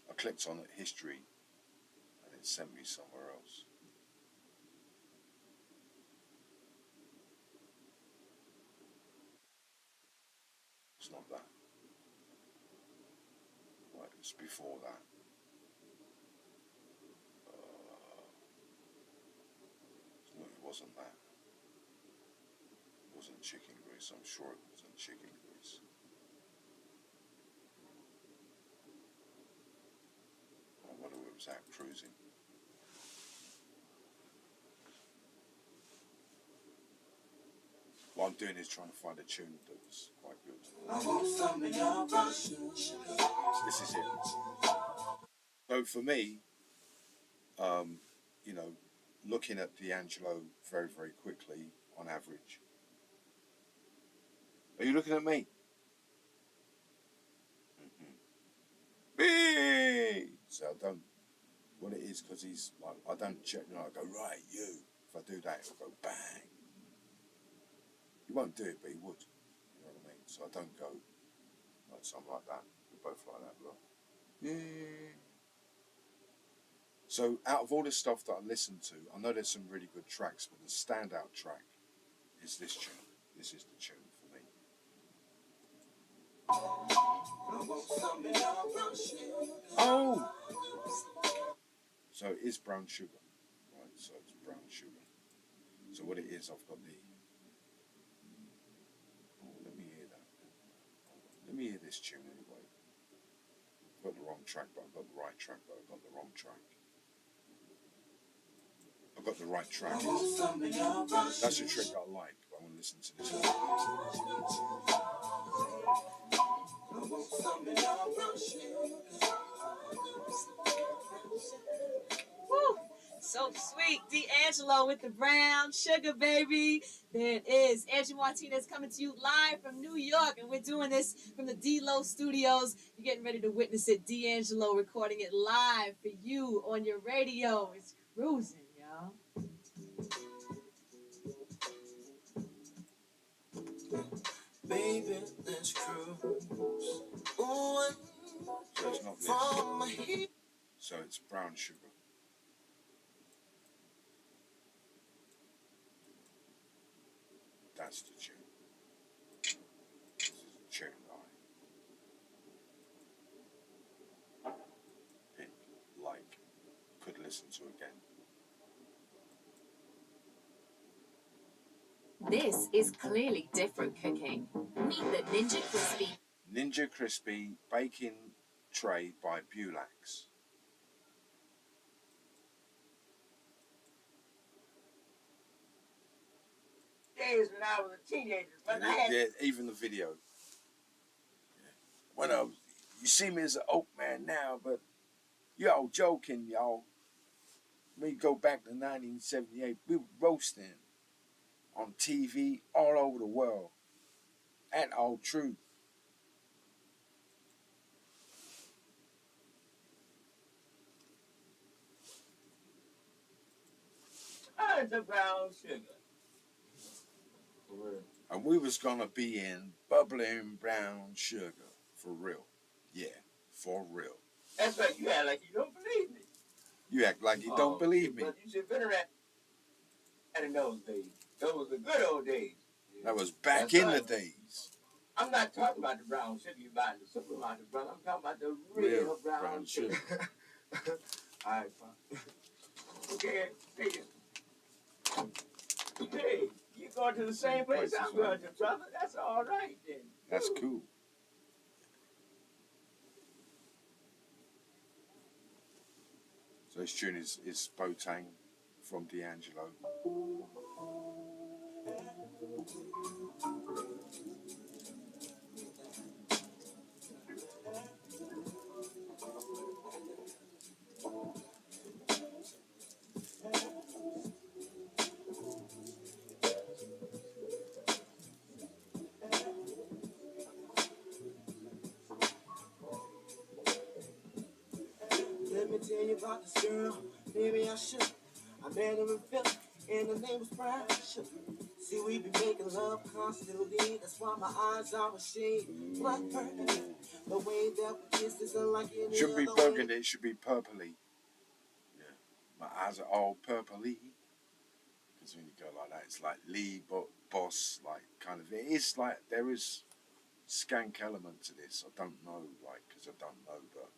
I clicked on history and it sent me somewhere else. It's not that. Right, it's before that. No, it wasn't that. It wasn't Chicken Grease. I'm sure it wasn't Chicken Grease. I wonder where it was at, Cruising. What I'm doing is trying to find a tune that was quite good. I want some of your brush. This is it. So for me, looking at D'Angelo very, very quickly on average. Are you looking at me? Me. So I don't. What it is, because he's like, I don't check. I go right, you. If I do that, it'll go bang. He won't do it, but he would. You know what I mean? So I don't go like something like that. We're both like that, bro. Yeah. So out of all the stuff that I listen to, I know there's some really good tracks, but the standout track is this tune. This is the tune for me. Oh! So it is Brown Sugar. Right, so it's Brown Sugar. So what it is, I've got the... Oh, let me hear that. Let me hear this tune anyway. I've got the wrong track, but I've got the right track, but I've got the wrong track. I've got the right track. That's a trick I like, but I want to listen to this one. Woo! So sweet. D'Angelo with the brown sugar, baby. There it is. Angie Martinez coming to you live from New York, and we're doing this from the D-Lo Studios. You're getting ready to witness it. D'Angelo recording it live for you on your radio. It's cruising, y'all. Baby, let's cruise. So it's not this. So it's Brown Sugar. That's the tune. This is the tune I pick, like, could listen to again. This is clearly different cooking. Meet the Ninja Crispy. Ninja Crispy Baking Tray by Bulax. Days when I was a teenager, but I had Yeah, even the video. Yeah. When you see me as an oak man now, but y'all joking, y'all. We go back to 1978. We were roasting on TV all over the world. And all truth. the brown sugar. And we was gonna be in bubbling brown sugar. For real. Yeah, for real. That's right, you act like you don't believe me. You act like you don't believe me. But you should have been around in those days. Those were the good old days. That was back in the days. I'm not talking about the brown sugar you buy in the supermarket, brother. I'm talking about the real brown sugar. All right, fine. Okay, hey, you going to the same place I'm going to, brother? That's all right, then. That's cool. So this tune is Botang from D'Angelo. Let me tell you about this girl. Maybe I should. I met her in Philly, and her name was Brown Sugar. See, we be making love constantly. That's why my eyes are a shade black burgundy. The way that we kiss is unlike any Shouldn't be other burgundy, it should be purpley. Yeah. My eyes are all purpley. Because when you go like that, it's like Lee Boss, like kind of. It is like, there is skank element to this. I don't know, like, because I don't know, but.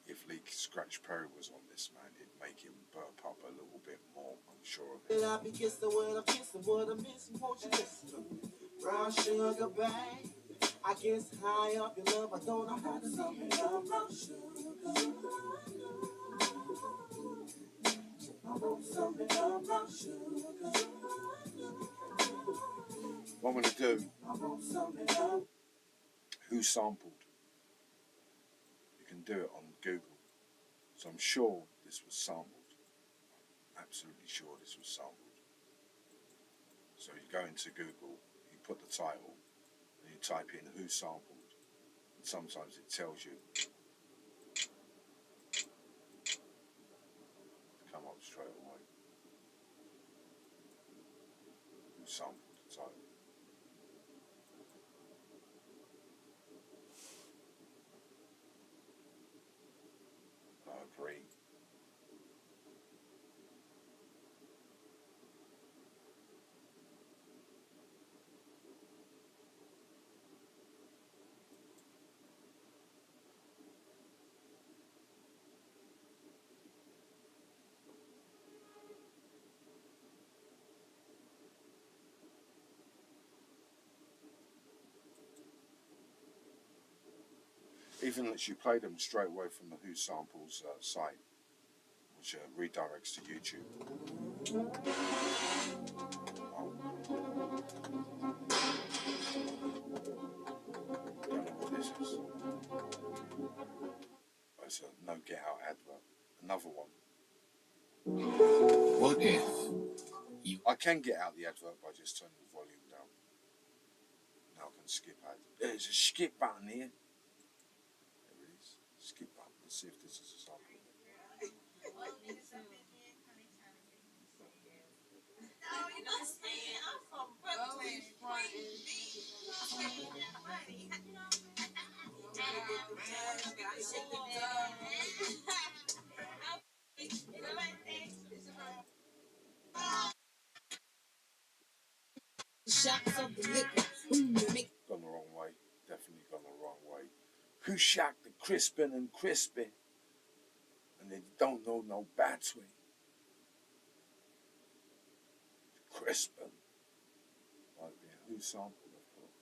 If Lee Scratch Perry was on this, man, it'd make him burp up a little bit more, I'm sure of it. I be kissing what I'm kissing, what I'm missing, won't you listen? Brown sugar bag, I guess high up your love, I don't know how to say it. Brown sugar, I want something brown sugar. What I'm going to do, I want something who sampled? You can do it on Google. So I'm sure this was sampled. Absolutely sure this was sampled. So you go into Google, you put the title, and you type in who sampled. And sometimes it tells you. Come up straight away. who sampled the title. I agree. Even lets you play them straight away from the Who Samples site, which redirects to YouTube. Wow. Don't know what this is. It's a No Get Out advert. Another one. What if you... I can get out the advert by just turning the volume down. Now I can skip ad. There's a skip button here. There it is. Skip button. Let's see if this is a sample. Gone the wrong way. Definitely gone the wrong way. Who shacked the Crispin and Crispy? And they don't know no battery. Crispin. Like the Who sample, I thought.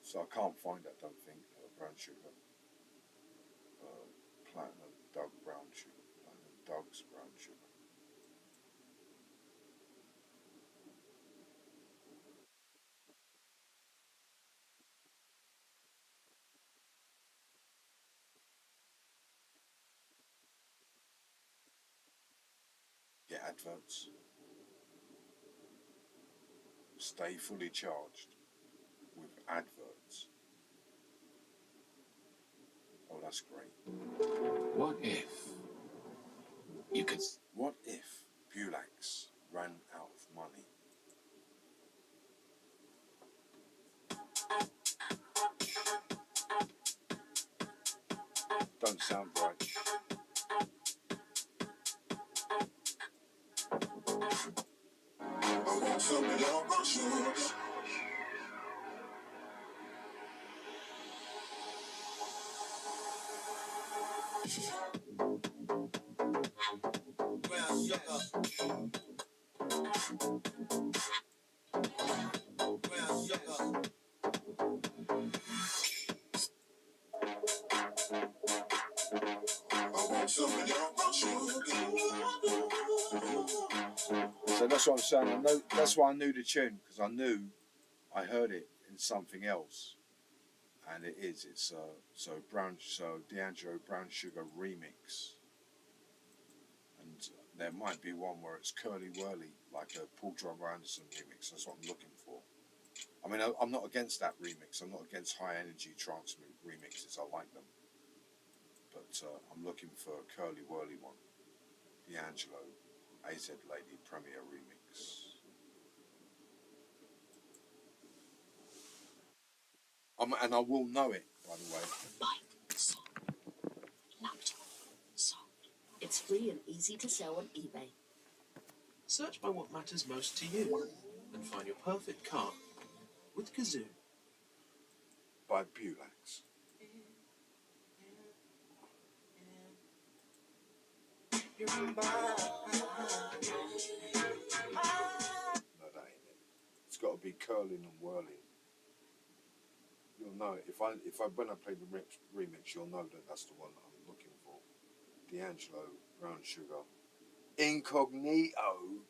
So I can't find that, I don't think. Brown Sugar. Platinum Doug Brown Sugar. Platinum Doug's Brown Sugar. Get adverts. Stay fully charged with adverts. Oh, that's great. What if you could... What if Bulax ran out of money? Don't sound right. So that's what I'm saying. I know, that's why I knew the tune, because I heard it in something else, and it is. It's so D'Angelo Brown Sugar remix, and there might be one where it's Curly Whirly, like a Paul Drummer Anderson remix. That's what I'm looking for. I mean, I'm not against that remix. I'm not against high energy trance remixes. I like them, but I'm looking for a Curly Whirly one. D'Angelo, AZ Lady Premier remix. And I will know it, by the way. Bike, soft, laptop, soft. It's free and easy to sell on eBay. Search by what matters most to you and find your perfect car with Kazoo. By Bulax. No, that ain't it. It's got to be curling and whirling. You'll know it. When I play the remix, you'll know that that's the one that I'm looking for. D'Angelo, Brown Sugar, Incognito,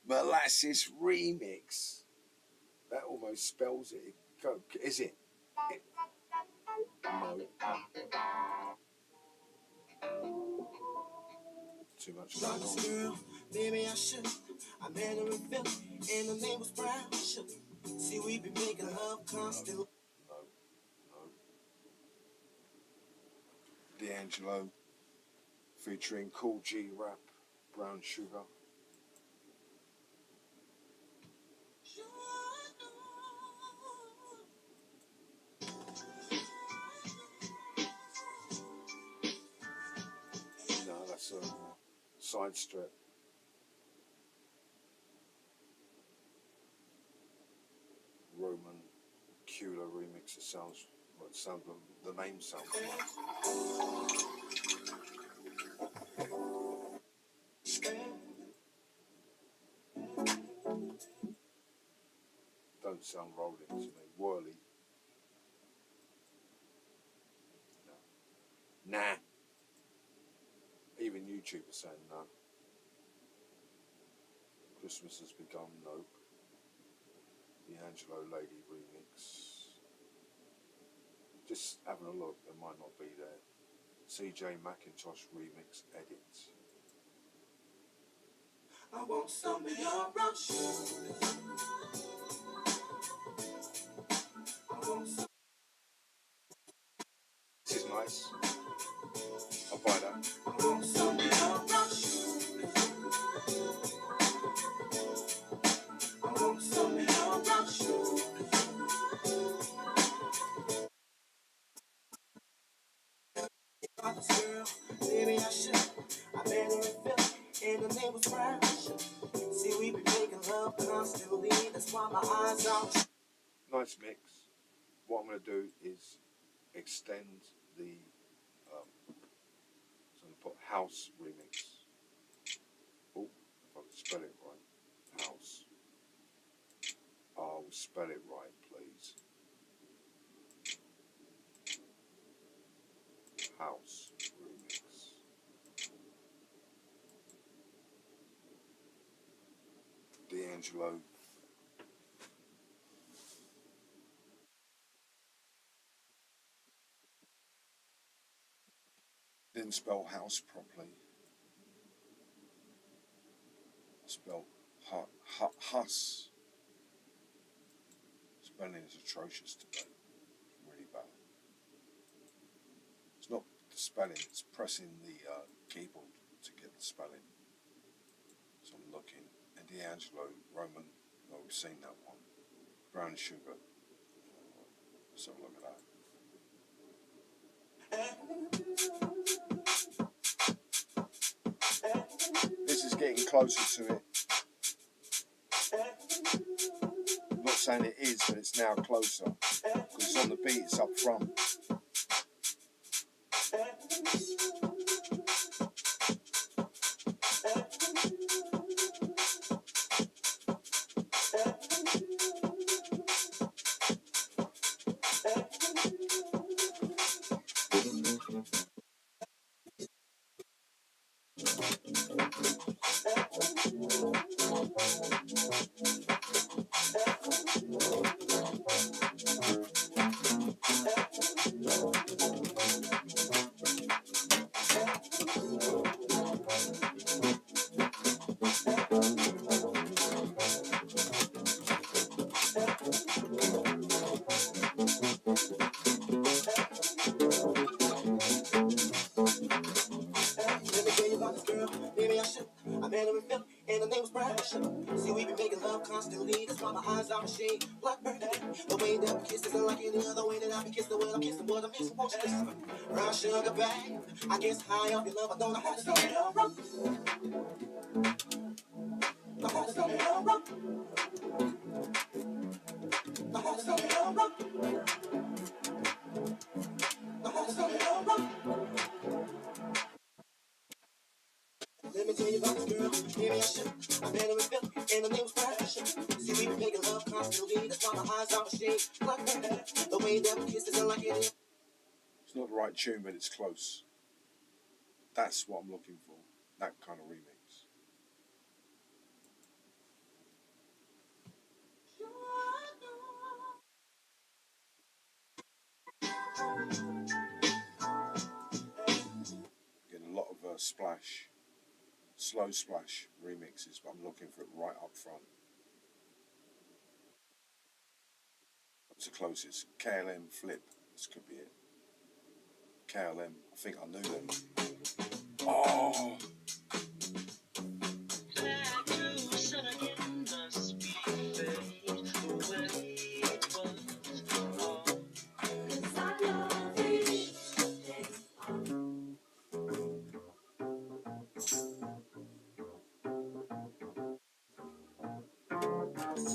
Molasses remix. That almost spells it. Is it? No. Too much going on. Girl, maybe I should. I met her in Philly, and her name was Brown Sugar. See, we be making love constantly. D'Angelo featuring Cool G Rap, Brown Sugar. Side strip. Roman Kula remix. It sounds. Well, it sounds. The name sounds nice. Don't sound rolling to me. Whirly. No. Nah. Even YouTube is saying no. Christmas has begun. Nope. D'Angelo Lady remix. Just having a look. It might not be there. CJ McIntosh remix edit. I want some of your rush. This is nice. I'll buy that. I want some of your rush. I want some of your rush. Girl, maybe I should. I met her in Philly, and her name was Fresh. See, we be making love constantly. That's why my eyes are. Nice mix. What I'm going to do is extend the. So I'm going to put house remix. Oh, if I can spell it right. House. I'll spell it right, please. House remix. D'Angelo. Didn't spell house properly. Spelled hus. Spelling is atrocious today. It's really bad. It's not the spelling, it's pressing the keyboard to get the spelling. So I'm looking. And D'Angelo, Roman, oh, we've seen that one. Brown sugar. Let's have a look at that. This is getting closer to it. I'm not saying it is, but it's now closer. Because it's on the beat, it's up front. See, we be making love constantly. That's why my eyes are machine. Blackbird, the way that we kiss is unlike any other way that I be kissed. The way I'm kissing, what I'm missing, won't you listen? Brown sugar, babe. I guess high up your love, I don't know how to stop it all wrong. I how to stop it all wrong. I how to stop it all wrong. I how to stop it all wrong. Let me tell you about this girl, maybe I should. I met her in Philly, and her name was Fresh. See, we be making love constantly. That's why my eyes are machine. Blackbird, the way that we kiss is unlike any. It's not the right tune, but it's close. That's what I'm looking for. That kind of remix. Getting a lot of splash, slow splash remixes, but I'm looking for it right up front. What's the closest? KLM Flip. This could be it. KLM. I think I knew them. Oh!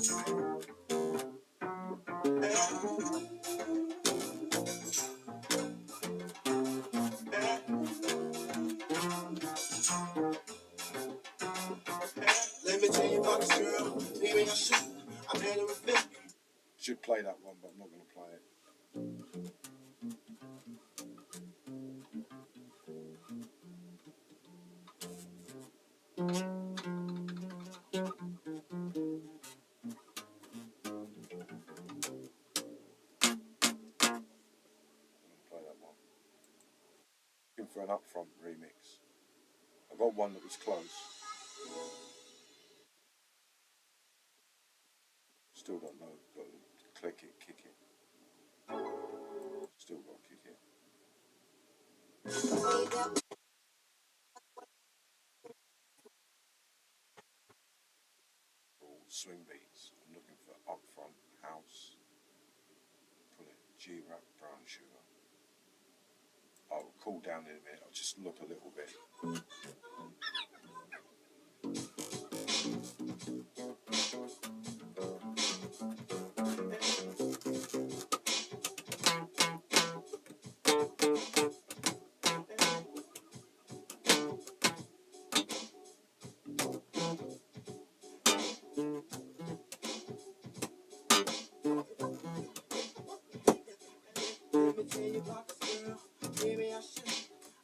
Let me tell you about this girl. Maybe I should. I met her in Philly. Should play that one, but I'm not going to play it. Play that one. Looking for an upfront remix. I got one that was close. Still don't know. Got to click it, kick it. Still got to kick it. All swing beats. I'm looking for upfront house. Pull it. G-Rap Brown Sugar. I'll cool down in a minute. I'll just look a little bit. Let me tell you about this girl. Maybe I should.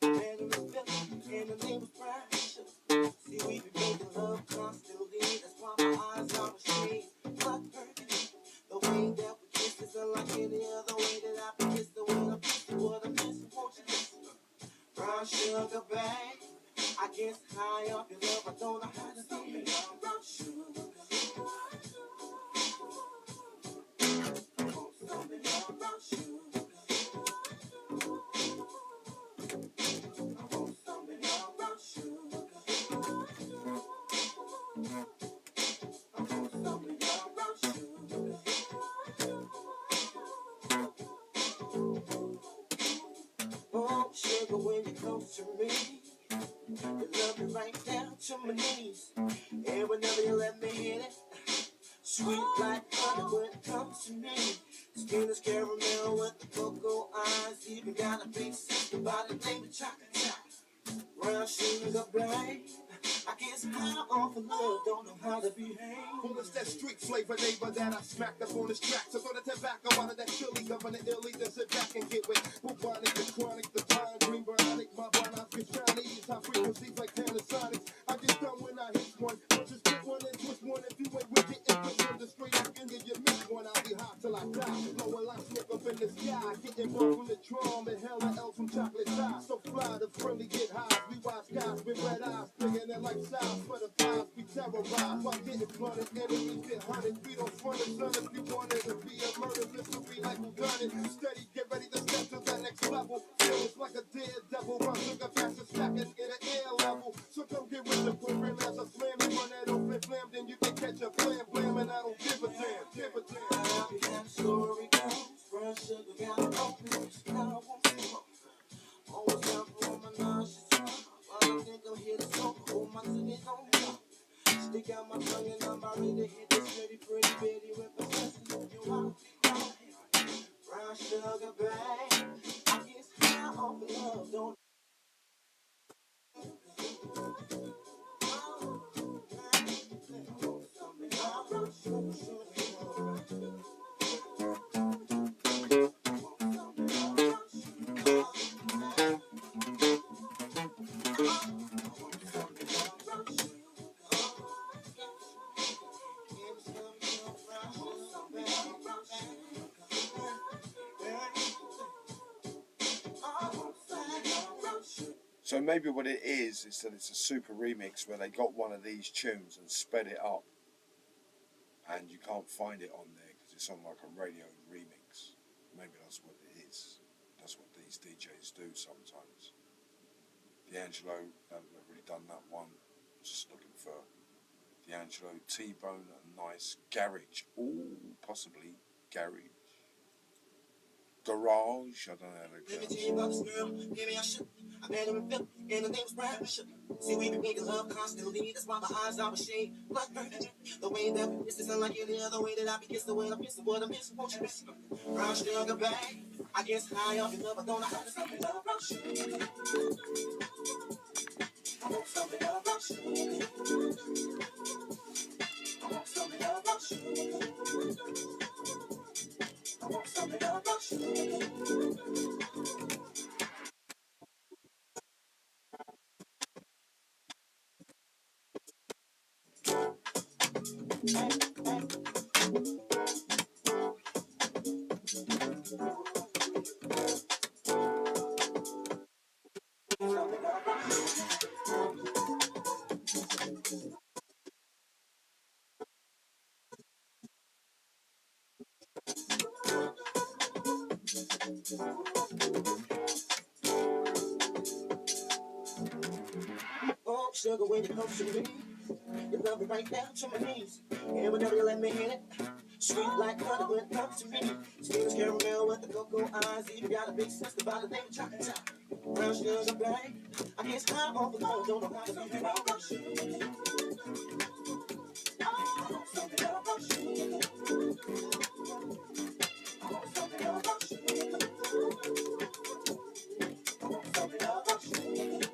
I met her in Philly, and her name was Brasha. See, we be making love constantly. That's why my eyes are ashamed. Blood burgundy. The way that we kiss is unlike any other way that I've been kissed. The way I'm kissing, what I'm missing, won't you listen? Brown sugar, babe. I guess high up your love, I don't know how to do it. Brown sugar. Brown sugar. Oh, sugar, when you close to me, you love me right down to my knees. And whenever you let me hit it, sweet like honey when it comes to me. Skin is caramel with the cocoa eyes. Even got a big sister by the name of Chocolate Top. Brown sugar, babe. I guess high off of love, don't know how to behave. Well, it's that street flavor neighbor that I smacked up on this track. So throw the tobacco out of that chili, governor illy, then sit back and get with bubonic, the chronic, the fine, green bionic, my one eyes get shiny, it's high frequencies like Panasonics. I get done when I hit one, but just pick one and twist one. If you ain't with it, if it's on the straight up in you miss one, I'll be hot till I die. Blowing like smoke up in the sky, getting burned from the drum, and hell and L from chocolate thighs. So fly, the friendly get high, we watch guys with red eyes, bringing it like size for the thighs. We terrorize, while getting flooded, enemies get hunted. We don't front it, son, if you wanted to be a murder mystery like who done it. Steady, get ready to step to that next level. Feels like a daredevil, run sugar fast and stacking in the air level. So come get with the program as a slam. You run that open flam, then you can catch a flam, blam, and I don't give a damn, give a damn. I'll be that story goes. Brown sugar got an open, now I won't see more. Always down for my nauseous. I think I'm here to smoke, hold my ticket on top. Stick out my tongue and I'm ready to hit this pretty bitty with a blessing. You wanna be right here. Brown sugar, babe. I guess high off of love, don't. So maybe what it is that it's a super remix where they got one of these tunes and sped it up, and you can't find it on there because it's on like a radio remix. Maybe that's what it is. That's what these DJs do sometimes. D'Angelo, haven't really done that one. Just looking for D'Angelo, T-Bone, and Nice, Garage. Ooh, possibly Garage. Garage. I don't know how Let to me go. tell you about this girl, give me a shit. I met her in Philly, and her name was Brad. See, we been making love constantly. That's why my eyes are ashamed. Blood burning. The way that we kiss is unlike any other way that I be kissed. The way I'm missing what I'm missing. Won't you miss it? Brown sugar bag. I guess high off your love, I don't know how to stop it. Love brown sugar. I want something love brown sugar. I want something love brown sugar. I want something love brown sugar. Oh, sugar, when you come to me, you love me right down to my knees. And whenever you let me hit it, sweet like honey when it comes to me. Sweet as caramel with the cocoa eyes. Even got a big sister by the name of Chocolate. Brown sugar, black. I guess I'm on the phone, don't know how to be around brown sugar. I want something about brown sugar. I want something about brown sugar. I want something about brown sugar.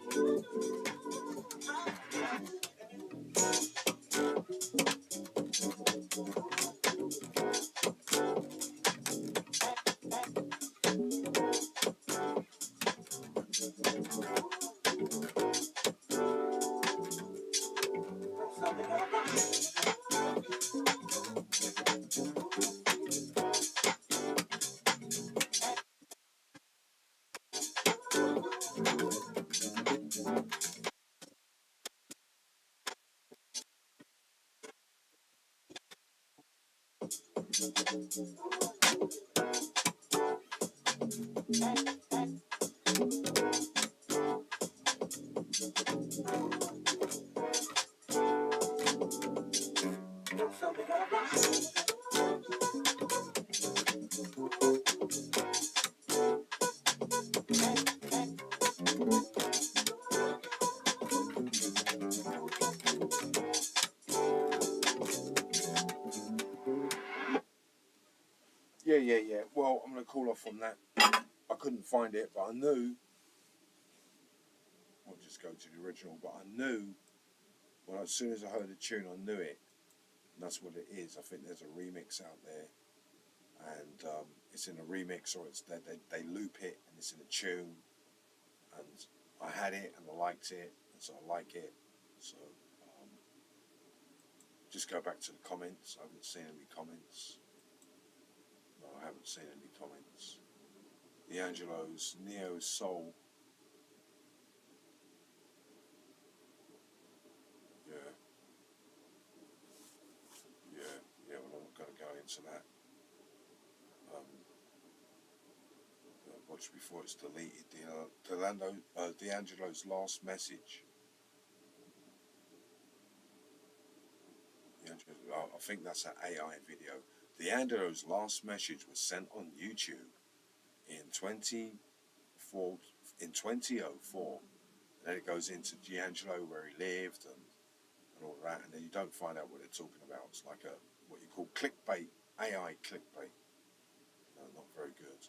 Yeah. Well, I'm going to call off on that. I couldn't find it, but I knew. I'll just go to the original, but I knew. Well, as soon as I heard the tune, I knew it. And that's what it is. I think there's a remix out there. And it's in a remix, or it's they loop it, and it's in a tune. And I had it, and I liked it, and so I like it. So just go back to the comments. I haven't seen any comments. No, I haven't seen any comments. D'Angelo's Neo Soul. Yeah. Well, I'm not going to go into that. Watch before it's deleted. D'Angelo's Last Message. I think that's an AI video. D'Angelo's Last Message was sent on YouTube in 2004. And then it goes into D'Angelo, where he lived and all that, and then you don't find out what they're talking about. It's like what you call clickbait, AI clickbait. No, not very good.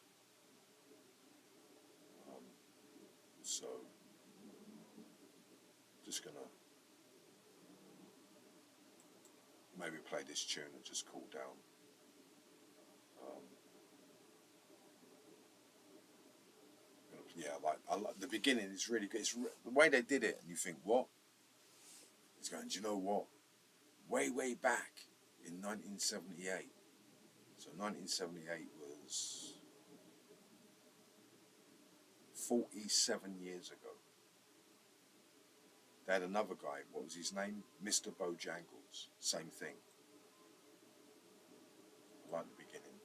So, just gonna maybe play this tune and just cool down. I like the beginning is really good. It's the way they did it, and you think, what? He's going, do you know what? Way back in 1978. So 1978 was 47 years ago. They had another guy, what was his name? Mr. Bojangles. Same thing. I like the beginning.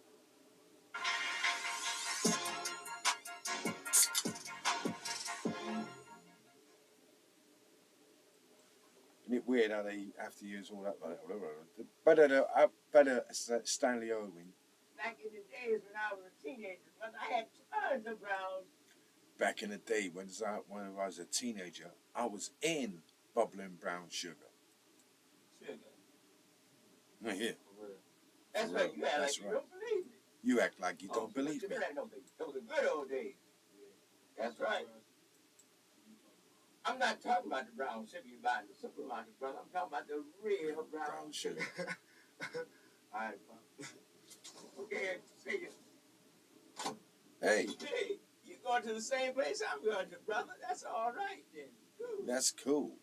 Isn't it weird how they have to use all that? Better Stanley Owen. Back in the days when I was a teenager, but I had tons of browns. Back in the day when I was a teenager, I was in bubbling brown sugar. Sugar. Right here. That's For right. real. You act That's like you right. don't believe me. You act like you don't believe me. No, those are good old days. That's right. I'm not talking about the brown sugar you buy in the supermarket, brother. I'm talking about the real brown sugar. All right, Pop. Okay, see you. Hey, Hey, you going to the same place I'm going to, brother? That's all right then. Cool. that's cool.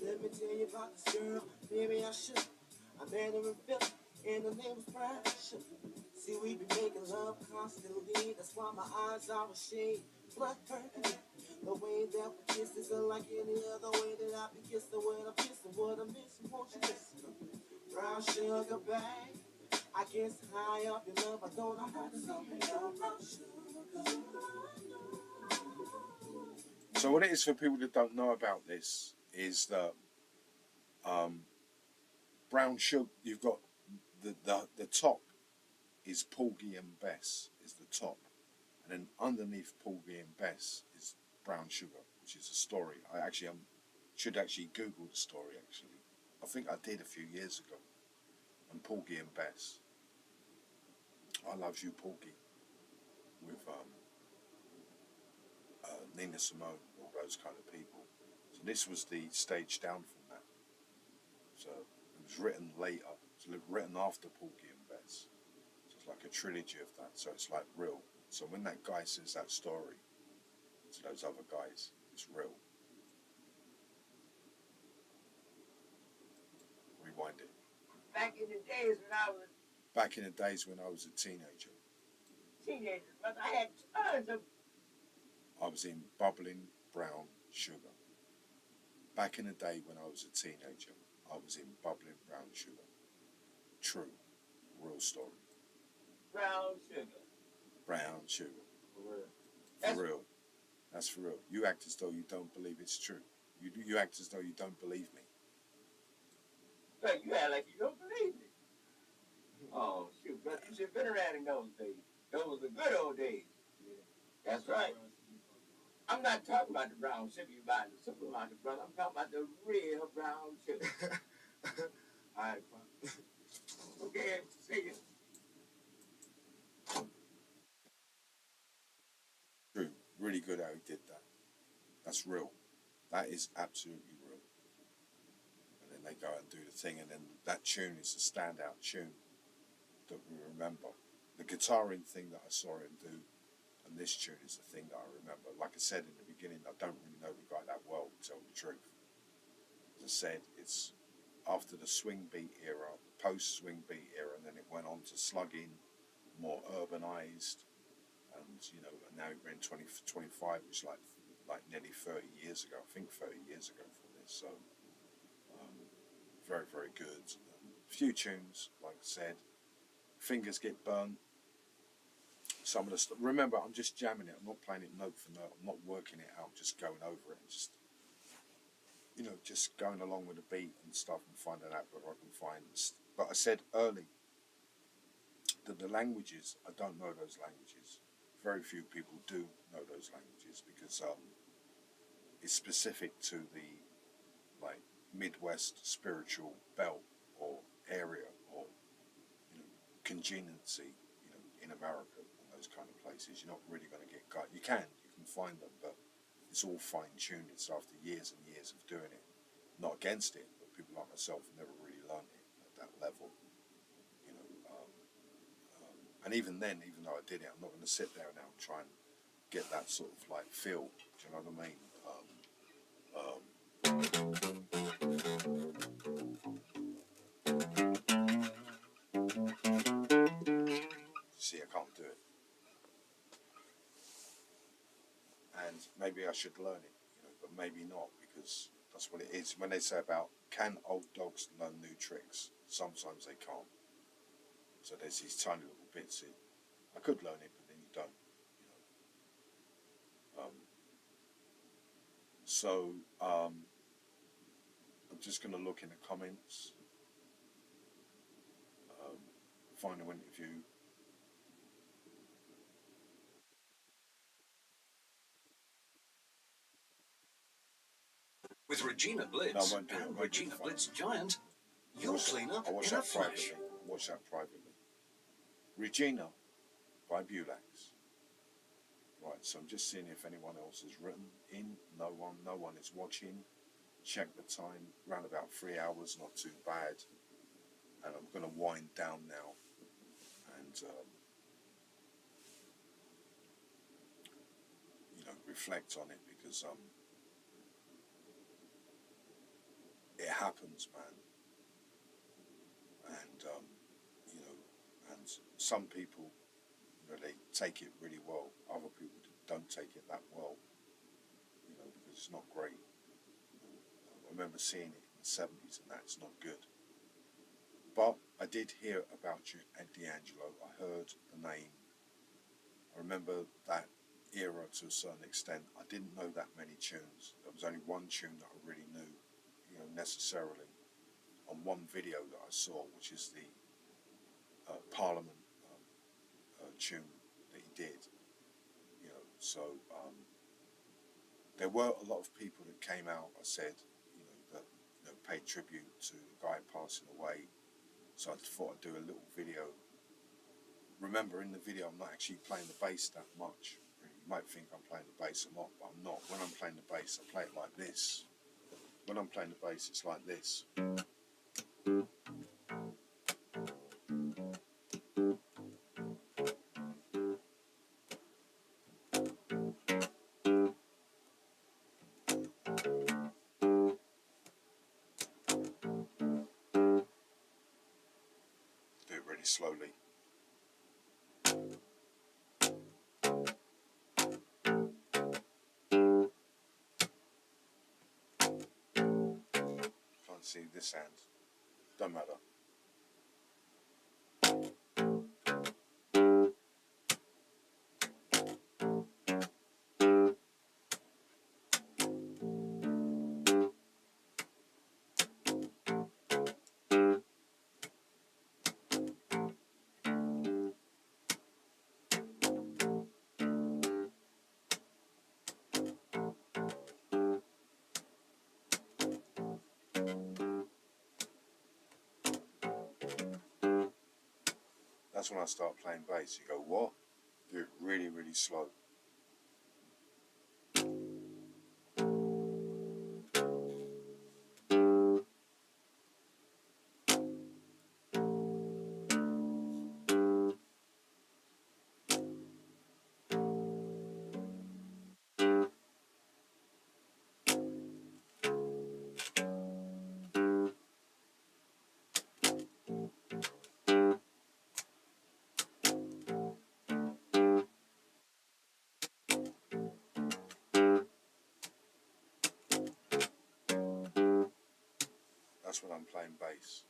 Let me tell you about this girl, maybe I should. I met her in Philly, and her name was Precious. See, we be making love constantly, that's why my eyes are a shade. Blood perky, the way that we kiss is unlike any other way that I be kissing. When I'm kissing, what I'm missing, won't you listen? Brown sugar, babe, I guess high up your love, I don't know how to something your brown sugar. So what it is for people that don't know about this is that brown sugar, you've got the top is Porgy and Bess is the top, and then underneath Porgy and Bess is brown sugar, which is a story. I actually should actually Google the story. Actually, I think I did a few years ago. And Porgy and Bess, I Love You Porgy, with Nina Simone, all those kind of people. So this was the stage down from that. So it was written later. It's written after Porgy and Bess. So it's like a trilogy of that. So it's like real. So when that guy says that story to those other guys, it's real. Rewind it. Back in the days when I was Back in the days when I was a teenager, a teenager, but I had tons of I was in bubbling brown sugar. Back in the day when I was a teenager, I was in bubbling brown sugar. True. Real story. brown sugar. Brown sugar. For real. For real. That's for real. You act as though you don't believe it's true. You act as though you don't believe me. But you act like you don't believe me. Oh, shoot, brother, you should have been around in those days. Those were the good old days. That's right. I'm not talking about the brown sugar you buy in the supermarket, brother. I'm talking about the real brown sugar. All right, Pop. Okay, see you. True. Really good how he did that. That's real. That is absolutely real. And then they go out and do the thing, and then that tune is a standout tune that we remember. The guitaring thing that I saw him do, and this tune is the thing that I remember. Like I said in the beginning, I don't really know the guy that well, to tell the truth. As I said, it's after the swing beat era, post-swing beat era, and then it went on to slugging, more urbanized, and and now we're in 2025, which is like nearly 30 years ago. I think 30 years ago from this. So very, very good. Few tunes, like I said. Fingers get burned. Some of the stuff. Remember, I'm just jamming it. I'm not playing it note for note. I'm not working it out. Just going over it and just going along with the beat and stuff and finding out whether I can find. But I said early that the languages, I don't know those languages. Very few people do know those languages because it's specific to the Midwest spiritual belt or area or congeniency in America and those kind of places. You're not really going to get cut. You can find them, but it's all fine-tuned. It's after years and years of doing it. Not against it, but people like myself have never really learned it at that level. And even then, even though I did it, I'm not going to sit there now and try and get that sort of feel. Do you know what I mean? can't do it. And maybe I should learn it, but maybe not, because that's what it is. When they say about, can old dogs learn new tricks? Sometimes they can't. So there's these tiny little bits in. I could learn it, but then you don't. I'm just going to look in the comments, final interview. With Regina Blitz No, I won't do it. and Regina Blitz Giant, you'll clean up I watch in a that flash. privately. Watch that privately. Regina by Bulax. Right, so I'm just seeing if anyone else has written in. No one is watching. Check the time, around about 3 hours, not too bad. And I'm going to wind down now and reflect on it, because it happens, man. And and some people, they take it really well. Other people don't take it that well, because it's not great. I remember seeing it in the 70s, and that's not good. But I did hear about you at D'Angelo. I heard the name. I remember that era to a certain extent. I didn't know that many tunes. There was only one tune that I really knew, necessarily, on one video that I saw, which is the Parliament tune that he did. So there were a lot of people that came out, I said, that paid tribute to the guy passing away. So I thought I'd do a little video. Remember, in the video, I'm not actually playing the bass that much. You might think I'm playing the bass a lot, but I'm not. When I'm playing the bass, I play it like this. When I'm playing the bass, it's like this. Do it really slowly. Can't see this hand. Don't matter. That's when I start playing bass. You go, what? Do it really, really slow. That's when I'm playing bass.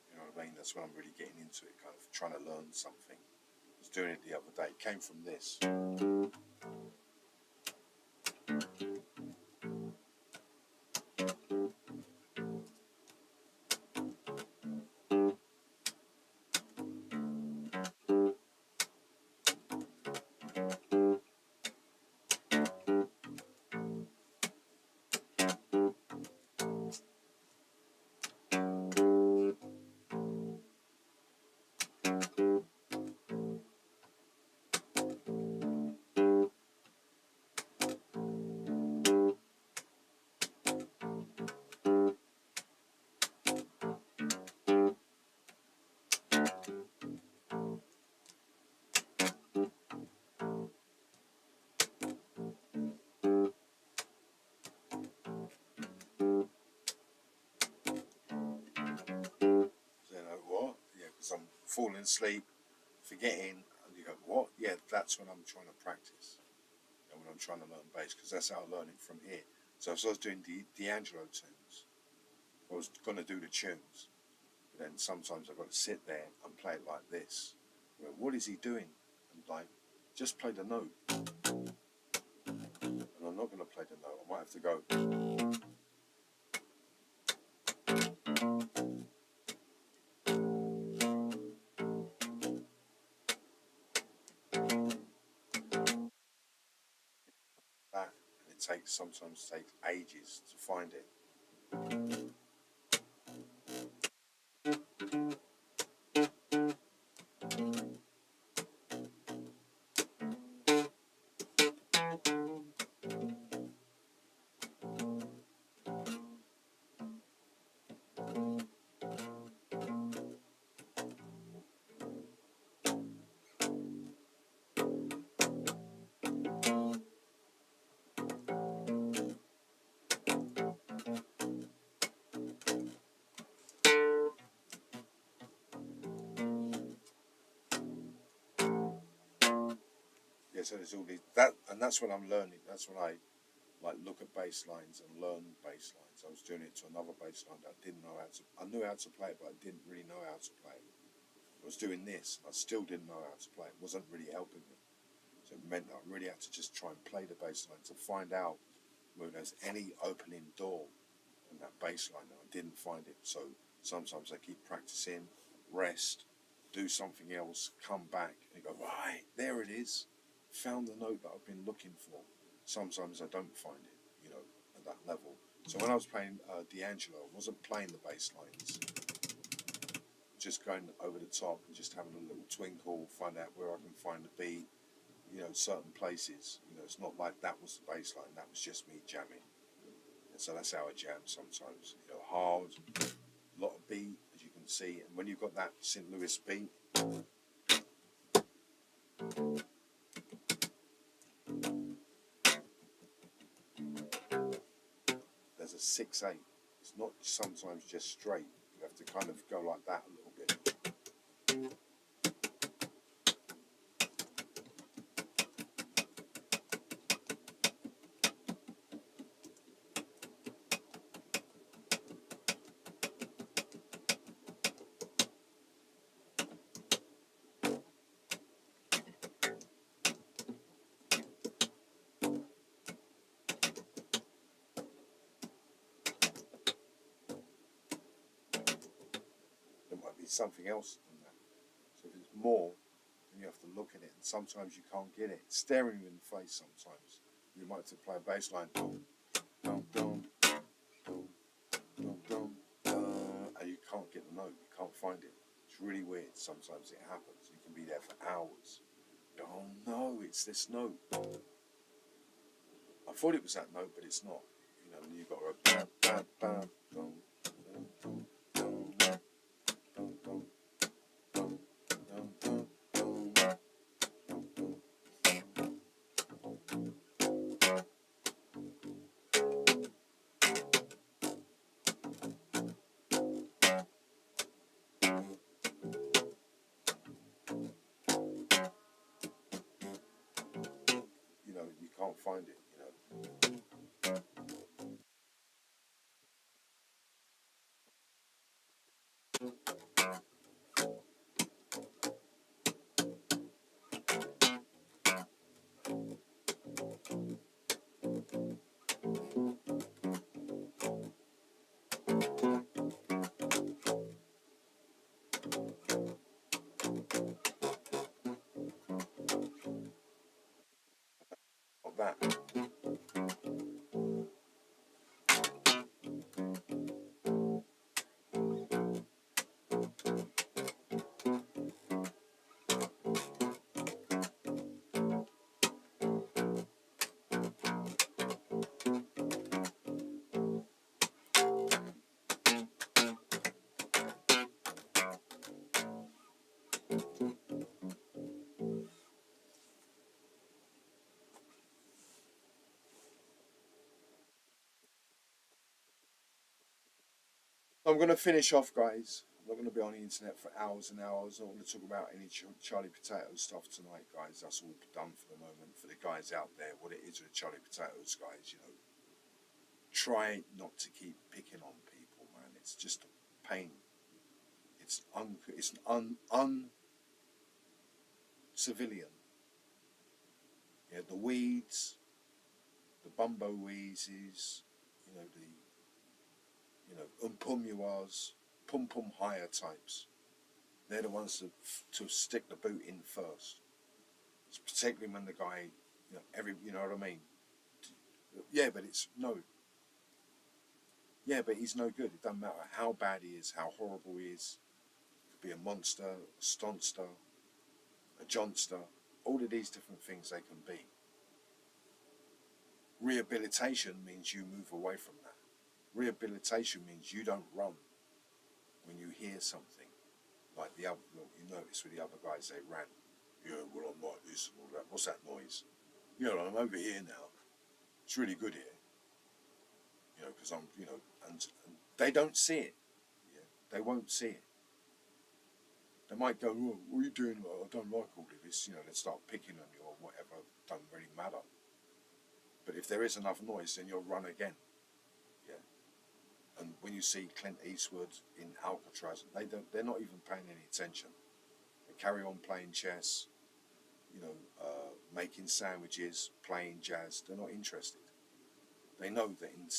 You know what I mean? That's when I'm really getting into it, kind of trying to learn something. I was doing it the other day. It came from this. What? Yeah, because I'm falling asleep, forgetting, You go, what? Yeah, that's when I'm trying to practice. And when I'm trying to learn bass, because that's how I learn it from here. So if I was doing D'Angelo tunes, I was going to do the tunes. But then sometimes I've got to sit there and play it like this. You know, what is he doing? And like, just play the note. And I'm not going to play the note. I might have to go. That, and it sometimes takes ages to find it. Yeah, so there's all these and that's when I'm learning. That's when I like look at bass lines and learn bass lines. I was doing it to another bass line that I didn't know how to. I knew how to play it, but I didn't really know how to play it. I was doing this, I still didn't know how to play it. It wasn't really helping me. So it meant that I really had to just try and play the bass line to find out whether there's any opening door in that bass line, and I didn't find it. So sometimes I keep practicing, rest, do something else, come back, and go, right, there it is. Found the note that I've been looking for. Sometimes I don't find it, you know, at that level. So when I was playing D'Angelo, I wasn't playing the bass lines, just going over the top and just having a little twinkle, find out where I can find the beat, you know, certain places. You know, it's not like that was the bass line, that was just me jamming. And so that's how I jam sometimes, you know, hard, a lot of beat, as you can see. And when you've got that St. Louis beat, there's a 6/8. It's not sometimes just straight. You have to kind of go like that a little bit. There might be something else than that. So if it's more, then you have to look at it, and sometimes you can't get it. It's staring you in the face sometimes. You might have to play a bass line, and you can't get the note, you can't find it. It's really weird. Sometimes it happens. You can be there for hours. You go, oh no, it's this note. I thought it was that note, but it's not. You know, and you've got to go you know, you can't find it, you know. Like that. I'm going to finish off, guys. I'm not going to be on the internet for hours and hours. I'm not going to talk about any Charlie Potato stuff tonight, guys. That's all done for the moment. For the guys out there, what it is with Charlie Potatoes, guys, you know, try not to keep picking on people, man. It's just a pain. It's civilian. Yeah, the weeds, the bumbo-weezes, umpumuas, pum-pum higher types. They're the ones to stick the boot in first. It's particularly when the guy, you know what I mean? Yeah, but yeah, but he's no good. It doesn't matter how bad he is, how horrible he is. He could be a monster, a stonster, a johnster, all of these different things they can be. Rehabilitation means you move away from that. Rehabilitation means you don't run when you hear something. Like the other, you notice with the other guys, they ran. Yeah, well, I'm like this and all that. What's that noise? Yeah, well, I'm over here now. It's really good here. Because I'm, and they don't see it. Yeah? They won't see it. They might go, oh, what are you doing? I don't like all of this. They start picking on you or whatever. It doesn't really matter. But if there is enough noise, then you'll run again. Yeah. And when you see Clint Eastwood in Alcatraz, they're not even paying any attention. They carry on playing chess, making sandwiches, playing jazz. They're not interested. They know that in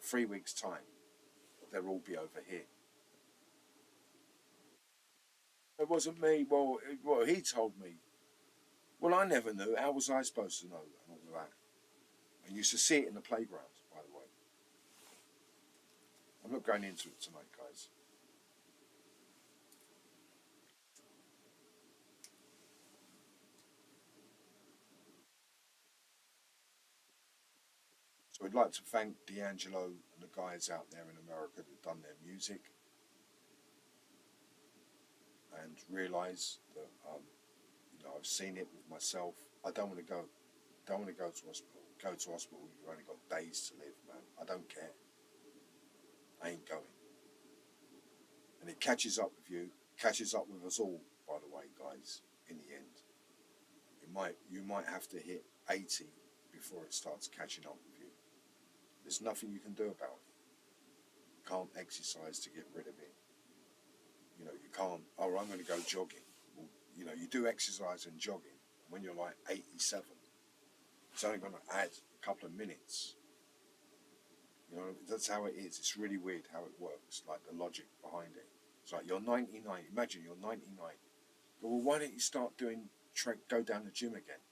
3 weeks' time, they'll all be over here. It wasn't me. Well, he told me. Well, I never knew. How was I supposed to know and all of that? I used to see it in the playground, by the way. I'm not going into it tonight, guys. So I'd like to thank D'Angelo and the guys out there in America that have done their music and realise that, I've seen it with myself. I don't want to go. Don't want to go to hospital. Go to hospital, you've only got days to live, man. I don't care. I ain't going. And it catches up with you, catches up with us all, by the way, guys, in the end. You might have to hit 80 before it starts catching up with you. There's nothing you can do about it. You can't exercise to get rid of it. You can't, I'm going to go jogging. Well, you do exercise and jogging when you're like 87. It's only going to add a couple of minutes. That's how it is. It's really weird how it works, like the logic behind it. It's like you're 99. Imagine you're 99. Well, why don't you start go down the gym again?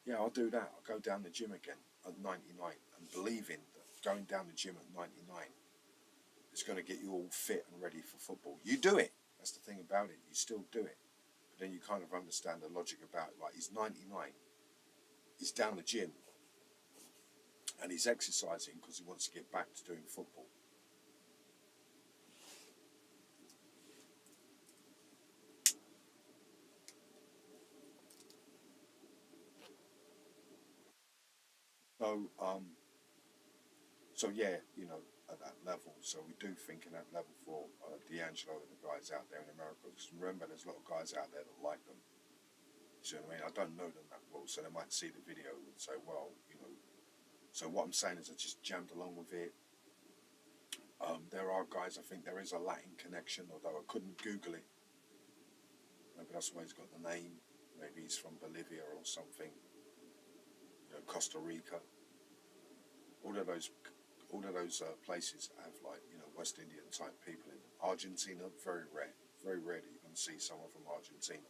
Yeah, I'll do that. I'll go down the gym again at 99 and believing that going down the gym at 99 is going to get you all fit and ready for football. You do it. That's the thing about it. You still do it. But then you kind of understand the logic about it. Like, he's 99. He's down the gym. And he's exercising because he wants to get back to doing football. So yeah, at that level. So we do think in that level for D'Angelo and the guys out there in America. Because remember, there's a lot of guys out there that like them. You see what I mean? I don't know them that well, so they might see the video and say, well, So what I'm saying is I just jammed along with it. There are guys, I think there is a Latin connection, although I couldn't Google it. Maybe that's why he's got the name. Maybe he's from Bolivia or something. Costa Rica. All of those places have West Indian type people in them. Argentina, very rare. Very rarely you can see someone from Argentina.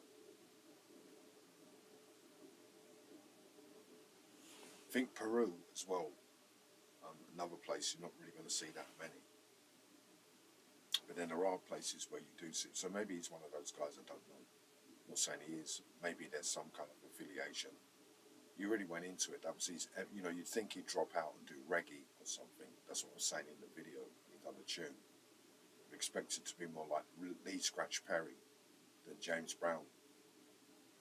I think Peru as well. Another place you're not really going to see that many. But then there are places where you do see. So maybe he's one of those guys, I don't know. I'm not saying he is. Maybe there's some kind of affiliation. You really went into it. That was his, you'd think he'd drop out and do reggae or something. That's what I was saying in the video when he done the tune. I expect it to be more like Lee Scratch Perry than James Brown.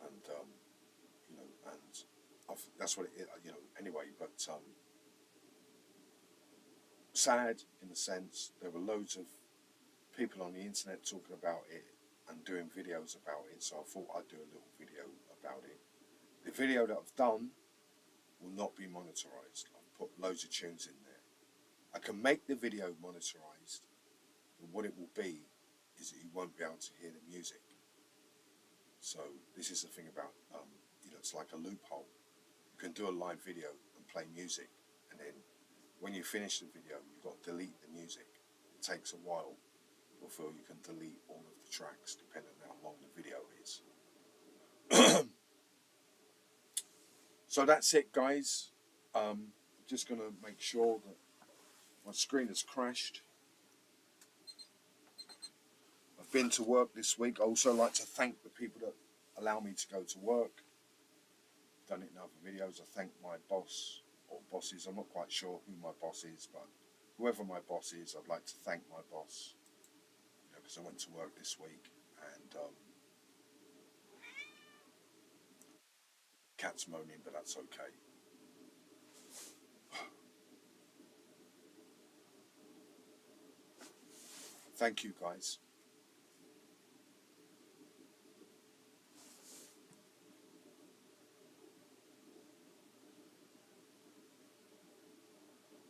And, that's what it is, anyway, but sad in the sense there were loads of people on the internet talking about it and doing videos about it, so I thought I'd do a little video about it. The video that I've done will not be monetized. I've put loads of tunes in there. I can make the video monetized, but what it will be is that you won't be able to hear the music. So this is the thing about, you know, it's like a loophole. You can do a live video and play music, and then when you finish the video, you've got to delete the music. It takes a while before you can delete all of the tracks, depending on how long the video is. So that's it, guys. Just going to make sure that my screen has crashed. I've been to work this week. I also like to thank the people that allow me to go to work. I've done it in other videos. I thank my boss or bosses. I'm not quite sure who my boss is, but whoever my boss is, I'd like to thank my boss. You know, because I went to work this week and cat's moaning, but that's okay. Thank you, guys.